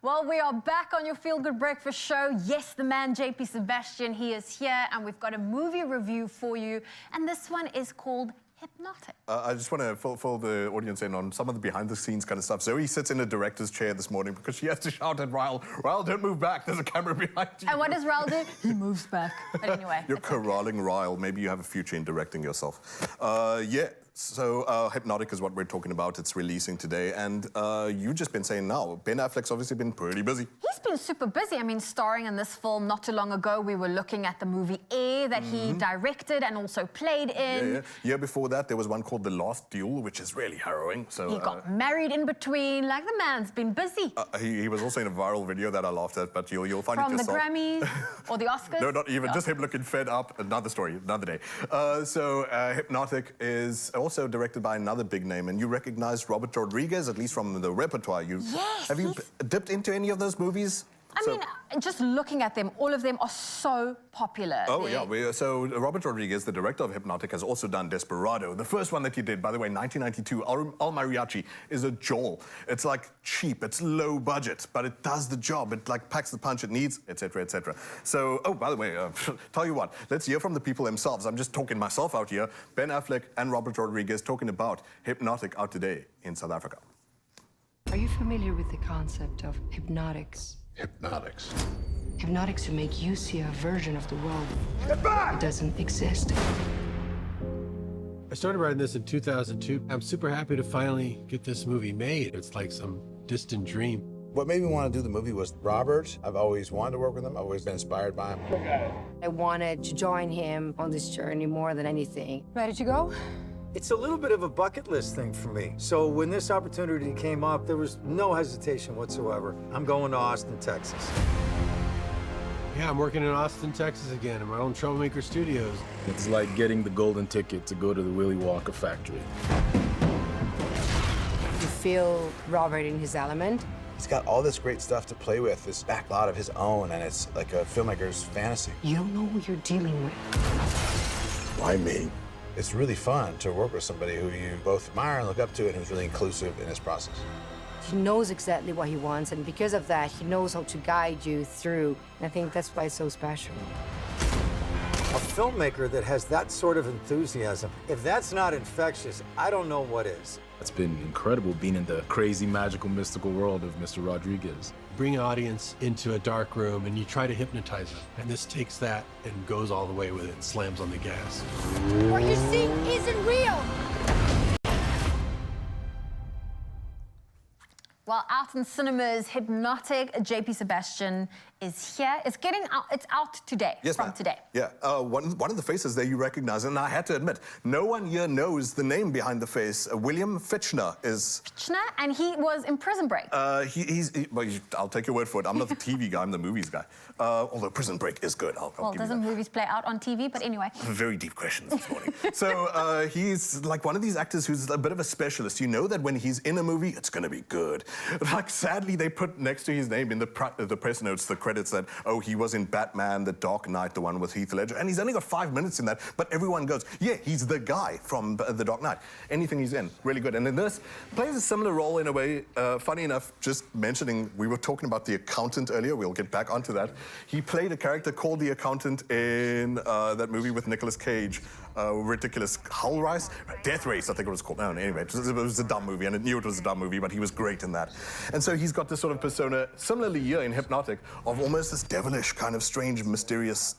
Well, we are back on your Feel Good Breakfast show. Yes, the man, JP Sebastian, he is here, and we've got a movie review for you. And this one is called Hypnotic. I just want to fill the audience in on some of the behind-the-scenes kind of stuff. Zoe sits in a director's chair this morning because she has to shout at Ryle, Ryle, don't move back, there's a camera behind you. And what does Ryle do? He moves back. But anyway. You're corralling Ryle. Maybe you have a future in directing yourself. Yeah. So Hypnotic is what we're talking about. It's releasing today. And you've just been saying now, Ben Affleck's obviously been pretty busy. He's been super busy. I mean, starring in this film not too long ago, we were looking at the movie Air that he directed and also played in. Yeah. Year before that, there was one called The Last Duel, which is really harrowing. So he got married in between. Like, the man's been busy. He was also in a viral video that I laughed at, but you'll find it yourself. From the Grammys or the Oscars? No, not even. Just him looking fed up. Another story, another day. Hypnotic is also directed by another big name, and you recognize Robert Rodriguez, at least from the repertoire. Yes, have you dipped into any of those movies? I mean, just looking at them, all of them are so popular. Oh, yeah. So Robert Rodriguez, the director of Hypnotic, has also done Desperado. The first one that he did, by the way, 1992, Al Mariachi, is a jewel. It's like cheap, it's low budget, but it does the job. It like packs the punch it needs, etc., etc. So, oh, by the way, tell you what, let's hear from the people themselves. I'm just talking myself out here. Ben Affleck and Robert Rodriguez talking about Hypnotic out today in South Africa. Are you familiar with the concept of hypnotics? Hypnotics. Hypnotics will make you see a version of the world that doesn't exist. I started writing this in 2002. I'm super happy to finally get this movie made. It's like some distant dream. What made me want to do the movie was Robert. I've always wanted to work with him. I've always been inspired by him. I wanted to join him on this journey more than anything. Ready to go? It's a little bit of a bucket list thing for me. So when this opportunity came up, there was no hesitation whatsoever. I'm going to Austin, Texas. Yeah, I'm working in Austin, Texas again in my own Troublemaker Studios. It's like getting the golden ticket to go to the Willy Wonka factory. You feel Robert in his element. He's got all this great stuff to play with, this backlot of his own, and it's like a filmmaker's fantasy. You don't know who you're dealing with. Why me? It's really fun to work with somebody who you both admire and look up to and who's really inclusive in his process. He knows exactly what he wants, and because of that, he knows how to guide you through. And I think that's why it's so special. A filmmaker that has that sort of enthusiasm, if that's not infectious, I don't know what is. It's been incredible being in the crazy, magical, mystical world of Mr. Rodriguez. Bring an audience into a dark room and you try to hypnotize them. And this takes that and goes all the way with it and slams on the gas. What you see isn't real. Well, out in cinemas, Hypnotic, JP Sebastian is here. It's getting out. It's out today. Yes, from ma'am. today. Yeah, one of the faces there you recognize, and I had to admit, no one here knows the name behind the face. William Fichtner is. Fichtner, and he was in Prison Break. I'll take your word for it. I'm not the TV guy. I'm the movies guy. Although Prison Break is good. I'll Well, give doesn't you that. movies play out on TV? But anyway. Very deep questions this morning. So he's like one of these actors who's a bit of a specialist. You know that when he's in a movie, it's going to be good. Like, sadly, they put next to his name in the press notes, the credits that, oh, he was in Batman, The Dark Knight, the one with Heath Ledger, and he's only got 5 minutes in that, but everyone goes, yeah, he's the guy from The Dark Knight. Anything he's in, really good. And in this, plays a similar role in a way. Funny enough, just mentioning, we were talking about the accountant earlier, we'll get back onto that. He played a character called the accountant in that movie with Nicolas Cage, ridiculous Hull Race? Death Race, I think it was called. No, anyway, it was a dumb movie, and it knew it was a dumb movie, but he was great in that. And so he's got this sort of persona, similarly here in Hypnotic, of almost this devilish, kind of strange, mysterious,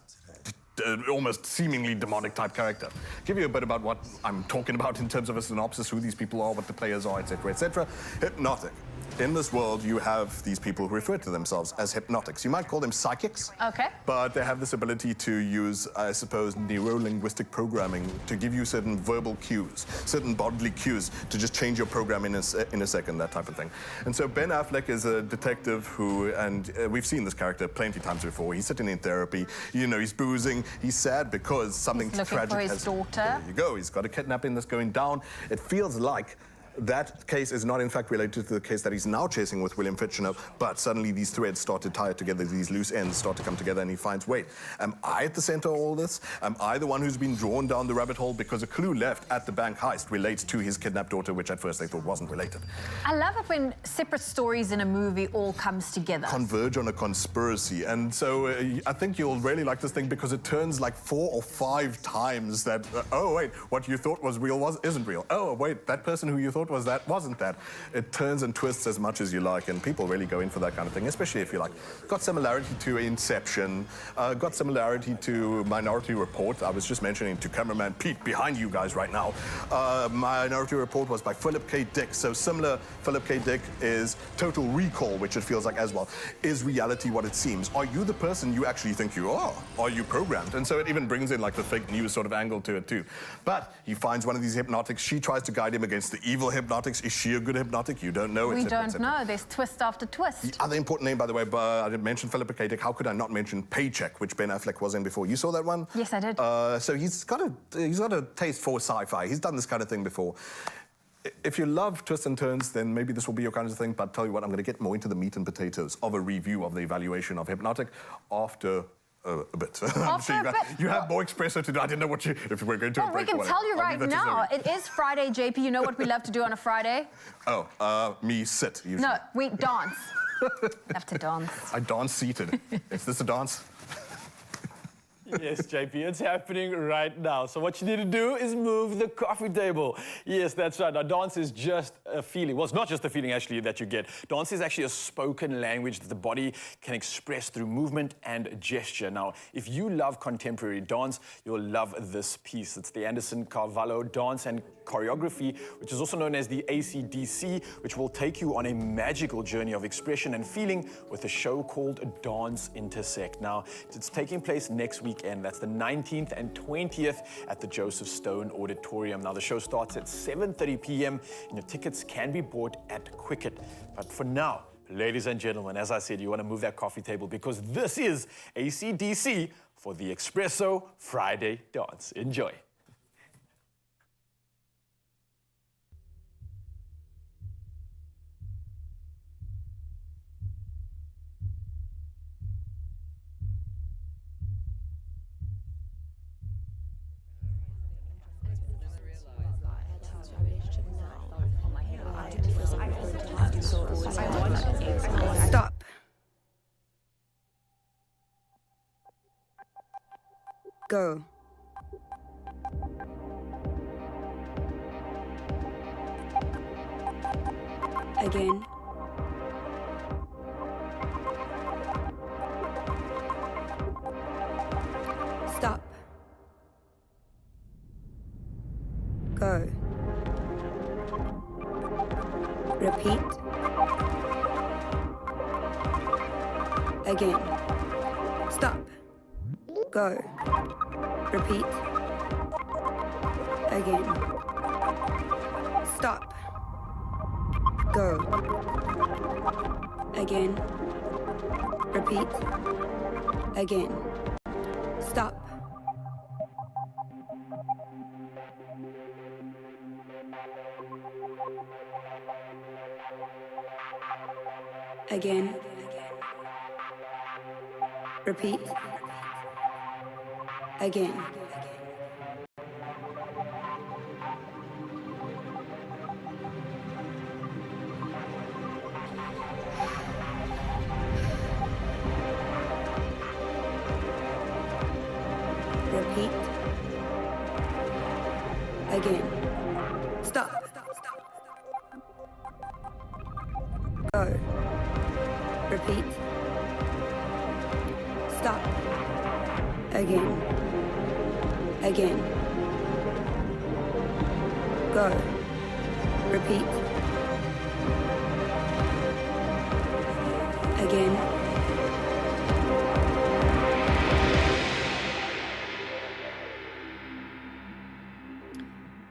almost seemingly demonic type character. Give you a bit about what I'm talking about in terms of a synopsis, who these people are, what the players are, etc., etc. Hypnotic. In this world, you have these people who refer to themselves as hypnotics. You might call them psychics. Okay. But they have this ability to use, I suppose, neuro-linguistic programming to give you certain verbal cues, certain bodily cues to just change your program in a second, that type of thing. And so Ben Affleck is a detective who, and we've seen this character plenty of times before. He's sitting in therapy, you know, he's boozing, he's sad because something He's looking tragic for his has... daughter. There you go, he's got a kidnapping that's going down. It feels like that case is not in fact related to the case that he's now chasing with William Fichtner, but suddenly these threads start to tie together, these loose ends start to come together, and he finds, wait, am I at the center of all this? Am I the one who's been drawn down the rabbit hole? Because a clue left at the bank heist relates to his kidnapped daughter, which at first they thought wasn't related. I love it when separate stories in a movie all comes together. Converge on a conspiracy. And so I think you'll really like this thing because it turns like 4 or 5 times that, oh, wait, what you thought was real isn't real. Oh, wait, that person who you thought was that wasn't that. It turns and twists as much as you like, and people really go in for that kind of thing, especially if you like. Got similarity to Inception, got similarity to Minority Report. I was just mentioning to cameraman Pete behind you guys right now. Minority Report was by Philip K. Dick, so similar. Philip K. Dick is Total Recall, which it feels like as well. Is reality what it seems? Are you the person you actually think you are? Are you programmed? And so it even brings in like the fake news sort of angle to it too. But he finds one of these hypnotics. She tries to guide him against the evil hypnotics. Is she a good hypnotic? You don't know. We don't know. There's twist after twist. The other important name, by the way, I didn't mention Philip K. Dick. How could I not mention Paycheck, which Ben Affleck was in before? You saw that one? Yes, I did. So he's got a taste for sci-fi. He's done this kind of thing before. If you love twists and turns, then maybe this will be your kind of thing. But I'll tell you what, I'm going to get more into the meat and potatoes of a review of the evaluation of Hypnotic after a bit. I'm sure you have more Expresso to do. I didn't know if we're going to a Well, we break. can tell you right now. It is Friday, JP. You know what we love to do on a Friday? Oh, me sit. Usually. No, we dance. Love to dance. I dance seated. Is this a dance? Yes, JP, it's happening right now. So what you need to do is move the coffee table. Yes, that's right. Now, dance is just a feeling. Well, it's not just a feeling, actually, that you get. Dance is actually a spoken language that the body can express through movement and gesture. Now, if you love contemporary dance, you'll love this piece. It's the Anderson Carvalho Dance and Choreography, which is also known as the ACDC, which will take you on a magical journey of expression and feeling with a show called Dance Intersect. Now, it's taking place next weekend. That's the 19th and 20th at the Joseph Stone Auditorium. Now, the show starts at 7:30 p.m. and your tickets can be bought at Quicket. But for now, ladies and gentlemen, as I said, you want to move that coffee table because this is ACDC for the Expresso Friday Dance. Enjoy. Stop. Go. Again. Stop. Go. Repeat. Again. Stop. Go. Repeat. Again. Stop. Go. Again. Repeat. Again. Stop. Again. Repeat. Again. Repeat. Again. Stop. Go. Repeat. Stop. Again. Again. Go. Repeat. Again.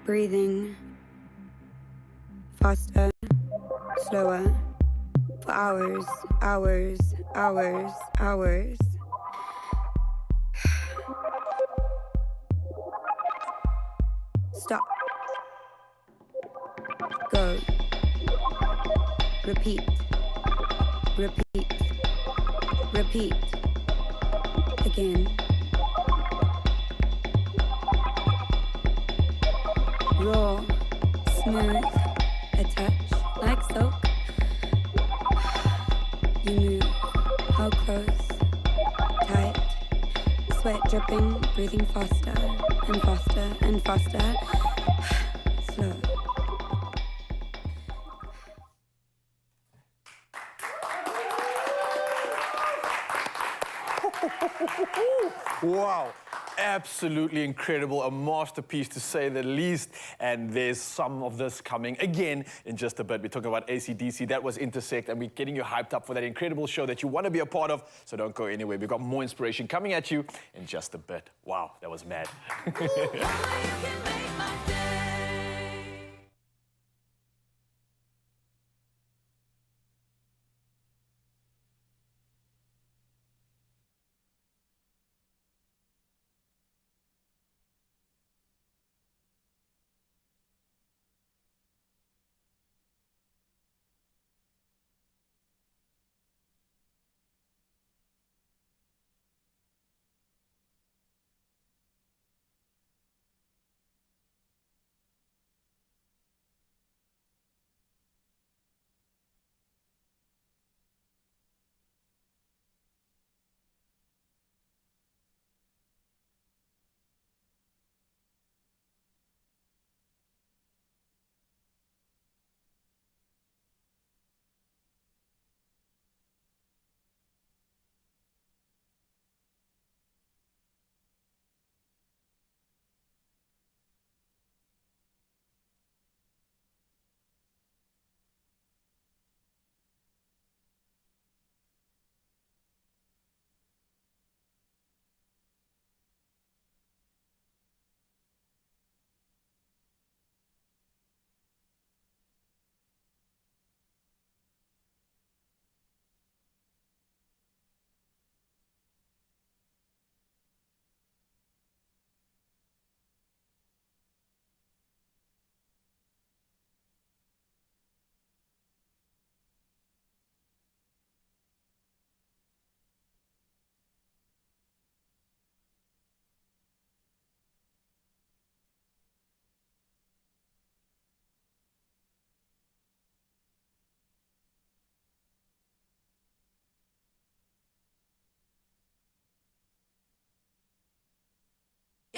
Breathing faster, slower, for hours, hours, hours, hours. Stop. Go. Repeat. Repeat. Repeat. Again. Raw, smooth, a touch like silk. You move. How close? Tight. Sweat dripping, breathing faster and faster and faster. Slow. Wow. Absolutely incredible, a masterpiece to say the least. And there's some of this coming again in just a bit. We're talking about ACDC, that was Intersect, and we're getting you hyped up for that incredible show that you want to be a part of, so don't go anywhere. We've got more inspiration coming at you in just a bit. Wow, that was mad.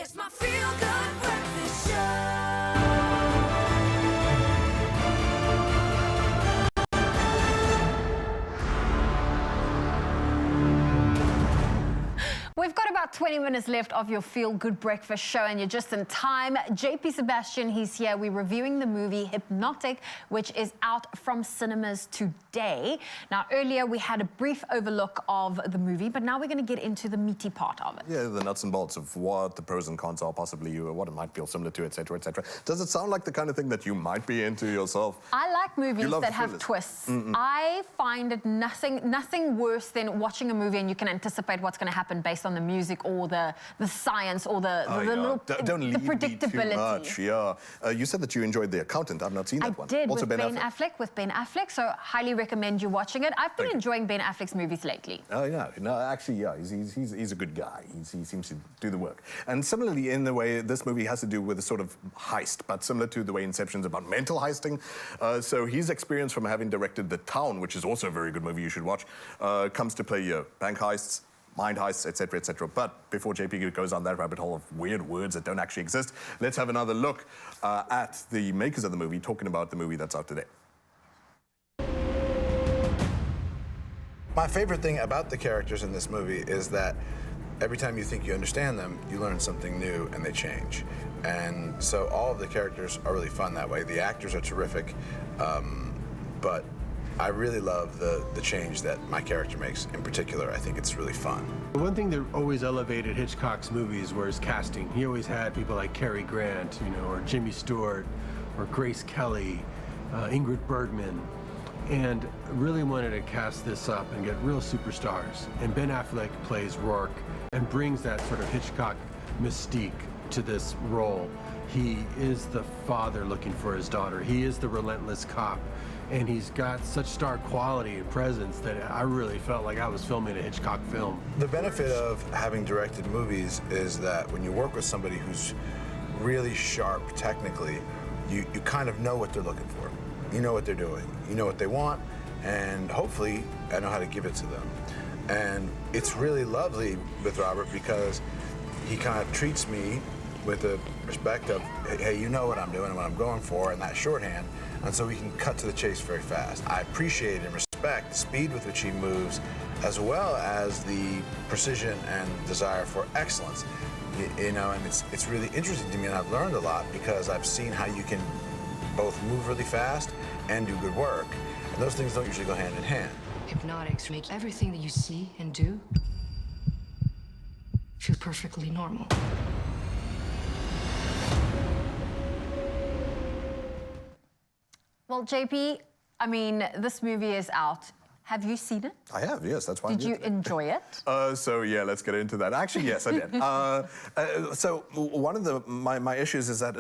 It's my feel-good breakfast show. We've got about 20 minutes left of your Feel Good Breakfast show, and you're just in time. JP Sebastian, he's here. We're reviewing the movie Hypnotic, which is out from cinemas today. Now, earlier we had a brief overlook of the movie, but now we're going to get into the meaty part of it. Yeah, the nuts and bolts of what the pros and cons are, possibly what it might feel similar to, etc., etc. Does it sound like the kind of thing that you might be into yourself? I like movies that have thrillers. twists. Mm-mm. I find it nothing worse than watching a movie and you can anticipate what's going to happen based on the music or the science or the little Don't leave predictability. me too much. Yeah, you said that you enjoyed The Accountant. I've not seen that one. I did Also with Ben Affleck, so highly recommend you watching it. I've been enjoying Ben Affleck's movies lately. Oh yeah, no, actually, yeah, he's a good guy. He seems to do the work. And similarly, in the way this movie has to do with a sort of heist, but similar to the way Inception's about mental heisting. So his experience from having directed The Town, which is also a very good movie you should watch, comes to play here. Bank heists, mind heists, etc., etc. But before JP goes on that rabbit hole of weird words that don't actually exist, let's have another look at the makers of the movie talking about the movie that's out today. My favorite thing about the characters in this movie is that every time you think you understand them, you learn something new and they change. And so all of the characters are really fun that way. The actors are terrific, but I really love the change that my character makes in particular. I think it's really fun. The one thing that always elevated Hitchcock's movies was his casting. He always had people like Cary Grant, or Jimmy Stewart, or Grace Kelly, Ingrid Bergman, and really wanted to cast this up and get real superstars. And Ben Affleck plays Rourke and brings that sort of Hitchcock mystique to this role. He is the father looking for his daughter. He is the relentless cop. And he's got such star quality and presence that I really felt like I was filming a Hitchcock film. The benefit of having directed movies is that when you work with somebody who's really sharp technically, you kind of know what they're looking for. You know what they're doing. You know what they want, and hopefully I know how to give it to them. And it's really lovely with Robert because he kind of treats me with the respect of, hey, you know what I'm doing and what I'm going for, and that shorthand, and so we can cut to the chase very fast. I appreciate and respect the speed with which he moves, as well as the precision and desire for excellence. And it's really interesting to me, and I've learned a lot because I've seen how you can both move really fast and do good work, and those things don't usually go hand in hand. Hypnotics make everything that you see and do feel perfectly normal. Well, JP, I mean, this movie is out. Have you seen it? I have, yes, that's why. Did you enjoy it? So yeah, let's get into that. Actually, yes, I did. So one of my issues is that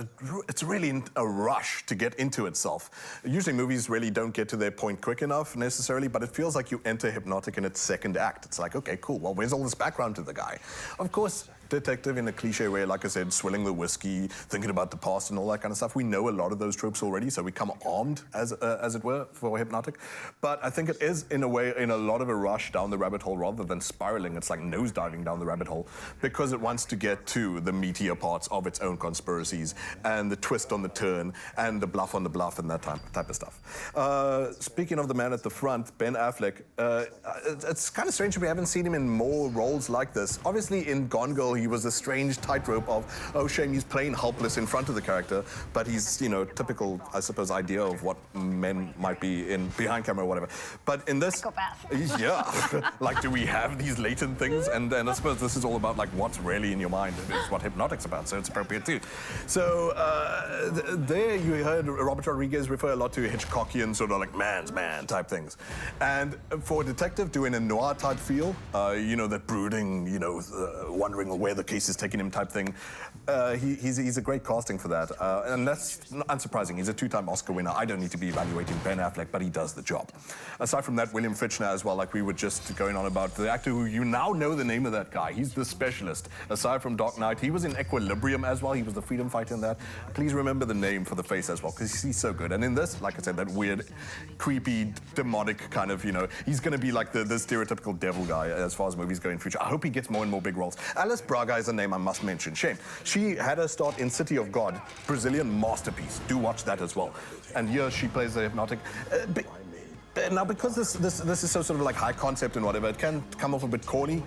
it's really a rush to get into itself. Usually movies really don't get to their point quick enough necessarily, but it feels like you enter Hypnotic in its second act. It's like, okay, cool, well, where's all this background to the guy? Of course, detective in a cliche way, like I said, swilling the whiskey, thinking about the past and all that kind of stuff. We know a lot of those tropes already, so we come armed, as it were, for Hypnotic. But I think it is, in a way, in a lot of a rush down the rabbit hole rather than spiraling. It's like nosediving down the rabbit hole because it wants to get to the meatier parts of its own conspiracies and the twist on the turn and the bluff on the bluff and that type of stuff. Speaking of the man at the front, Ben Affleck, it's kind of strange that we haven't seen him in more roles like this. Obviously, in Gone Girl, he was a strange tightrope of, oh, shame, he's playing helpless in front of the character, but he's, typical, I suppose, idea of what men might be in behind camera or whatever. But in this, yeah, like, do we have these latent things? And I suppose this is all about, like, what's really in your mind. It's what Hypnotic's about, so it's appropriate too. So there you heard Robert Rodriguez refer a lot to Hitchcockian sort of like man's man type things. And for a detective doing a noir type feel, that brooding, wondering where the case is taking him type thing, he's a great casting for that. And that's unsurprising. He's a two-time Oscar winner. I don't need to be evaluating Ben Affleck, but he does the job. Aside from that, William Fichtner as well, like we were just going on about, the actor who you now know the name of that guy. He's the specialist. Aside from Dark Knight, he was in Equilibrium as well. He was the freedom fighter in that. Please remember the name for the face as well, because he's so good. And in this, like I said, that weird, creepy, demonic kind of, he's going to be like the stereotypical devil guy as far as movies go in future. I hope he gets more and more big roles. Alice Brown Braga is a name I must mention. Shame. She had her start in City of God, Brazilian masterpiece. Do watch that as well. And here she plays the Hypnotic. Now, because this is so sort of like high concept and whatever, it can come off a bit corny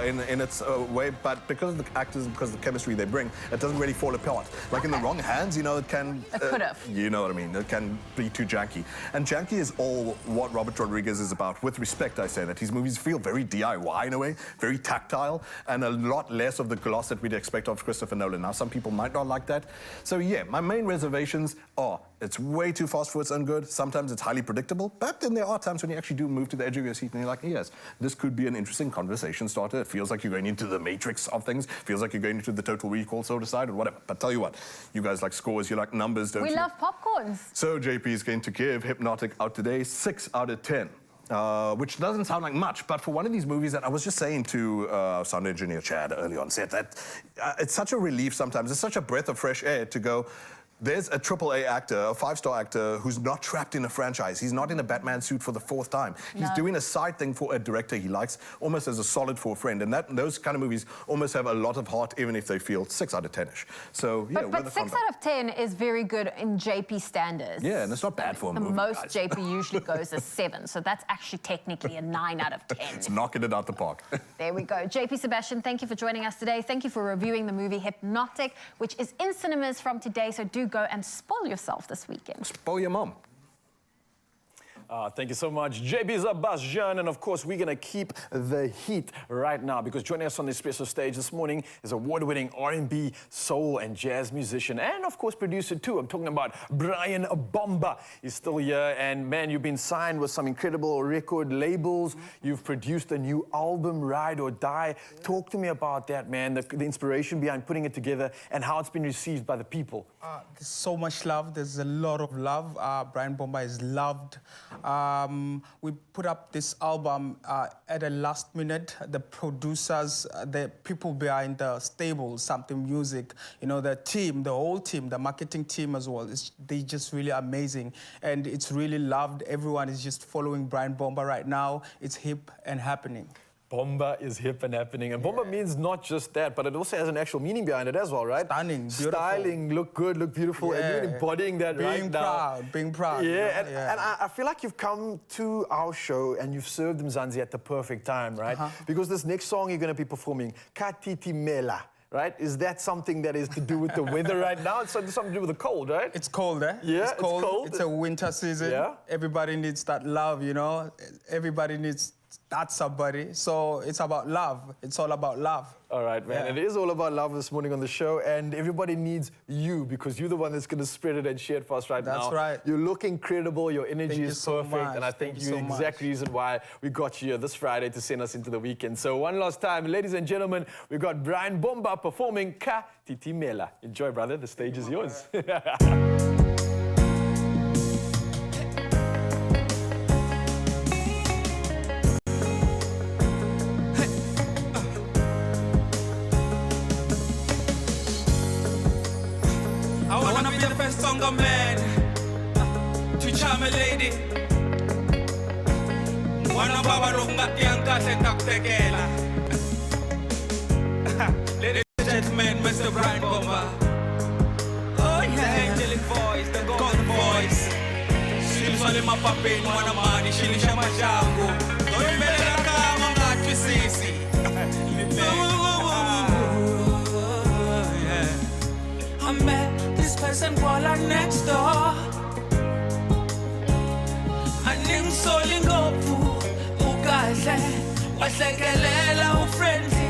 in its way, but because of the actors and because of the chemistry they bring, it doesn't really fall apart. Like in the wrong hands, you know, it can... It could have. You know what I mean? It can be too janky. And janky is all what Robert Rodriguez is about. With respect, I say that. His movies feel very DIY in a way, very tactile, and a lot less of the gloss that we'd expect of Christopher Nolan. Now, some people might not like that. So yeah, my main reservations are it's way too fast for its own good. Sometimes it's highly predictable, but then there are times when you actually do move to the edge of your seat and you're like, yes, this could be an interesting conversation starter. It feels like you're going into the matrix of things. Feels like you're going into the Total Recall sort of side or whatever. But tell you what, you guys like scores, you like numbers, don't you? We love popcorns. So JP is going to give Hypnotic out today 6 out of 10. Which doesn't sound like much, but for one of these movies that I was just saying to sound engineer Chad early on, said that it's such a relief sometimes. It's such a breath of fresh air to go, there's a AAA actor, a 5-star actor, who's not trapped in a franchise. He's not in a Batman suit for the 4th time. He's doing a side thing for a director he likes, almost as a solid for a friend. And those kind of movies almost have a lot of heart, even if they feel 6 out of 10-ish. So, yeah, but 6 out of 10 is very good in JP standards. Yeah, and it's not bad for a movie, The most guys. JP usually goes is 7, so that's actually technically a 9 out of 10. It's knocking it out the park. There we go. JP Sebastian, thank you for joining us today. Thank you for reviewing the movie Hypnotic, which is in cinemas from today, so do go and spoil yourself this weekend. Spoil your mom. Thank you so much, JP Sebastian. And of course, we're going to keep the heat right now because joining us on the Expresso stage this morning is award-winning R&B, soul, and jazz musician and, of course, producer too. I'm talking about Brian Bomba. He's still here. And, man, you've been signed with some incredible record labels. You've produced a new album, Ride or Die. Talk to me about that, man, the inspiration behind putting it together and how it's been received by the people. There's so much love. There's a lot of love. Brian Bomba is loved. We put up this album at the last minute. The producers, the people behind the stable, Something Music, you know, the team, the whole team, the marketing team as well, they're just really amazing. And it's really loved. Everyone is just following Brian Bomba right now. It's hip and happening. Bomba is hip and happening. And Bomba means not just that, but it also has an actual meaning behind it as well, right? Stunning, beautiful. Styling, look good, look beautiful, and you're embodying that right now. Being proud. Yeah, and I feel like you've come to our show and you've served Mzansi at the perfect time, right? Because this next song you're going to be performing, Katitimela. Right? Is that something that is to do with the weather right now? It's something to do with the cold, right? It's cold, eh? Yeah, it's cold. It's a winter season. Yeah. Everybody needs that love, you know? Everybody needs that somebody. So it's about love. It's all about love. All right, man. It is all about love this morning on the show, and everybody needs you because you're the one that's going to spread it and share it for us right now. That's right. You look incredible. Your energy is so perfect, much. and I think Thank you you're so the exact reason why we got you here this Friday to send us into the weekend. So one last time, ladies and gentlemen, we got Brian Bomba performing Ka Titimela. Enjoy, brother. The stage is yours. I wanna be the first song man to charm a lady. Wanna baba runga kianka se taktekela. Ladies and gentlemen, Mr. Brian Bomba. Oh yeah, angelic voice, the golden voice. Shili swale mapape, mwana mani, shili shama jangu. Oimbele kama ngati sisi. I met this person while I'm next door. Aning solingofu ukahle wahlekelela ufriendly.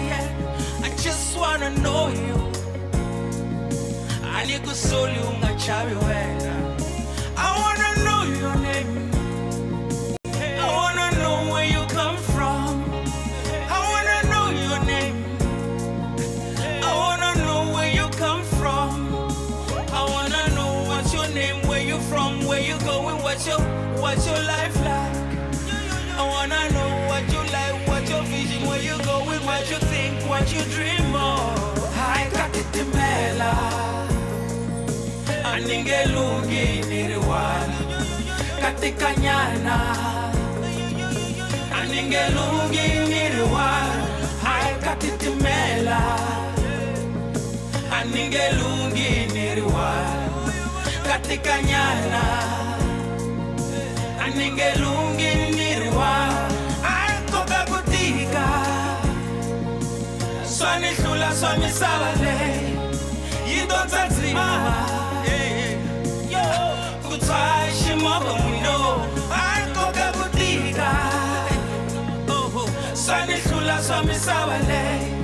I just wanna know you. Anikusoli ungachawi wena. I wanna know your name. I wanna know where you come from. I wanna know your name. I wanna know where you come from. I wanna know what's your name, where you from, where you going, what's your life like. I wanna know what you like, what's your vision, where you going, what you think, what you dream of. I got it in Mela. Aningelungi niriwana. Katikanyana. Aningelungi niriwana. I got katitimela aningelungi niriwa katikanyana aningelungi niriwa aikoka kutika swani hlula swa misava leyi yi dyondza ndzima ku tshwa ximoko muno aikoka kutika swani hlula swa misava leyi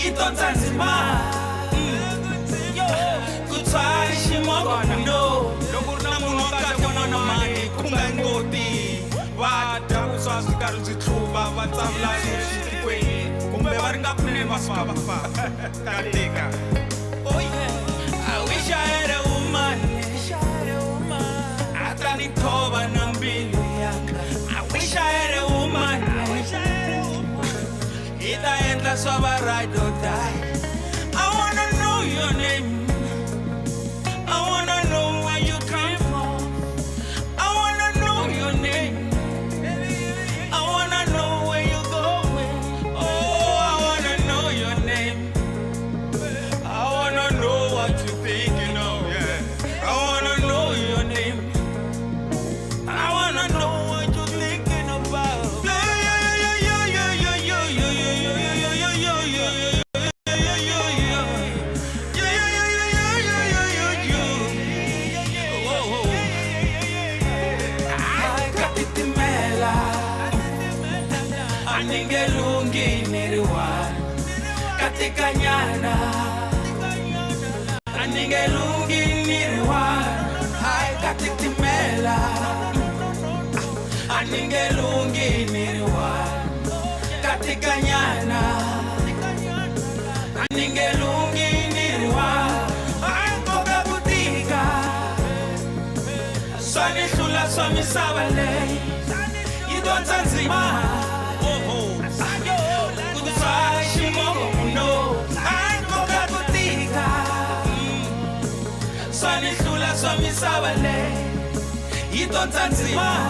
yi dyondza ndzima ku tshwa ximoko muno loko ri na munhu wa kahle n'wana mani ku nga ngoti va dya vuswa swi karhi byi tluva va tsavula xitikweni kumbe va ringa kunene va fika va famba katika I wish I had a woman atani thova na mbilu yanga I wish I had a woman ita endla swa va ride or die I wanna know your name I wanna know where you come from I wanna know your name I wanna know where you're going oh I wanna know your name I wanna know what you're thinking of yeah I wanna know your name I wanna know what you're thinking about aningelungi niriwa katikanyana aningelungi niriwa hai katitimela aningelungi niriwa katikanyana aningelungi niriwa hai koka butika swani hlula swa misava leyi yi dyondza ndzima swani hlula swa misava leyi yi dyondza ndzima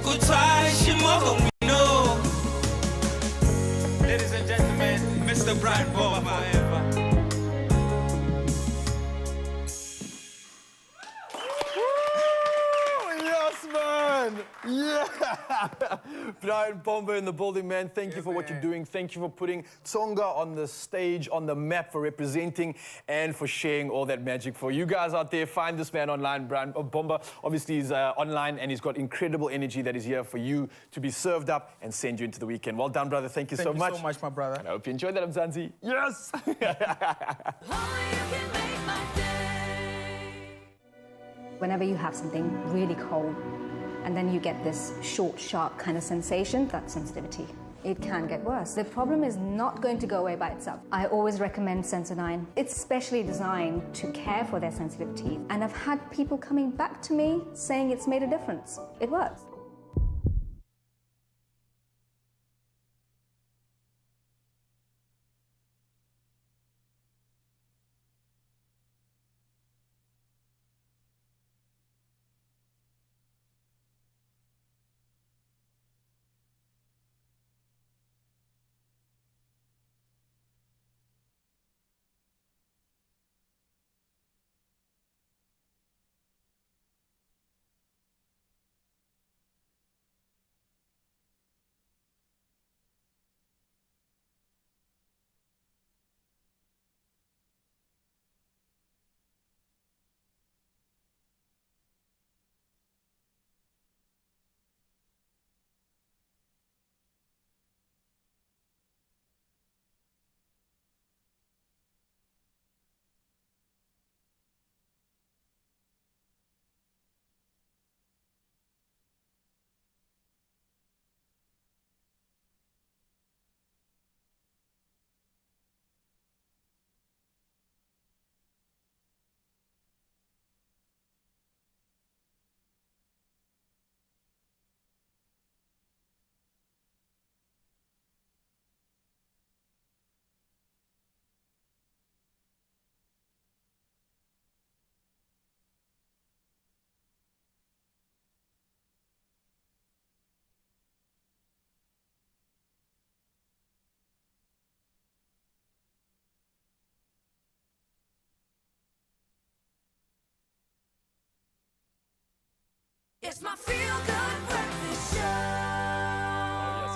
ku tshwa ximoko muno Ladies and gentlemen, Mr. Brian Bomba forever. Yes, man! Yeah! Brian Bomba in the building, man. Thank you for what you're doing. Thank you for putting Tsonga on the stage, on the map, for representing and for sharing all that magic for you guys out there. Find this man online, Brian Bomba. Obviously, he's online and he's got incredible energy that is here for you to be served up and send you into the weekend. Well done, brother. Thank you so much. Thank you so much, my brother. And I hope you enjoyed that, Mzansi. Yes! Whenever you have something really cold and then you get this short, sharp kind of sensation, that's sensitivity. It can get worse. The problem is not going to go away by itself. I always recommend Sensodyne. It's specially designed to care for their sensitivity. And I've had people coming back to me saying it's made a difference. It works. It's my feel-good breakfast show.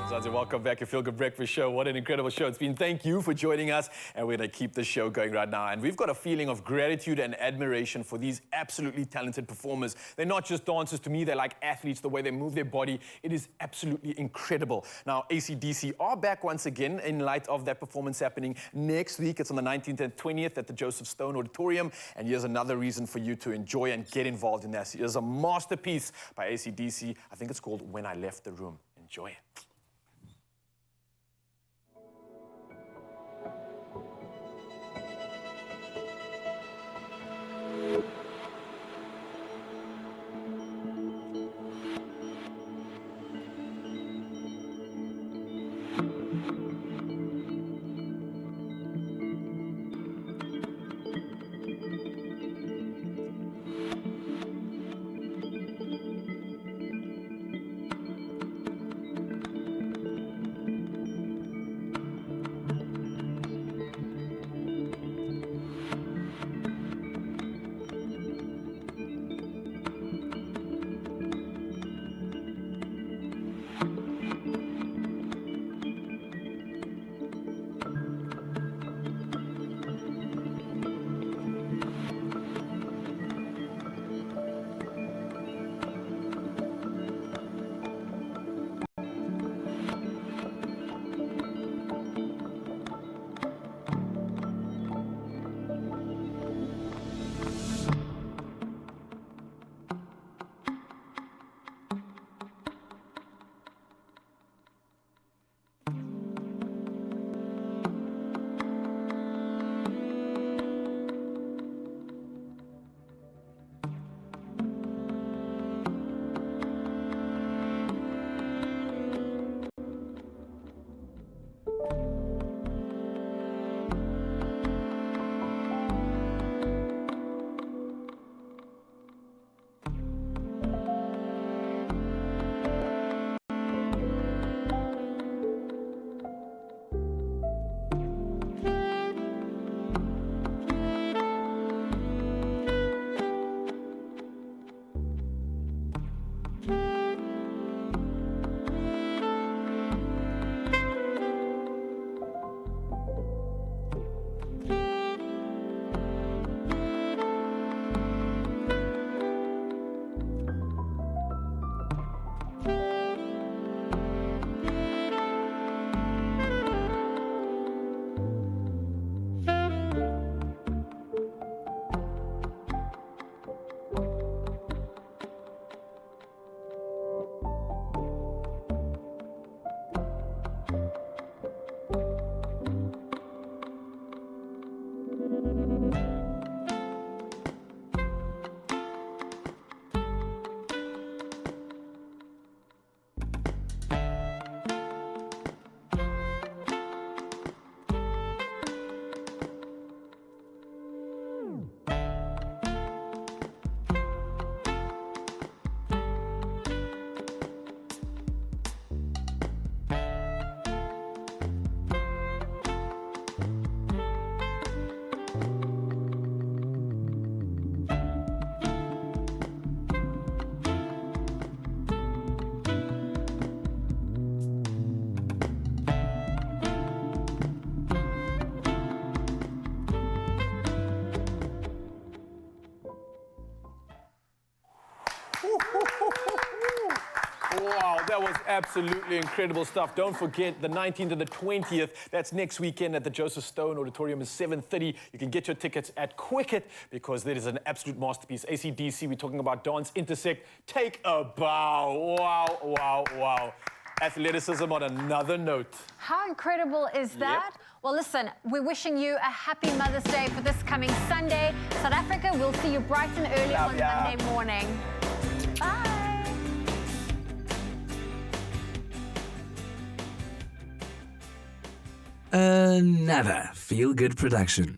Mzansi, welcome back to Feel Good Breakfast Show. What an incredible show it's been. Thank you for joining us, and we're going to keep the show going right now. And we've got a feeling of gratitude and admiration for these absolutely talented performers. They're not just dancers to me, they're like athletes. The way they move their body, it is absolutely incredible. Now, AC/DC are back once again in light of that performance happening next week. It's on the 19th and 20th at the Joseph Stone Auditorium. And here's another reason for you to enjoy and get involved in this. Here's a masterpiece by AC/DC. I think it's called When I Left the Room. Enjoy it. Wow, that was absolutely incredible stuff. Don't forget, the 19th and the 20th, that's next weekend at the Joseph Stone Auditorium at 7:30. You can get your tickets at Quicket because that is an absolute masterpiece. AC/DC, we're talking about Dance Intersect. Take a bow. Wow, wow, wow. Athleticism on another note. How incredible is that? Yep. Well, listen, we're wishing you a happy Mother's Day for this coming Sunday. South Africa, we'll see you bright and early Love on ya. Monday morning. Bye. Another feel-good production.